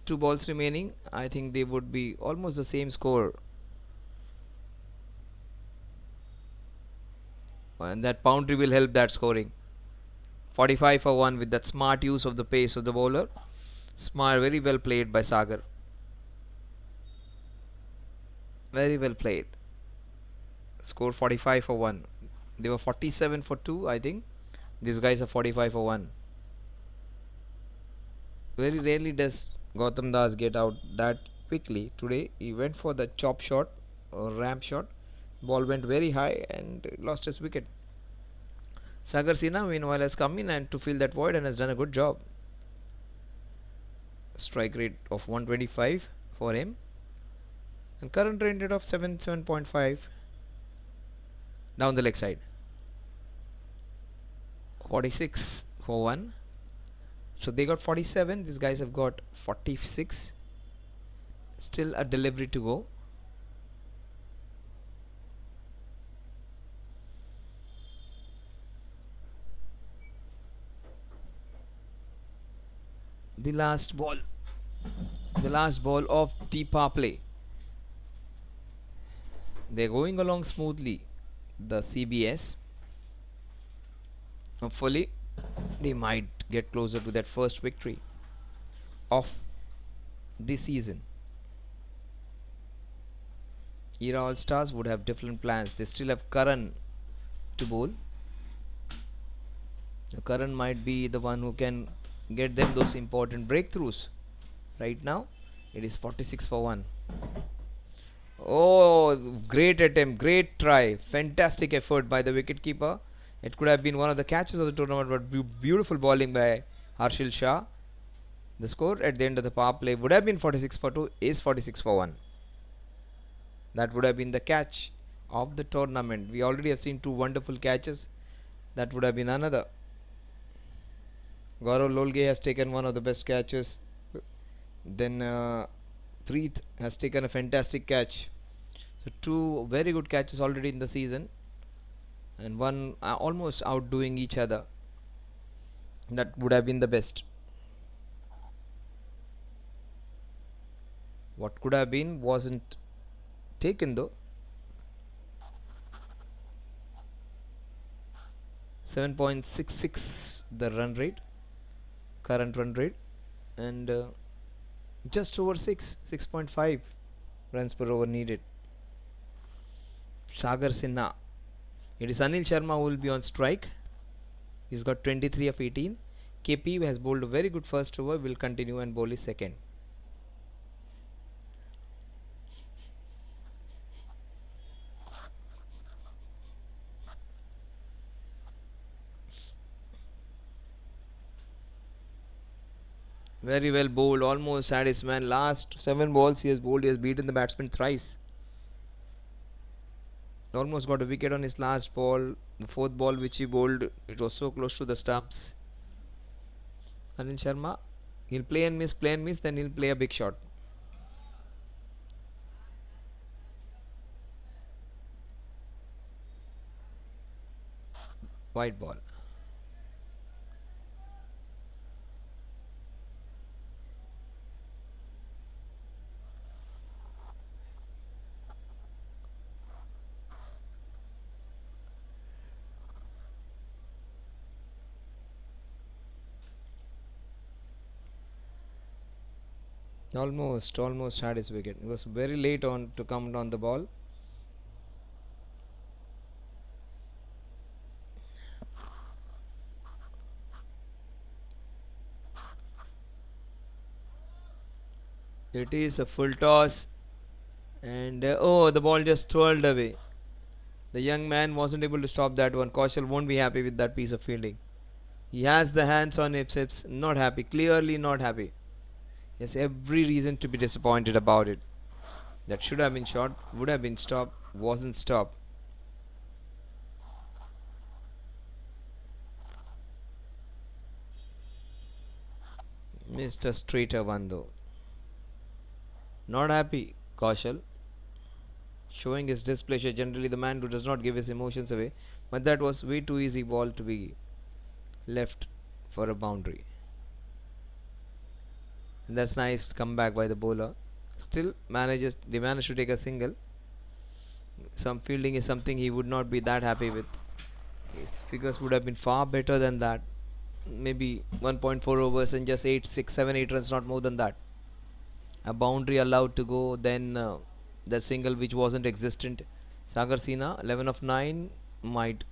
2 balls remaining. I think they would be almost the same score. And that boundary will help that scoring. 45 for 1 with that smart use of the pace of the bowler. Smart, very well played by Sagar. Very well played. Score 45 for 1. They were 47 for 2, I think. These guys are 45 for 1. Very rarely does Gautam Das get out that quickly. Today he went for the chop shot or ramp shot. Ball went very high and lost his wicket. Sagar Sinha meanwhile has come in and to fill that void and has done a good job. Strike rate of 125 for him. And current rate of 7.5 down the leg side. 46 for 1. So they got 47. These guys have got 46. Still a delivery to go. The last ball of the power play. They're going along smoothly, the CBS. Hopefully they might get closer to that first victory of the season. Era All Stars would have different plans. They still have Karan to bowl. Karan might be the one who can get them those important breakthroughs. Right now it is 46 for 1. Oh, great attempt, great try, fantastic effort by the wicketkeeper. It could have been one of the catches of the tournament, but beautiful bowling by Harshil Shah. The score at the end of the power play would have been 46 for 2, is 46 for 1. That would have been the catch of the tournament. We already have seen 2 wonderful catches. That would have been another. Gaurav Lolge has taken one of the best catches. Then Preet has taken a fantastic catch. So 2 very good catches already in the season, and one almost outdoing each other. That would have been the best. What could have been wasn't taken though. 7.66 the run rate, current run rate, and just over 6.5 runs per over needed. Sagar Sinha. It is Anil Sharma who will be on strike. He's got 23 of 18. KP has bowled a very good first over, will continue and bowl his second. Very well bowled, almost had his man. Last 7 balls he has bowled, he has beaten the batsman thrice. Almost got a wicket on his last ball. The 4th ball which he bowled, it was so close to the stumps. Anil Sharma, he'll play and miss, then he'll play a big shot. White ball. Almost had his wicket. He was very late on to come on the ball. It is a full toss, and oh, the ball just twirled away. The young man wasn't able to stop that one. Kaushal won't be happy with that piece of fielding. He has the hands on hips, not happy, clearly not happy. He has every reason to be disappointed about it. That should have been shot, would have been stopped, wasn't stopped. Missed a straighter one though. Not happy, Kaushal. Showing his displeasure, generally the man who does not give his emotions away. But that was way too easy ball to be left for a boundary. And that's nice comeback by the bowler. Still they managed to take a single. Some fielding is something he would not be that happy with. His figures would have been far better than that. Maybe 1.4 overs and just 8, 6, 7, 8 runs, not more than that. A boundary allowed to go, then the single which wasn't existent. Sagar Sina, 11 of 9, might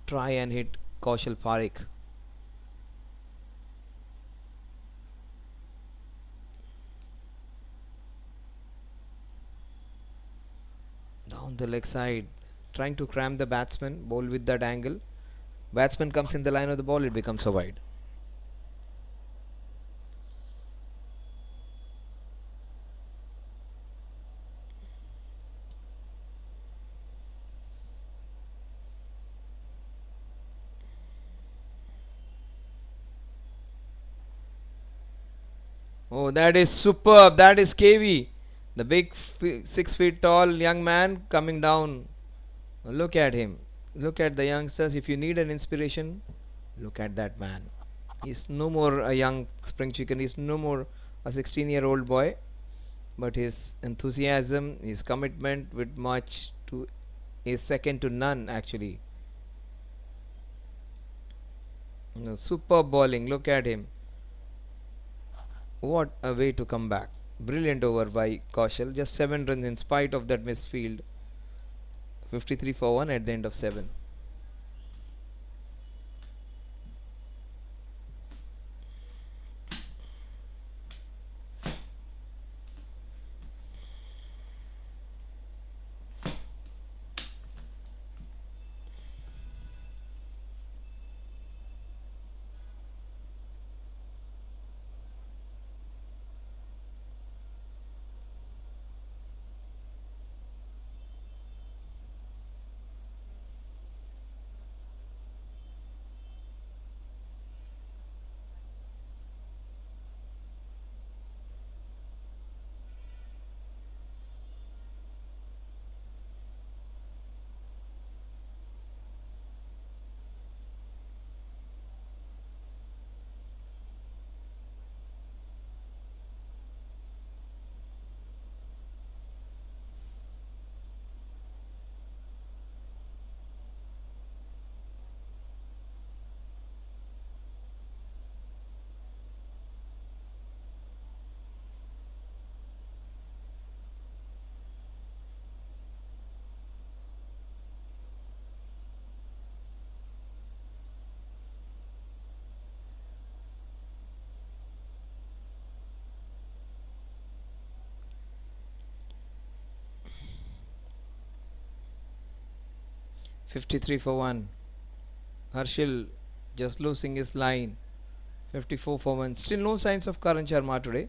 try and hit Kaushal Parekh. Down the leg side, trying to cram the batsman, bowl with that angle. Batsman comes in the line of the ball, it becomes a wide. Oh, that is superb. That is KV. The big 6 feet tall young man coming down. Look at him. Look at the youngsters. If you need an inspiration, look at that man. He's no more a young spring chicken. He's no more a 16-year-old boy. But his enthusiasm, his commitment with much to is second to none actually. Superb bowling. Look at him. What a way to come back. Brilliant over by Kaushal. Just 7 runs in spite of that misfield. 53 for 1 at the end of 7. "53 for 1. Harshil just losing his line. 54 for 1. Still no signs of Karan Sharma today.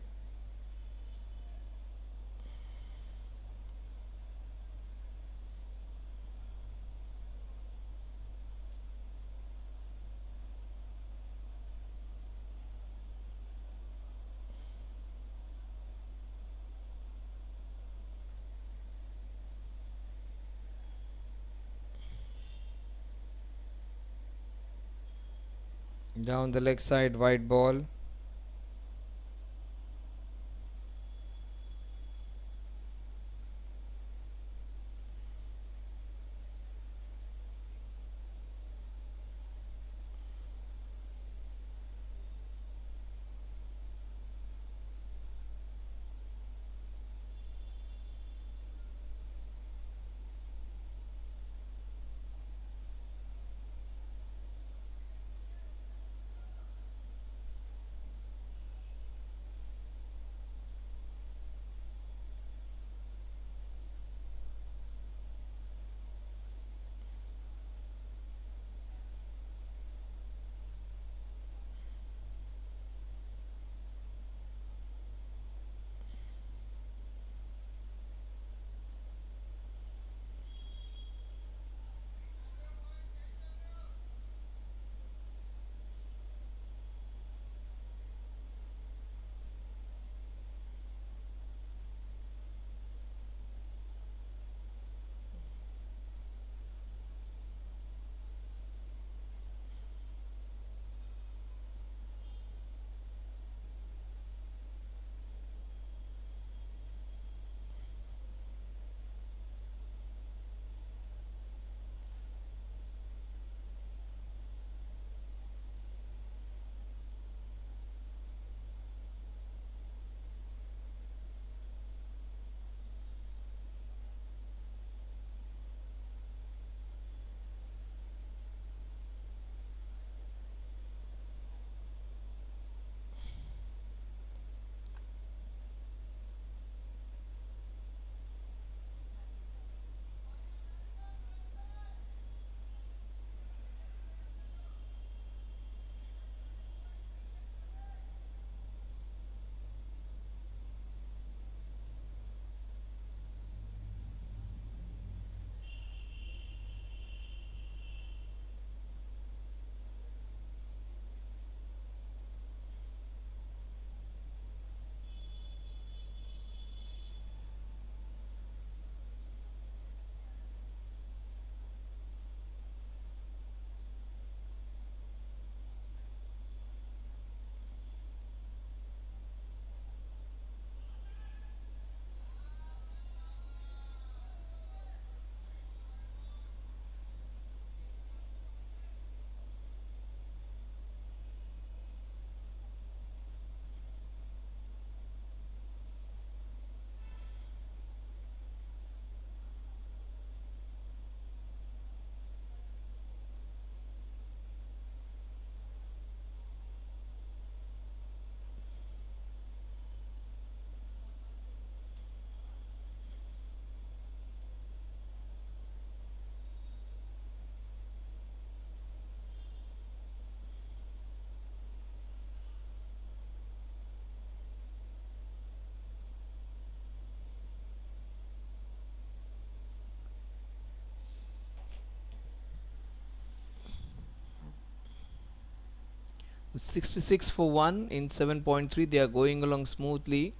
Down the leg side, wide ball. 66 for 1 in 7.3. They are going along smoothly.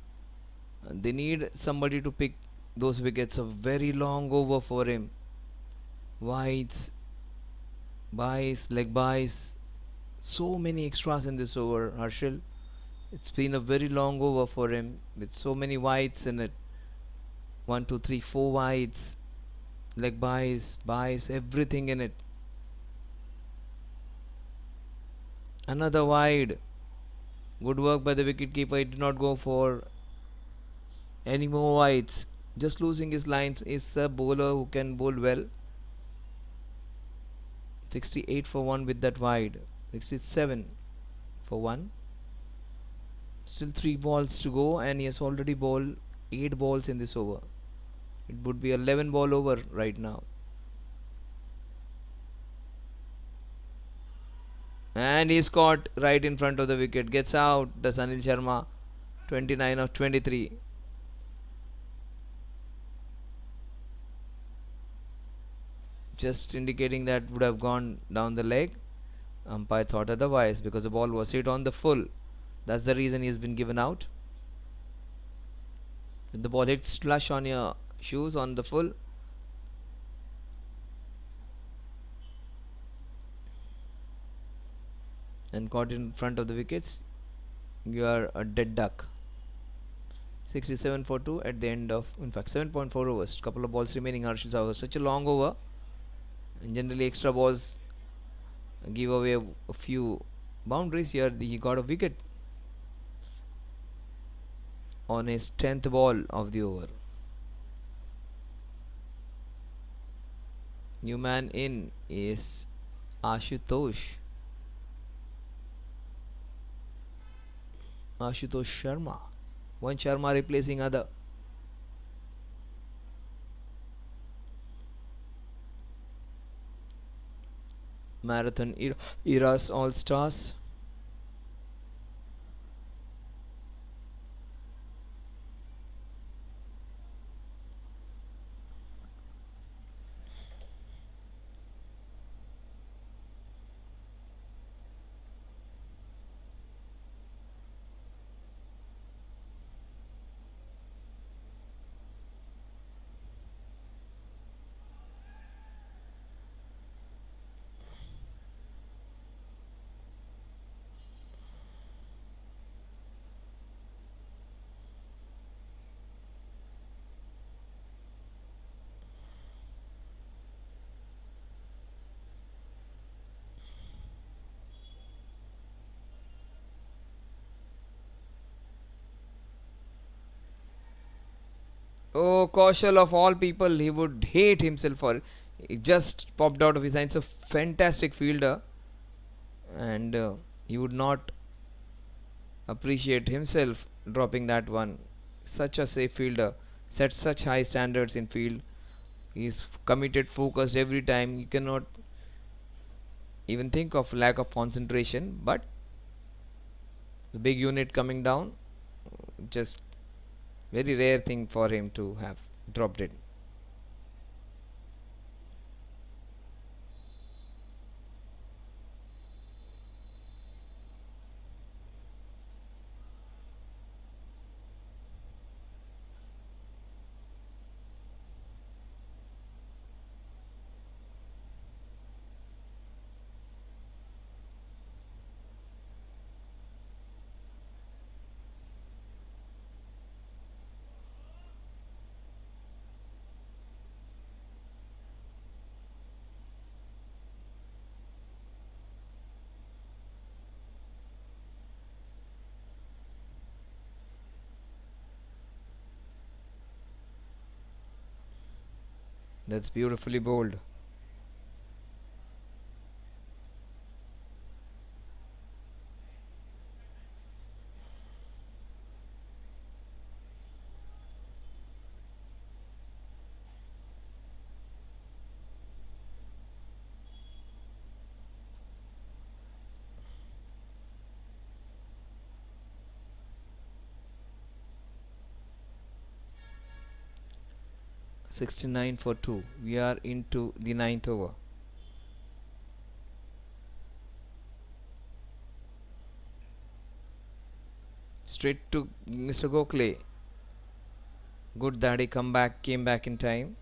They need somebody to pick those wickets. A very long over for him. Wides, buys, leg buys. So many extras in this over, Harshal. It's been a very long over for him with so many wides in it. 1, 2, 3, 4 wides, leg buys, everything in it. Another wide. Good work by the wicketkeeper. He did not go for any more wides. Just losing his lines. Is a bowler who can bowl well. 68 for 1 with that wide. 67 for 1. Still 3 balls to go, and he has already bowled 8 balls in this over. It would be 11 ball over right now. And he's caught right in front of the wicket. Gets out. Does Anil Sharma. 29 of 23. Just indicating that would have gone down the leg. Umpire thought otherwise because the ball was hit on the full. That's the reason he's been given out. When the ball hits flush on your shoes on the full, and caught in front of the wickets, you are a dead duck. 67 for 2 at the end of, in fact, 7.4 overs. Couple of balls remaining. Harsh's over. Such a long over, and generally extra balls give away a few boundaries. Here he got a wicket on his 10th ball of the over. New man in is Ashutosh Sharma. One Sharma replacing other. Marathon Eras All Stars. Oh, Kaushal of all people, he would hate himself for it. He just popped out of his hands. A fantastic fielder, and he would not appreciate himself dropping that one. Such a safe fielder, set such high standards in field. He's committed, focused every time. You cannot even think of lack of concentration, but the big unit coming down, just very rare thing for him to have dropped it. That's beautifully bowled. (69 for 2). We are into the 9th over. Straight to Mr. Gokhale. Good that he came back in time.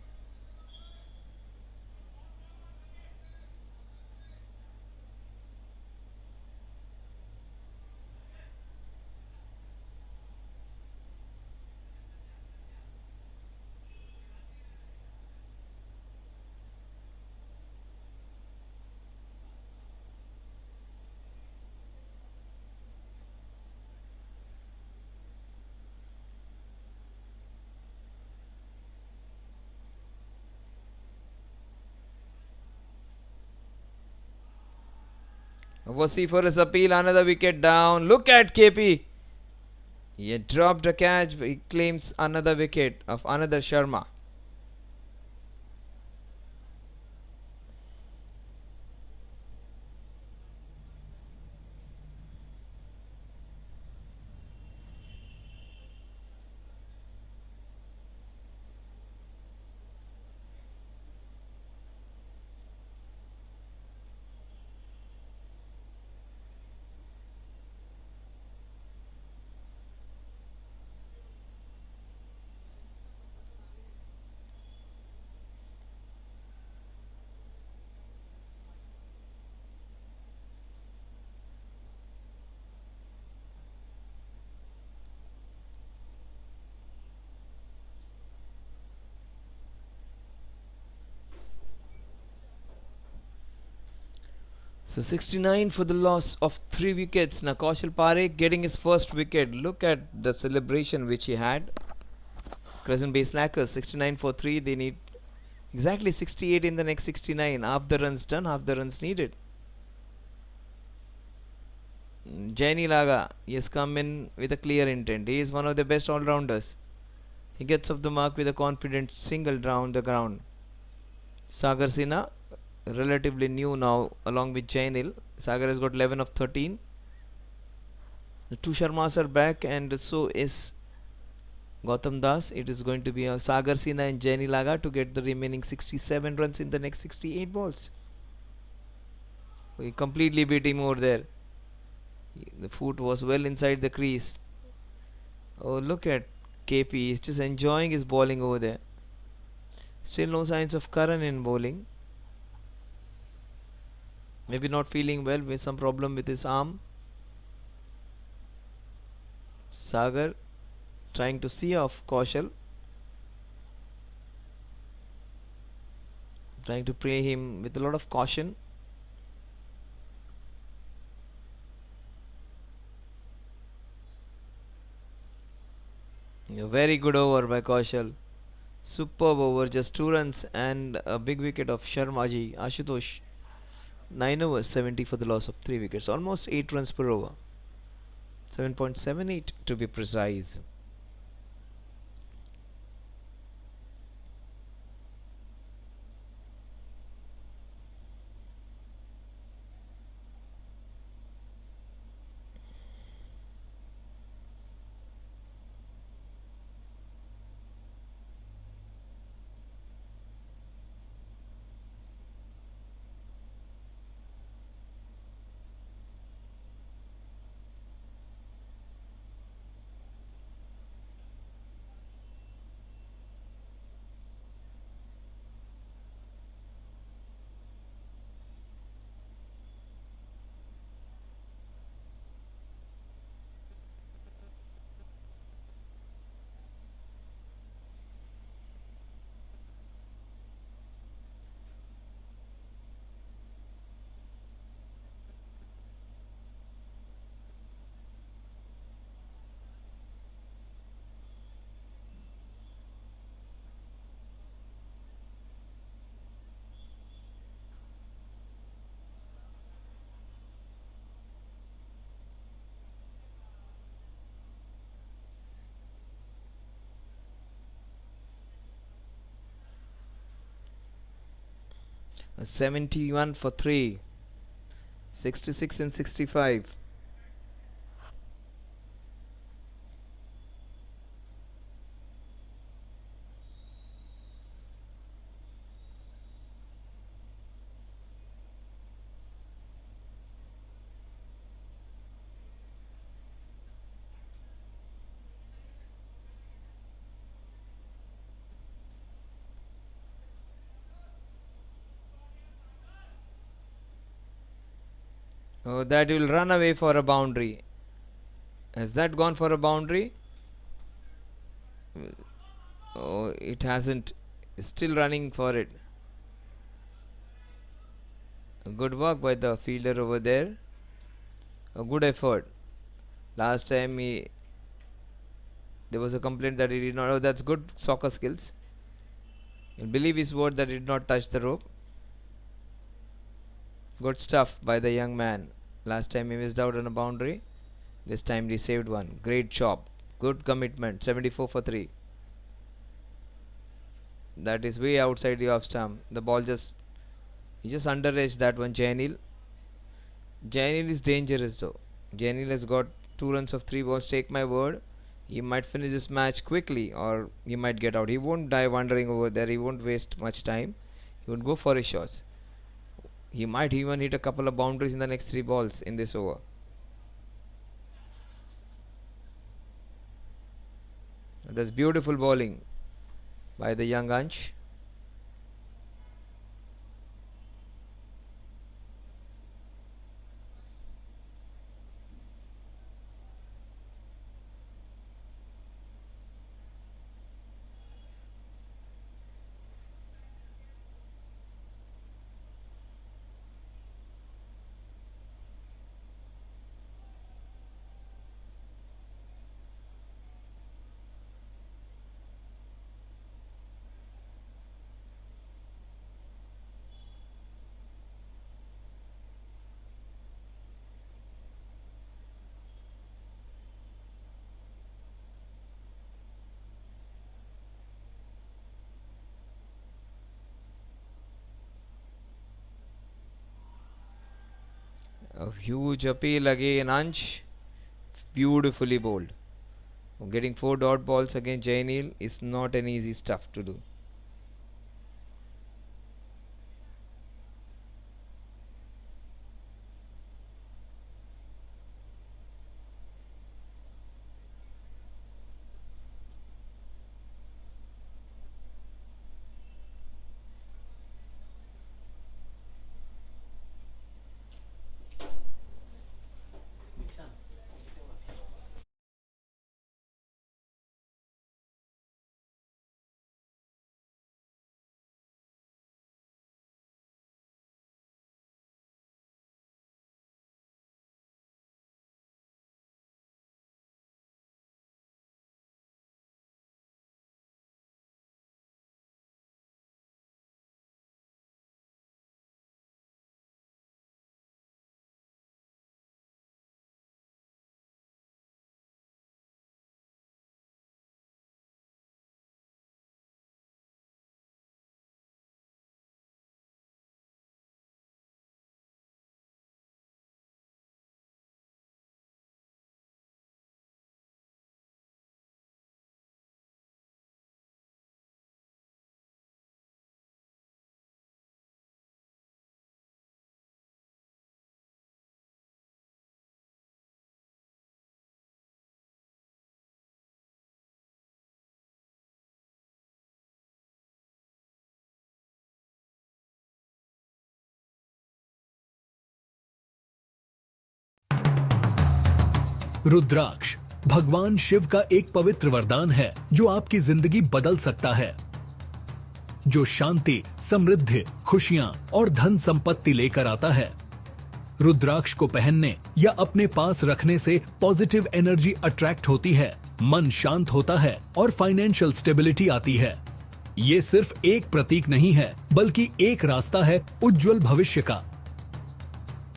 Wasi for his appeal, another wicket down. Look at KP. He had dropped a catch, but he claims another wicket of another Sharma. So 69 for the loss of 3 wickets. Now Kaushal Parekh getting his first wicket. Look at the celebration which he had. Crescent base slackers 69 for 3. They need exactly 68 in the next 69. Half the runs done, half the runs needed. Jaini Laga, he has come in with a clear intent. He is one of the best all-rounders. He gets off the mark with a confident single down the ground. Sagar Sinha, relatively new now, along with Jainil. Sagar has got 11 of 13. The two Sharmas are back, and so is Gautam Das. It is going to be a Sagar Sinha and Jaini Laga to get the remaining 67 runs in the next 68 balls. We completely beat him over there. The foot was well inside the crease. Oh, look at KP. He's just enjoying his bowling over there. Still no signs of Karan in bowling. Maybe not feeling well, with some problem with his arm. Sagar trying to see off Kaushal. Trying to play him with a lot of caution. A very good over by Kaushal. Superb over, just 2 runs and a big wicket of Sharmaji, Ashutosh. 9 overs, 70 for the loss of 3 wickets. Almost 8 runs per over. 7.78 to be precise. A 71 for 3. 66 and 65. Oh, that will run away for a boundary. Has that gone for a boundary? Oh, it hasn't. It's still running for it. Good work by the fielder over there. A good effort. Last time there was a complaint that he did not. Oh, that's good soccer skills. You'll believe his word that he did not touch the rope. Good stuff by the young man. Last time he missed out on a boundary. This time he saved one. Great job. Good commitment. 74 for 3. That is way outside the off stump. The ball he just underaged that one. Jainil is dangerous though. Jainil has got 2 runs of 3 balls. Take my word, he might finish this match quickly or he might get out. He won't die wandering over there. He won't waste much time. He would go for his shots. He might even hit a couple of boundaries in the next 3 balls in this over. That's beautiful bowling by the young Ansh. A huge appeal again, Ansh. Beautifully bowled. Getting 4 dot balls against Jainil is not an easy stuff to do. रुद्राक्ष भगवान शिव का एक पवित्र वरदान है जो आपकी जिंदगी बदल सकता है, जो शांति, समृद्धि, खुशियां और धन संपत्ति लेकर आता है। रुद्राक्ष को पहनने या अपने पास रखने से पॉजिटिव एनर्जी अट्रैक्ट होती है, मन शांत होता है और फाइनेंशियल स्टेबिलिटी आती है। ये सिर्फ एक प्रतीक नहीं है, बल्कि एक रास्ता है उज्जवल भविष्य का।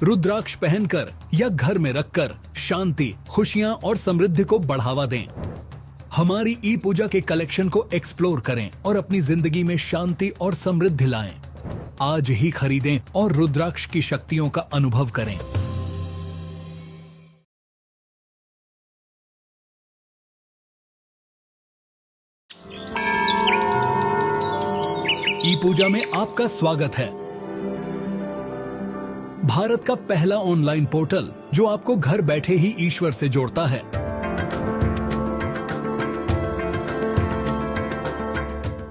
रुद्राक्ष पहनकर या घर में रखकर शांति, खुशियां और समृद्धि को बढ़ावा दें। हमारी ई पूजा के कलेक्शन को एक्सप्लोर करें और अपनी जिंदगी में शांति और समृद्धि लाएं। आज ही खरीदें और रुद्राक्ष की शक्तियों का अनुभव करें। ई पूजा में आपका स्वागत है। भारत का पहला ऑनलाइन पोर्टल जो आपको घर बैठे ही ईश्वर से जोड़ता है।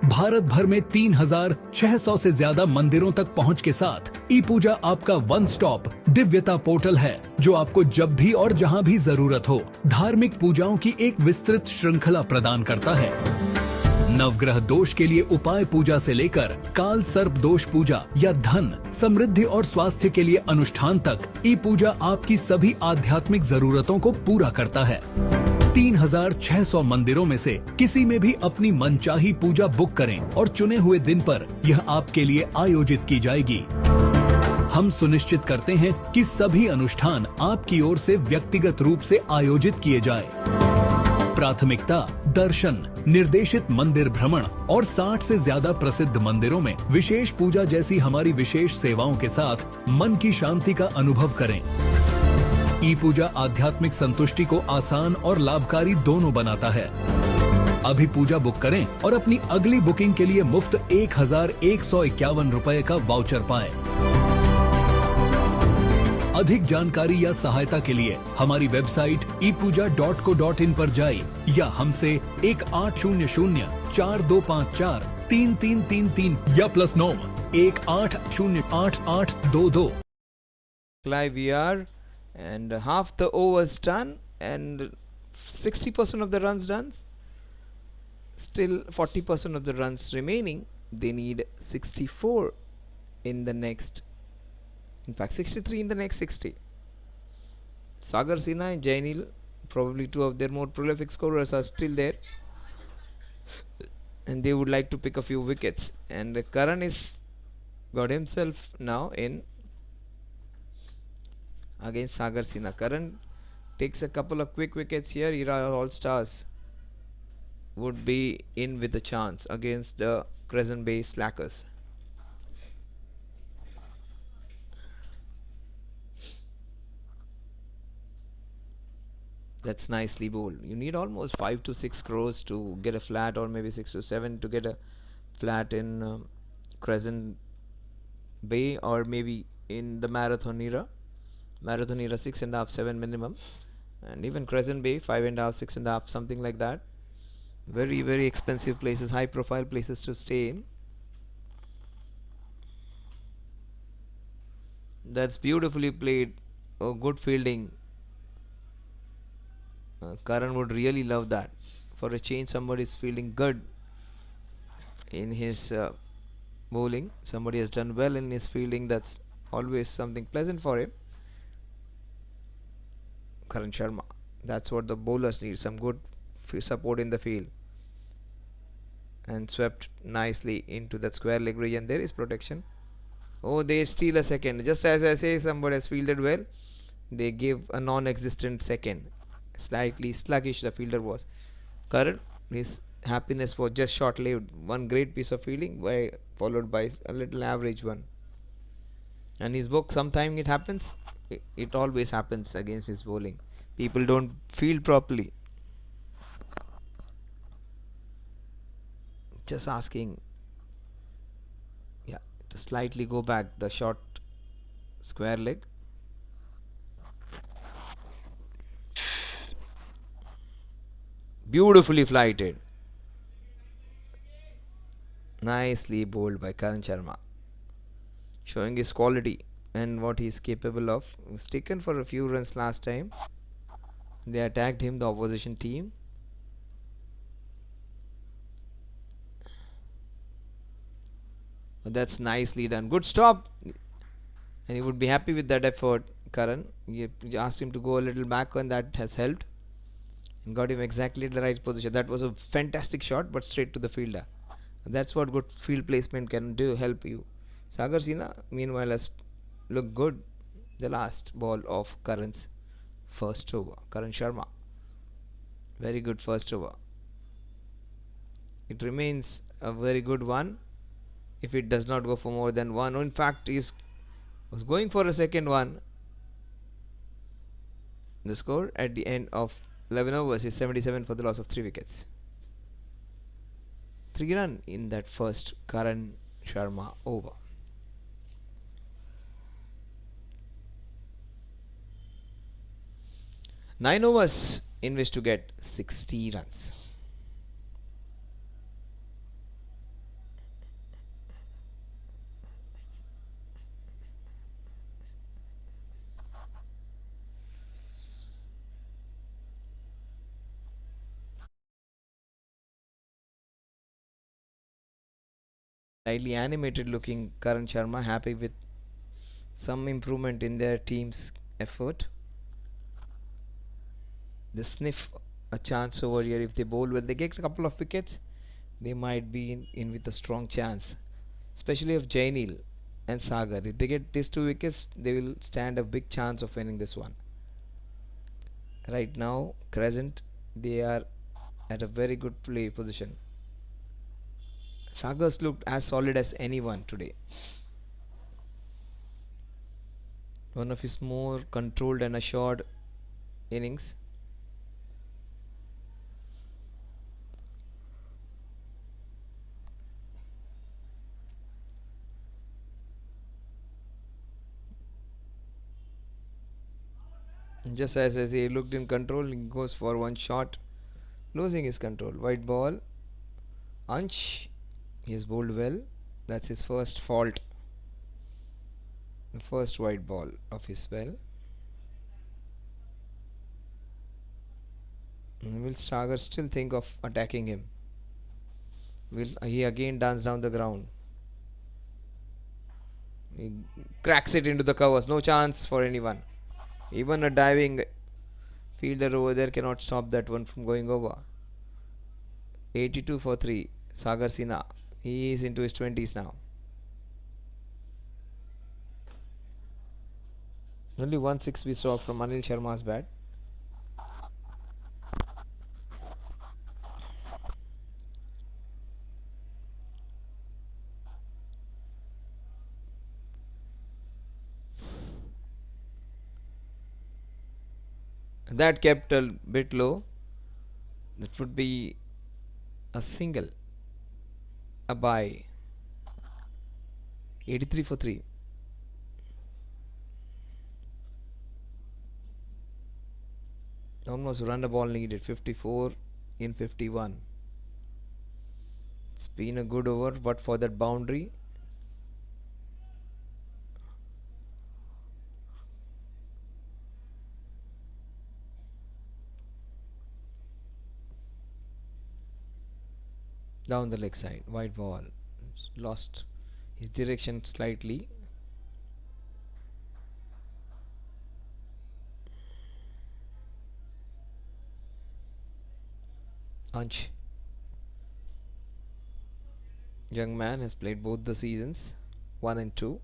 भारत भर में 3600 से ज्यादा मंदिरों तक पहुंच के साथ ई पूजा आपका वन स्टॉप दिव्यता पोर्टल है, जो आपको जब भी और जहां भी जरूरत हो धार्मिक पूजाओं की एक विस्तृत श्रृंखला प्रदान करता है। नवग्रह दोष के लिए उपाय पूजा से लेकर काल सर्प दोष पूजा या धन, समृद्धि और स्वास्थ्य के लिए अनुष्ठान तक ई पूजा आपकी सभी आध्यात्मिक जरूरतों को पूरा करता है। 3600 मंदिरों में से किसी में भी अपनी मनचाही पूजा बुक करें और चुने हुए दिन पर यह आपके लिए आयोजित की जाएगी। हम सुनिश्चित करते हैं कि सभी अनुष्ठान आपकी ओर से व्यक्तिगत रूप से आयोजित किए जाए। प्राथमिकता दर्शन, निर्देशित मंदिर भ्रमण और 60 से ज्यादा प्रसिद्ध मंदिरों में विशेष पूजा जैसी हमारी विशेष सेवाओं के साथ मन की शांति का अनुभव करें। ई पूजा आध्यात्मिक संतुष्टि को आसान और लाभकारी दोनों बनाता है। अभी पूजा बुक करें और अपनी अगली बुकिंग के लिए मुफ्त 1151 रुपए का वाउचर पाएं। अधिक जानकारी या सहायता के लिए हमारी वेबसाइट epuja.co.in पर जाएं या हमसे 1800-4254-3333 या +9 18088822। Live we are, and half the overs done and 60% of the runs done. Still 40% of the runs remaining. They need 64 in the next, in fact 63 in the next 60. Sagar Sinha and Jainil, probably two of their more prolific scorers, are still there, and they would like to pick a few wickets. And Karan is got himself now in against Sagar Sinha. Karan takes a couple of quick wickets here. Ira All Stars would be in with a chance against the Crescent Bay Slackers. That's nicely bowled. You need almost 5 to 6 crores to get a flat, or maybe 6 to 7 to get a flat in Crescent Bay, or maybe in the Marathon era. Marathon era 6.5, 7 minimum, and even Crescent Bay 5.5, 6.5, something like that. Very, very expensive places, high profile places to stay in. That's beautifully played. Oh, good fielding. Karan would really love that. For a change, somebody is fielding good in his bowling. Somebody has done well in his fielding. That's always something pleasant for him. Karan Sharma. That's what the bowlers need, some good support in the field. And swept nicely into that square leg region. There is protection. Oh, they steal a second. Just as I say, somebody has fielded well, they give a non-existent second. Slightly sluggish the fielder was. Karan, his happiness was just short-lived. One great piece of fielding followed by a little average one. And his book, sometime it happens. It always happens against his bowling. People don't field properly. Just asking, yeah, to slightly go back the short square leg. Beautifully flighted. Nicely bowled by Karan Sharma, showing his quality and what he is capable of. He was taken for a few runs last time. They attacked him, the opposition team. But that's nicely done. Good stop. And he would be happy with that effort, Karan. You asked him to go a little back, and that has helped. And got him exactly at the right position. That was a fantastic shot, but straight to the fielder. That's what good field placement can do, help you. Sagar Sinha, meanwhile, has looked good. The last ball of Karan's first over. Karan Sharma. Very good first over. It remains a very good one if it does not go for more than one. In fact, he was going for a second one. The score at the end of 11 overs is 77 for the loss of 3 wickets. 3 run in that first Karan Sharma over. Nine overs in which to get 60 runs. Slightly animated looking Karan Sharma, happy with some improvement in their team's effort. They sniff a chance over here. If they bowl well, they get a couple of wickets, they might be in with a strong chance, especially if Jainil and Sagar. If they get these 2 wickets, they will stand a big chance of winning this one. Right now, Crescent, they are at a very good play position. Sagar's looked as solid as anyone today. One of his more controlled and assured innings. Just as he looked in control, he goes for one shot, losing his control. White ball. Ansh, he has bowled well. That's his first fault. The first white ball of his spell. Will Sagar still think of attacking him? Will he again dance down the ground? He cracks it into the covers. No chance for anyone. Even a diving fielder over there cannot stop that one from going over. 82 for 3. Sagar Sinha. He is into his 20s now. Only 1-6 we saw from Anil Sharma's bat. That kept a bit low. That would be a single. A bye. 83 for 3. Almost run the ball needed. 54 in 51. It's been a good over, but for that boundary. Down the leg side. White ball. It's lost his direction slightly. Ansh. Young man has played both the seasons, 1 and 2.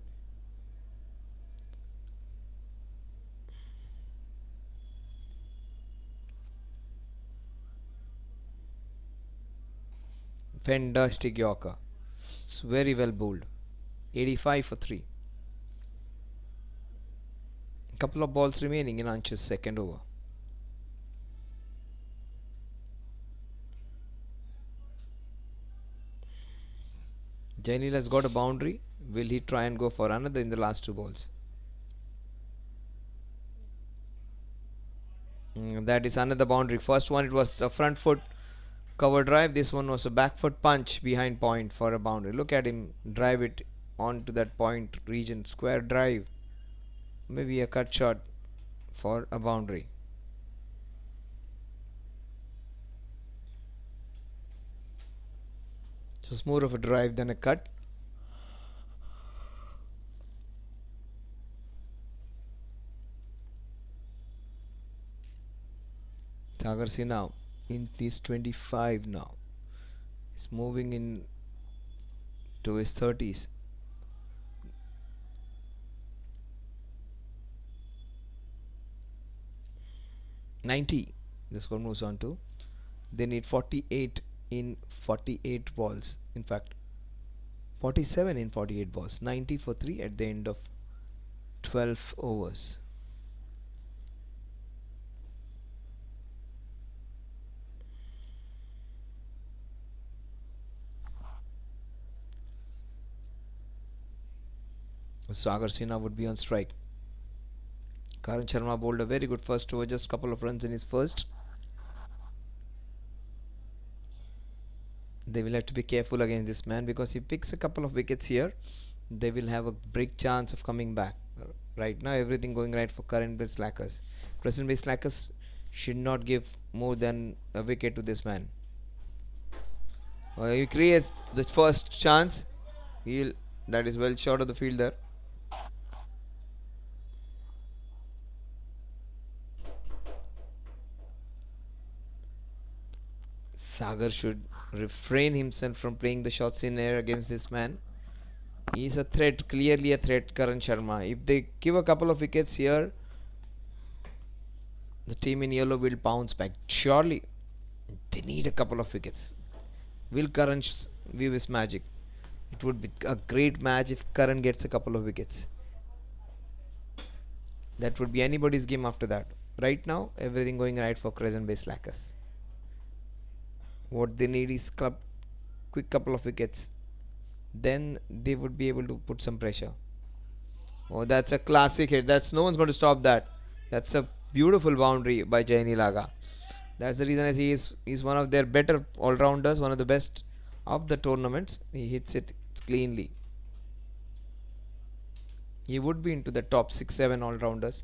Fantastic Yorker. It's very well bowled. 85 for 3. Couple of balls remaining in Ansh's second over. Jainil has got a boundary. Will he try and go for another in the last 2 balls? That is another boundary. First one, it was a front foot cover drive. This one was a back foot punch behind point for a boundary. Look at him drive it onto that point region. Square drive. Maybe a cut shot for a boundary. So it's more of a drive than a cut. Sagar Sinha in his 25 now. He's moving in to his 30s. $90. The score moves on to. They need 48 in 48 balls. In fact, 47 in 48 balls. 90 for 3 at the end of 12 overs. Sagar Sinha would be on strike. Karan Sharma bowled a very good first over, just a couple of runs in his first. They will have to be careful against this man, because if he picks a couple of wickets here, they will have a big chance of coming back. Right now, everything going right for current-based slackers. Present-based slackers should not give more than a wicket to this man. He creates the first chance. That is well short of the fielder. Sagar should refrain himself from playing the shots in air against this man. He is a threat, clearly a threat, Karan Sharma. If they give a couple of wickets here, the team in yellow will bounce back. Surely, they need a couple of wickets. Will Karan weave his magic? It would be a great match if Karan gets a couple of wickets. That would be anybody's game after that. Right now, everything going right for Crescent Bay Slackers. What they need is quick couple of wickets. Then they would be able to put some pressure. Oh, that's a classic hit. That's no one's going to stop that. That's a beautiful boundary by Jaini Laga. That's the reason I see he's one of their better all-rounders, one of the best of the tournaments. He hits it cleanly. He would be into the top 6-7 all-rounders.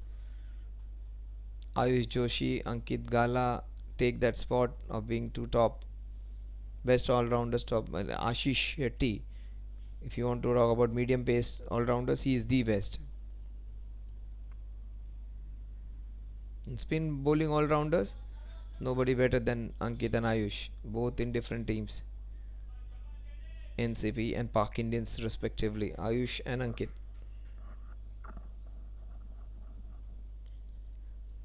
Ayush Joshi, Ankit Gala take that spot of being two top best all-rounders. Ashish Shetty, if you want to talk about medium pace all-rounders, he is the best. In spin bowling all-rounders, nobody better than Ankit and Ayush, both in different teams, NCP and Pak Indians respectively. Ayush and Ankit.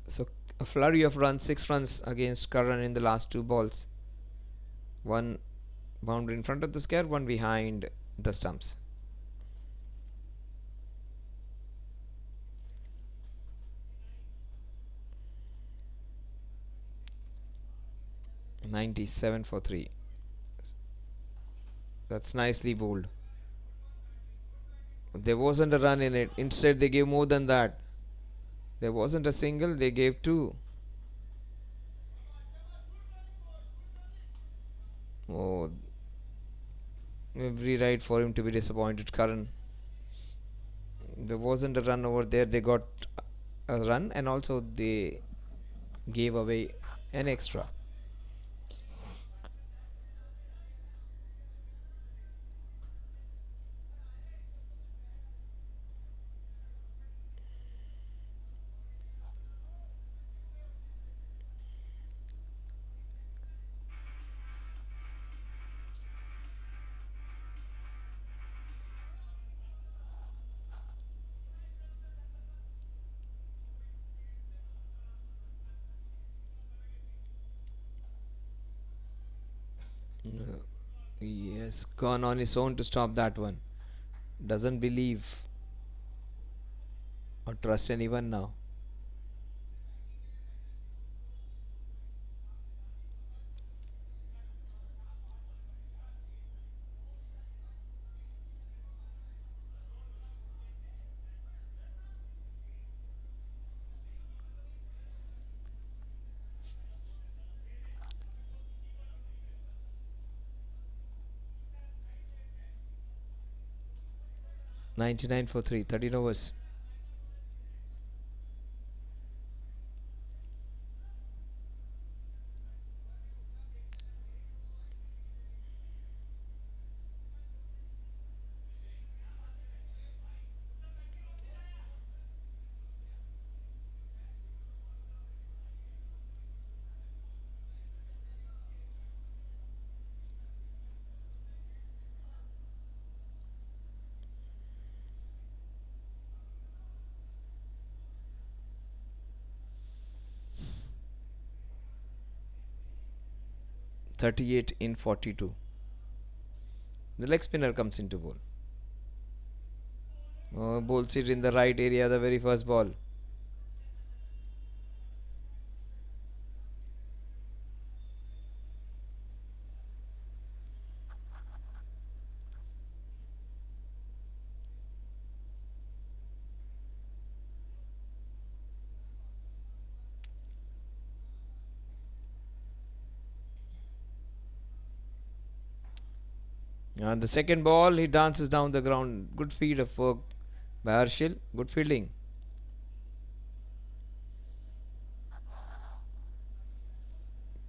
So a flurry of runs, 6 runs against Karan in the last 2 balls. One boundary in front of the square, one behind the stumps. "97 for 3. That's nicely bowled. There wasn't a run in it. Instead, they gave more than that. There wasn't a single, they gave 2. Oh, every right for him to be disappointed, Karan. There wasn't a run over there. They got a run and also they gave away an extra. He has gone on his own to stop that one. Doesn't believe or trust anyone now. "99 for 3, 13 overs. "38 in 42. The leg spinner comes into bowl. Bowls it in the right area, the very first ball. And the second ball, he dances down the ground. Good feed of work by Harshil. Good fielding.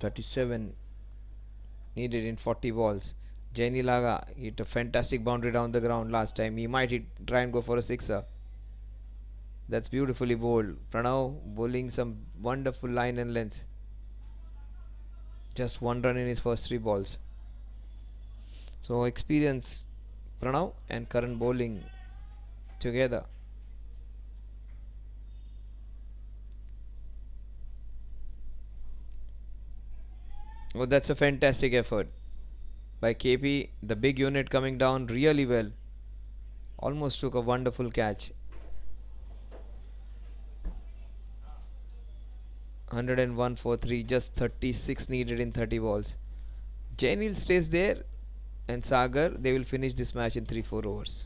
37 needed in 40 balls. Jaini Laga hit a fantastic boundary down the ground last time. He might try and go for a sixer. That's beautifully bowled. Pranav bowling some wonderful line and length. Just one run in his first 3 balls. So experience Pranav and Karan bowling together. Oh, that's a fantastic effort by KP. The big unit coming down really well. Almost took a wonderful catch. 101 for 3, just 36 needed in 30 balls. Jainil stays there and Sagar, they will finish this match in 3-4 overs.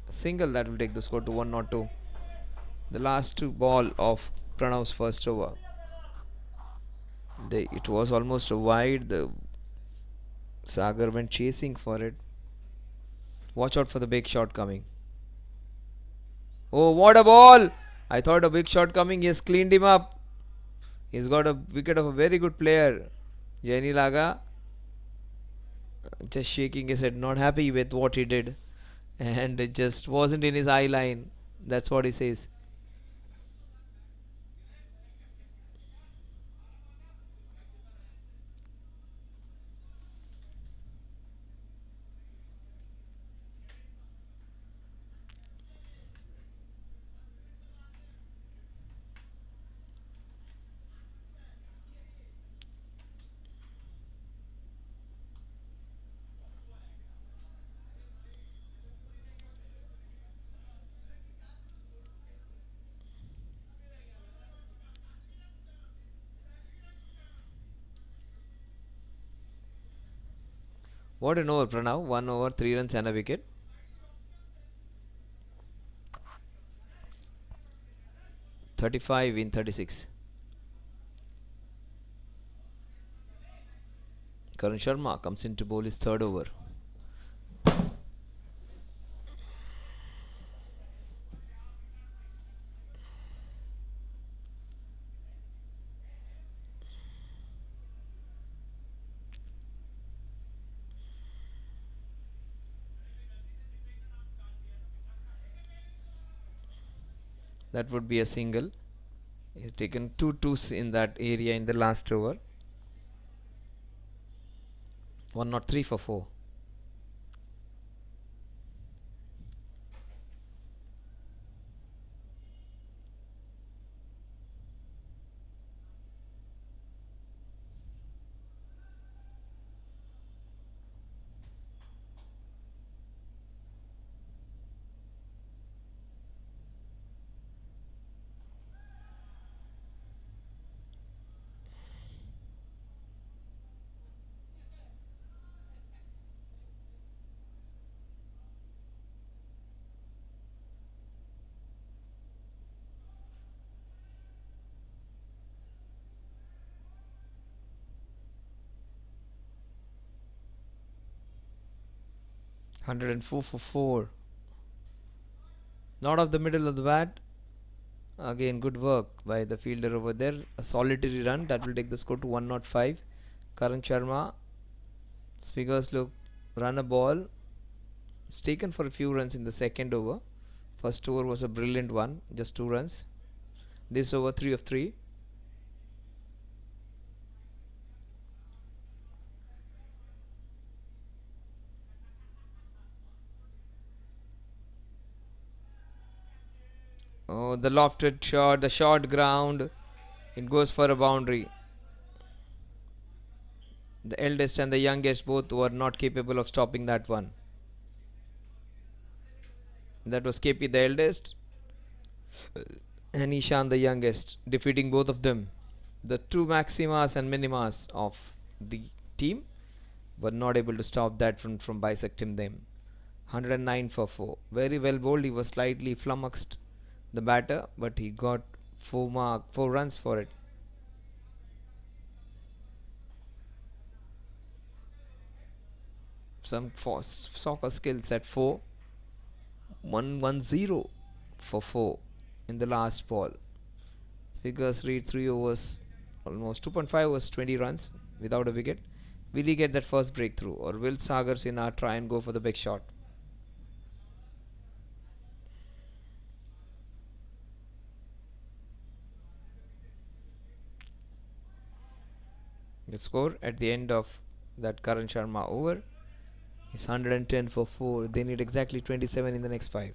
A single that will take the score to 102. The last ball of Pranav's first over. It was almost a wide. The Sagar went chasing for it. Watch out for the big shot coming. Oh, what a ball! I thought a big shot coming. He has cleaned him up. He's got a wicket of a very good player. Jaini Laga just shaking his head, not happy with what he did. And it just wasn't in his eye line. That's what he says. What an over, Pranav. 1 over, 3 runs and a wicket. .35 in 36. Karan Sharma comes in to bowl his third over. That would be a single. He's taken 2 twos in that area in the last over. 103 for 4. Hundred and four for 4. Not off the middle of the bat. Again, good work by the fielder over there. A solitary run that will take the score to 105. Karan Sharma. Figures look, run a ball. It's taken for a few runs in the second over. First over was a brilliant one, just 2 runs. This over 3 of 3. Oh, the lofted shot, the short ground. It goes for a boundary. The eldest and the youngest both were not capable of stopping that one. That was KP the eldest and Ishan the youngest, defeating both of them. The 2 maximas and minimas of the team were not able to stop that from bisecting them. 109 for 4. Very well bowled. He was slightly flummoxed, the batter, but he got 4 runs for it. Some soccer skills at 4. 110 for 4 in the last ball. Figures read 3 overs, almost 2.5 overs, 20 runs without a wicket. Will he get that first breakthrough, or will Sagar Sinha try and go for the big shot? The score at the end of that Karan Sharma over is 110 for 4. They need exactly 27 in the next 5.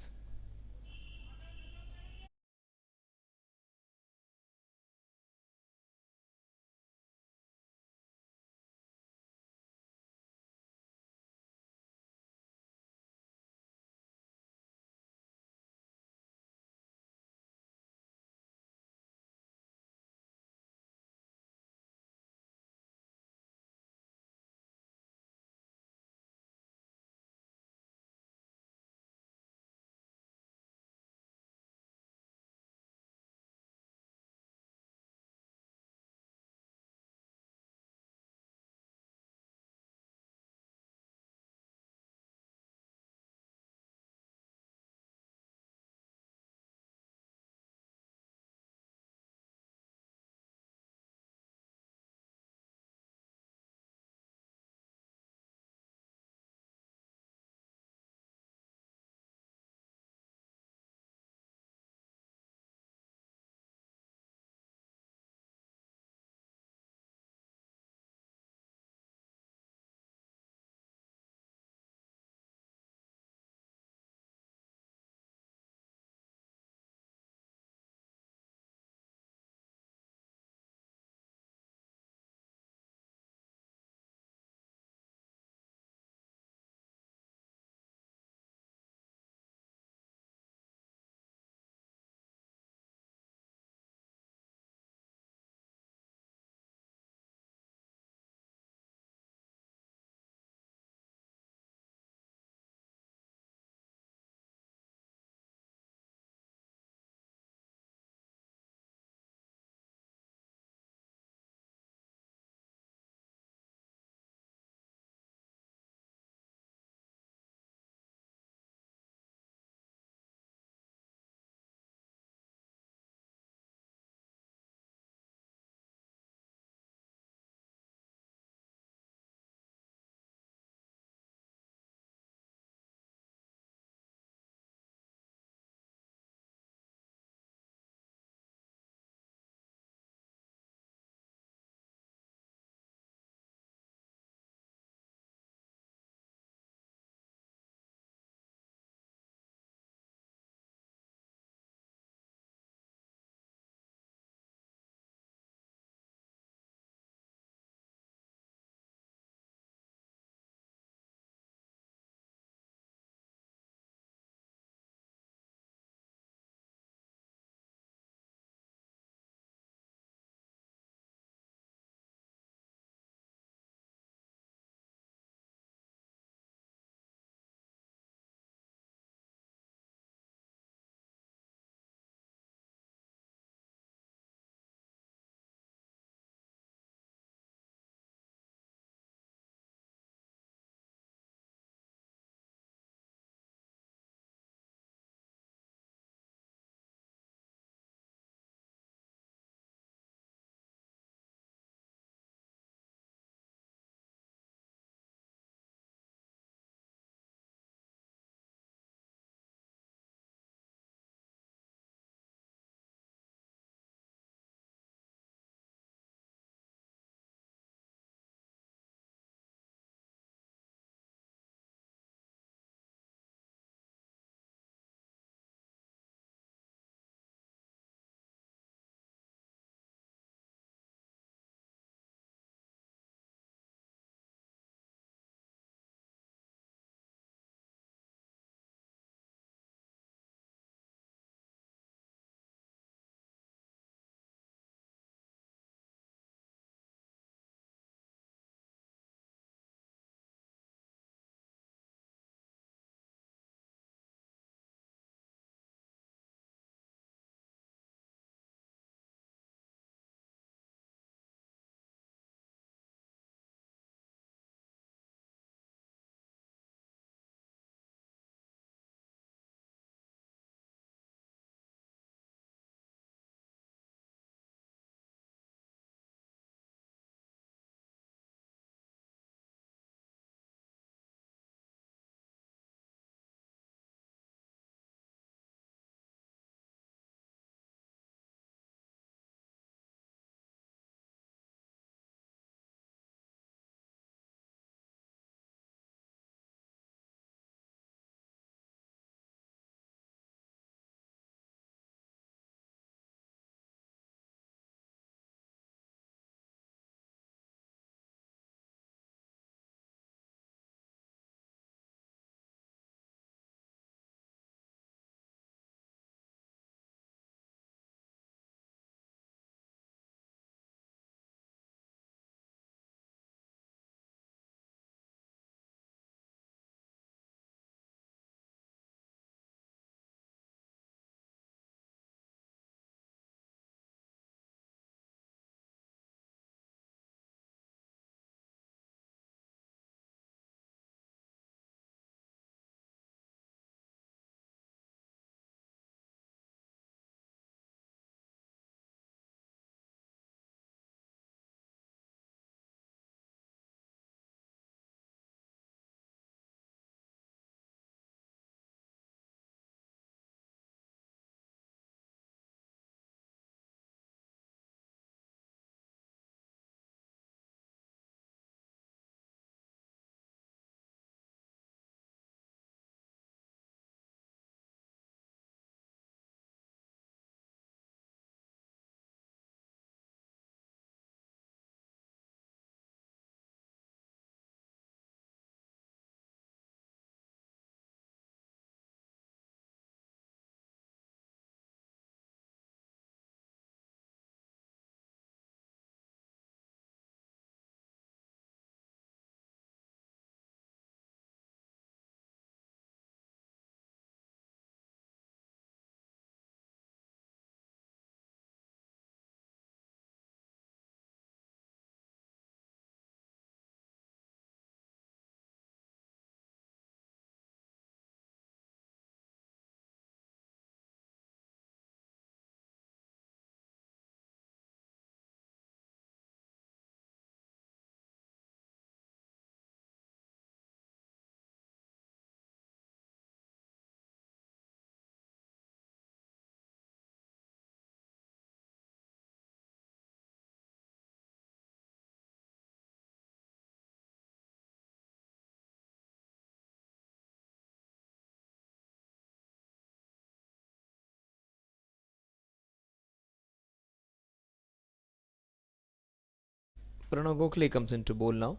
Pranav Gokhale comes into bowl now.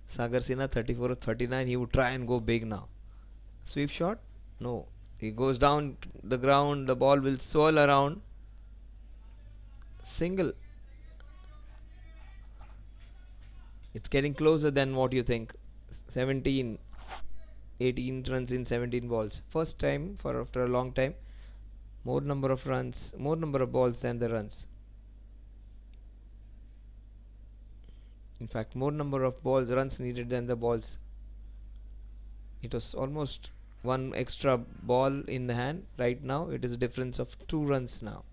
Sagar Sinha 34 or 39. He would try and go big now. Sweep shot? No. He goes down the ground. The ball will swirl around. Single. It's getting closer than what you think. 17. 18 runs in 17 balls. First time for after a long time. More number of runs, more number of balls than the runs. In fact, more number of runs needed than the balls. It was almost one extra ball in the hand. Right now, it is a difference of 2 runs now.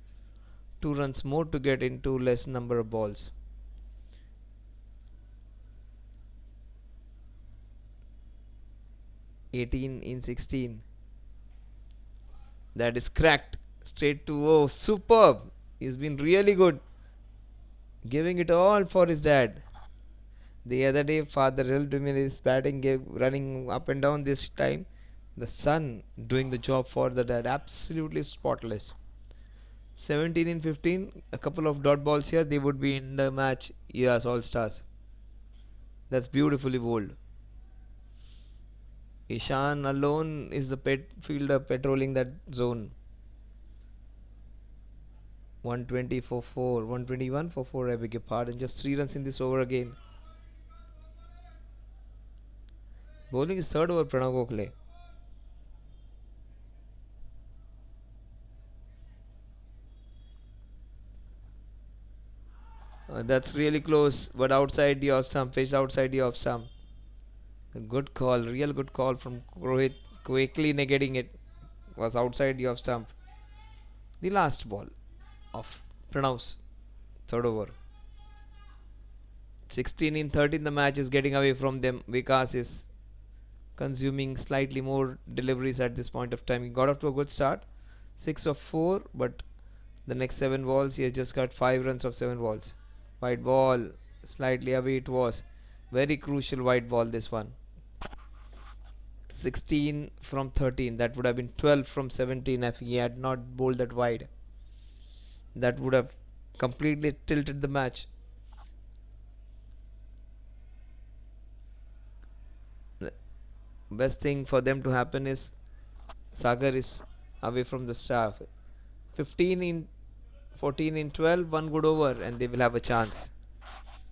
2 runs more to get into less number of balls. (18 in 16). That is cracked straight to superb. He's been really good, giving it all for his dad. The other day, father helped him in his batting, running up and down. This time, the son doing the job for the dad. Absolutely spotless. 17 in 15. A couple of dot balls here. They would be in the match. Yes, all stars. That's beautifully bowled. Ishan alone is the fielder patrolling that zone. 120 for 4. 121 for 4. I beg your pardon. Just 3 runs in this over again. Bowling is third over Pranav Gokhale. That's really close, but outside the off stump. Pitched outside the off stump. A good call, real good call from Rohit. Quickly negating it. Was outside the off stump. The last ball of Pranav's third over. 16 in 13. The match is getting away from them. Vikas is consuming slightly more deliveries at this point of time. He got off to a good start. 6 of 4, but the next 7 balls he has just got 5 runs of 7 balls. White ball, slightly away it was. Very crucial white ball this one. 16 from 13. That would have been 12 from 17 if he had not bowled that wide. That would have completely tilted the match. The best thing for them to happen is Sagar is away from the staff. 15 in 14 in 12, one good over and they will have a chance.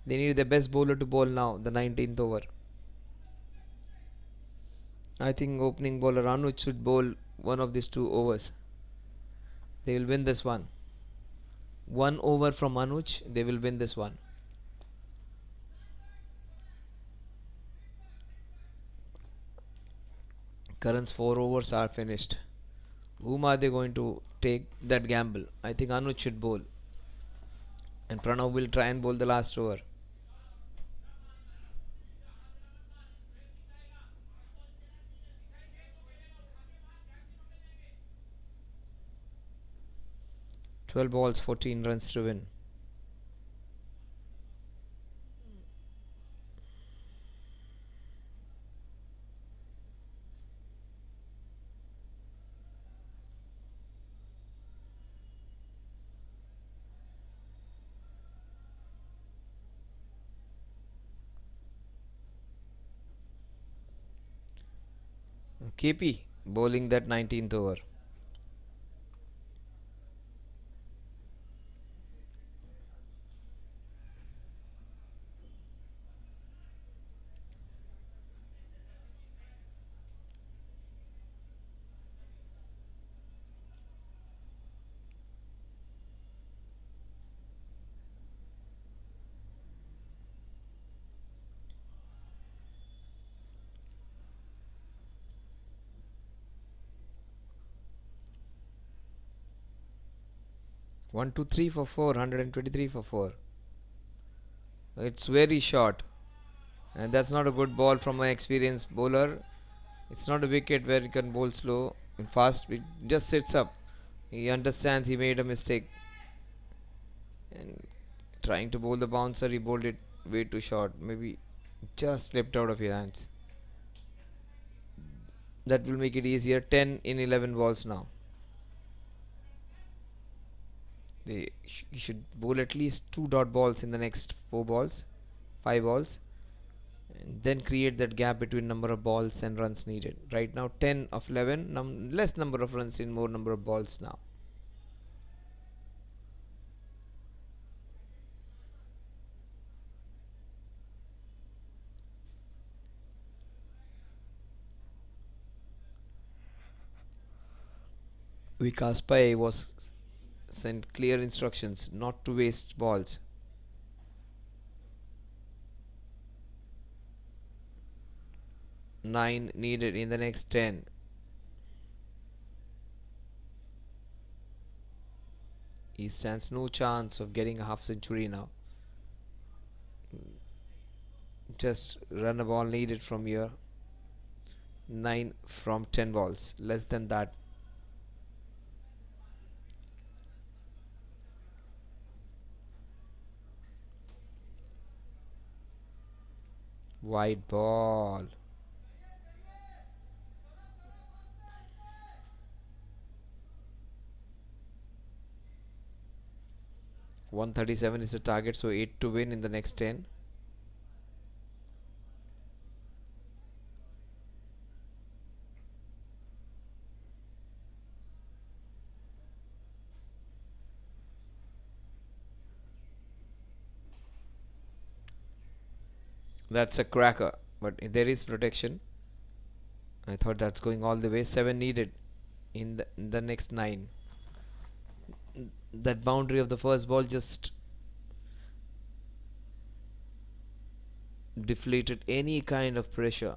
They need the best bowler to bowl now, the 19th over. I think opening bowler Anuj should bowl one of these 2 overs. They will win this one. 1 over from Anuj, they will win this one. Karan's 4 overs are finished. Whom are they going to take that gamble? I think Anuj should bowl. And Pranav will try and bowl the last over. "12 balls, 14 runs to win." KP bowling that 19th over. One, two, three for 4, 123 for 4. It's very short, and that's not a good ball from an experienced bowler. It's not a wicket where you can bowl slow and fast. It just sits up. He understands he made a mistake, and trying to bowl the bouncer, he bowled it way too short. Maybe just slipped out of his hands. That will make it easier. 10 in 11 balls now. He should bowl at least 2 dot balls in the next 4 balls. 5 balls, and then create that gap between number of balls and runs needed. Right now 10 of 11, less number of runs in more number of balls now. Vikas Pai was sent clear instructions not to waste balls. Nine needed in the next 10. He stands no chance of getting a half century now. Just run a ball needed from here. 9 from 10 balls, less than that. Wide ball. .137 is the target, so 8 to win in the next 10. That's a cracker, but there is protection. I thought that's going all the way. 7 needed in the next 9. That boundary of the first ball just deflated any kind of pressure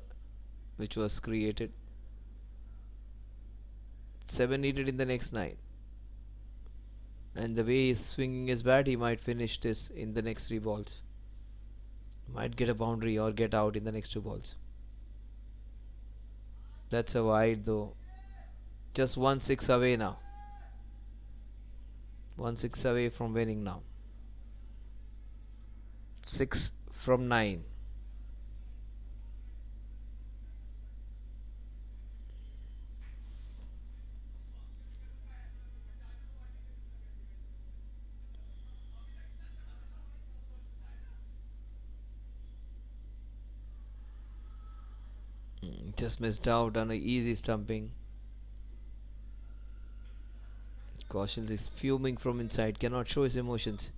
which was created. 7 needed in the next 9. And the way he's swinging his bat, he might finish this in the next 3 balls. Might get a boundary or get out in the next 2 balls. That's a wide though. Just 1-6 away now. 1-6 away from winning now. 6 from 9. Just missed out on an easy stumping. Kaushal is fuming from inside, cannot show his emotions.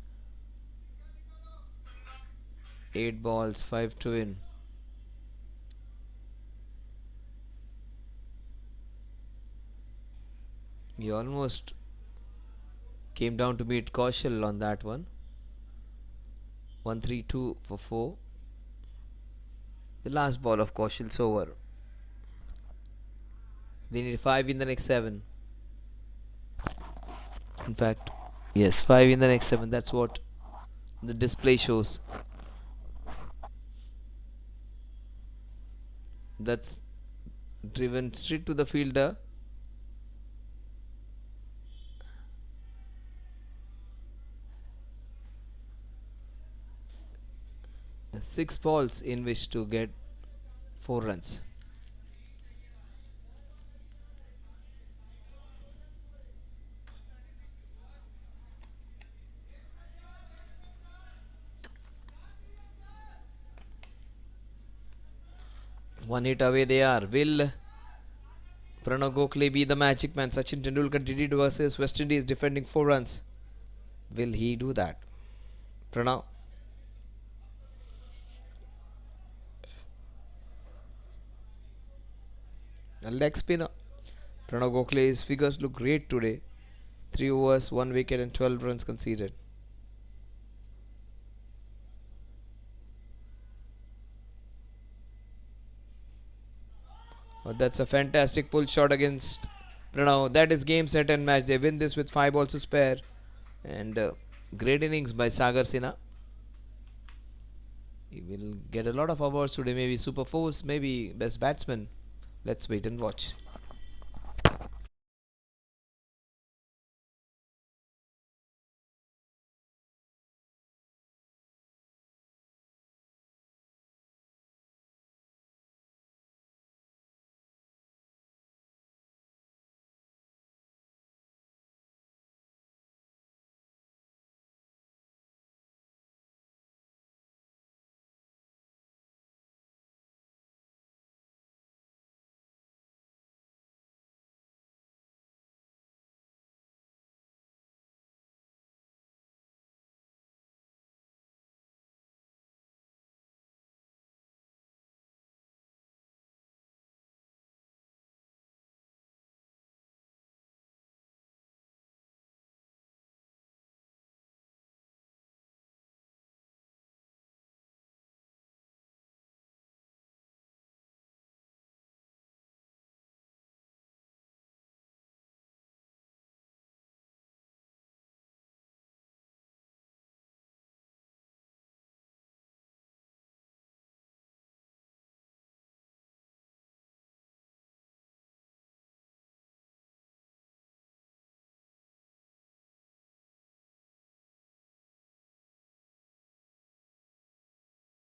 8 balls, 5 to win. He almost came down to beat Kaushal on that one. 1-3-2 for 4. The last ball of Kaushal's over. They need 5 in the next 7. In fact, yes, 5 in the next 7. That's what the display shows. That's driven straight to the fielder. Six balls in which to get 4 runs. One hit away they are. Will Pranav Gokhale be the magic man? Sachin Tendulkar did it versus West Indies, defending 4 runs. Will he do that? Pranav. A leg spinner. Pranav Gokhale's figures look great today. 3 overs, 1 wicket and 12 runs conceded. Oh, that's a fantastic pull shot against Pranav. That is game, set and match. They win this with 5 balls to spare. And great innings by Sagar Sinha. He will get a lot of awards today. Maybe Super Force, maybe Best Batsman. Let's wait and watch.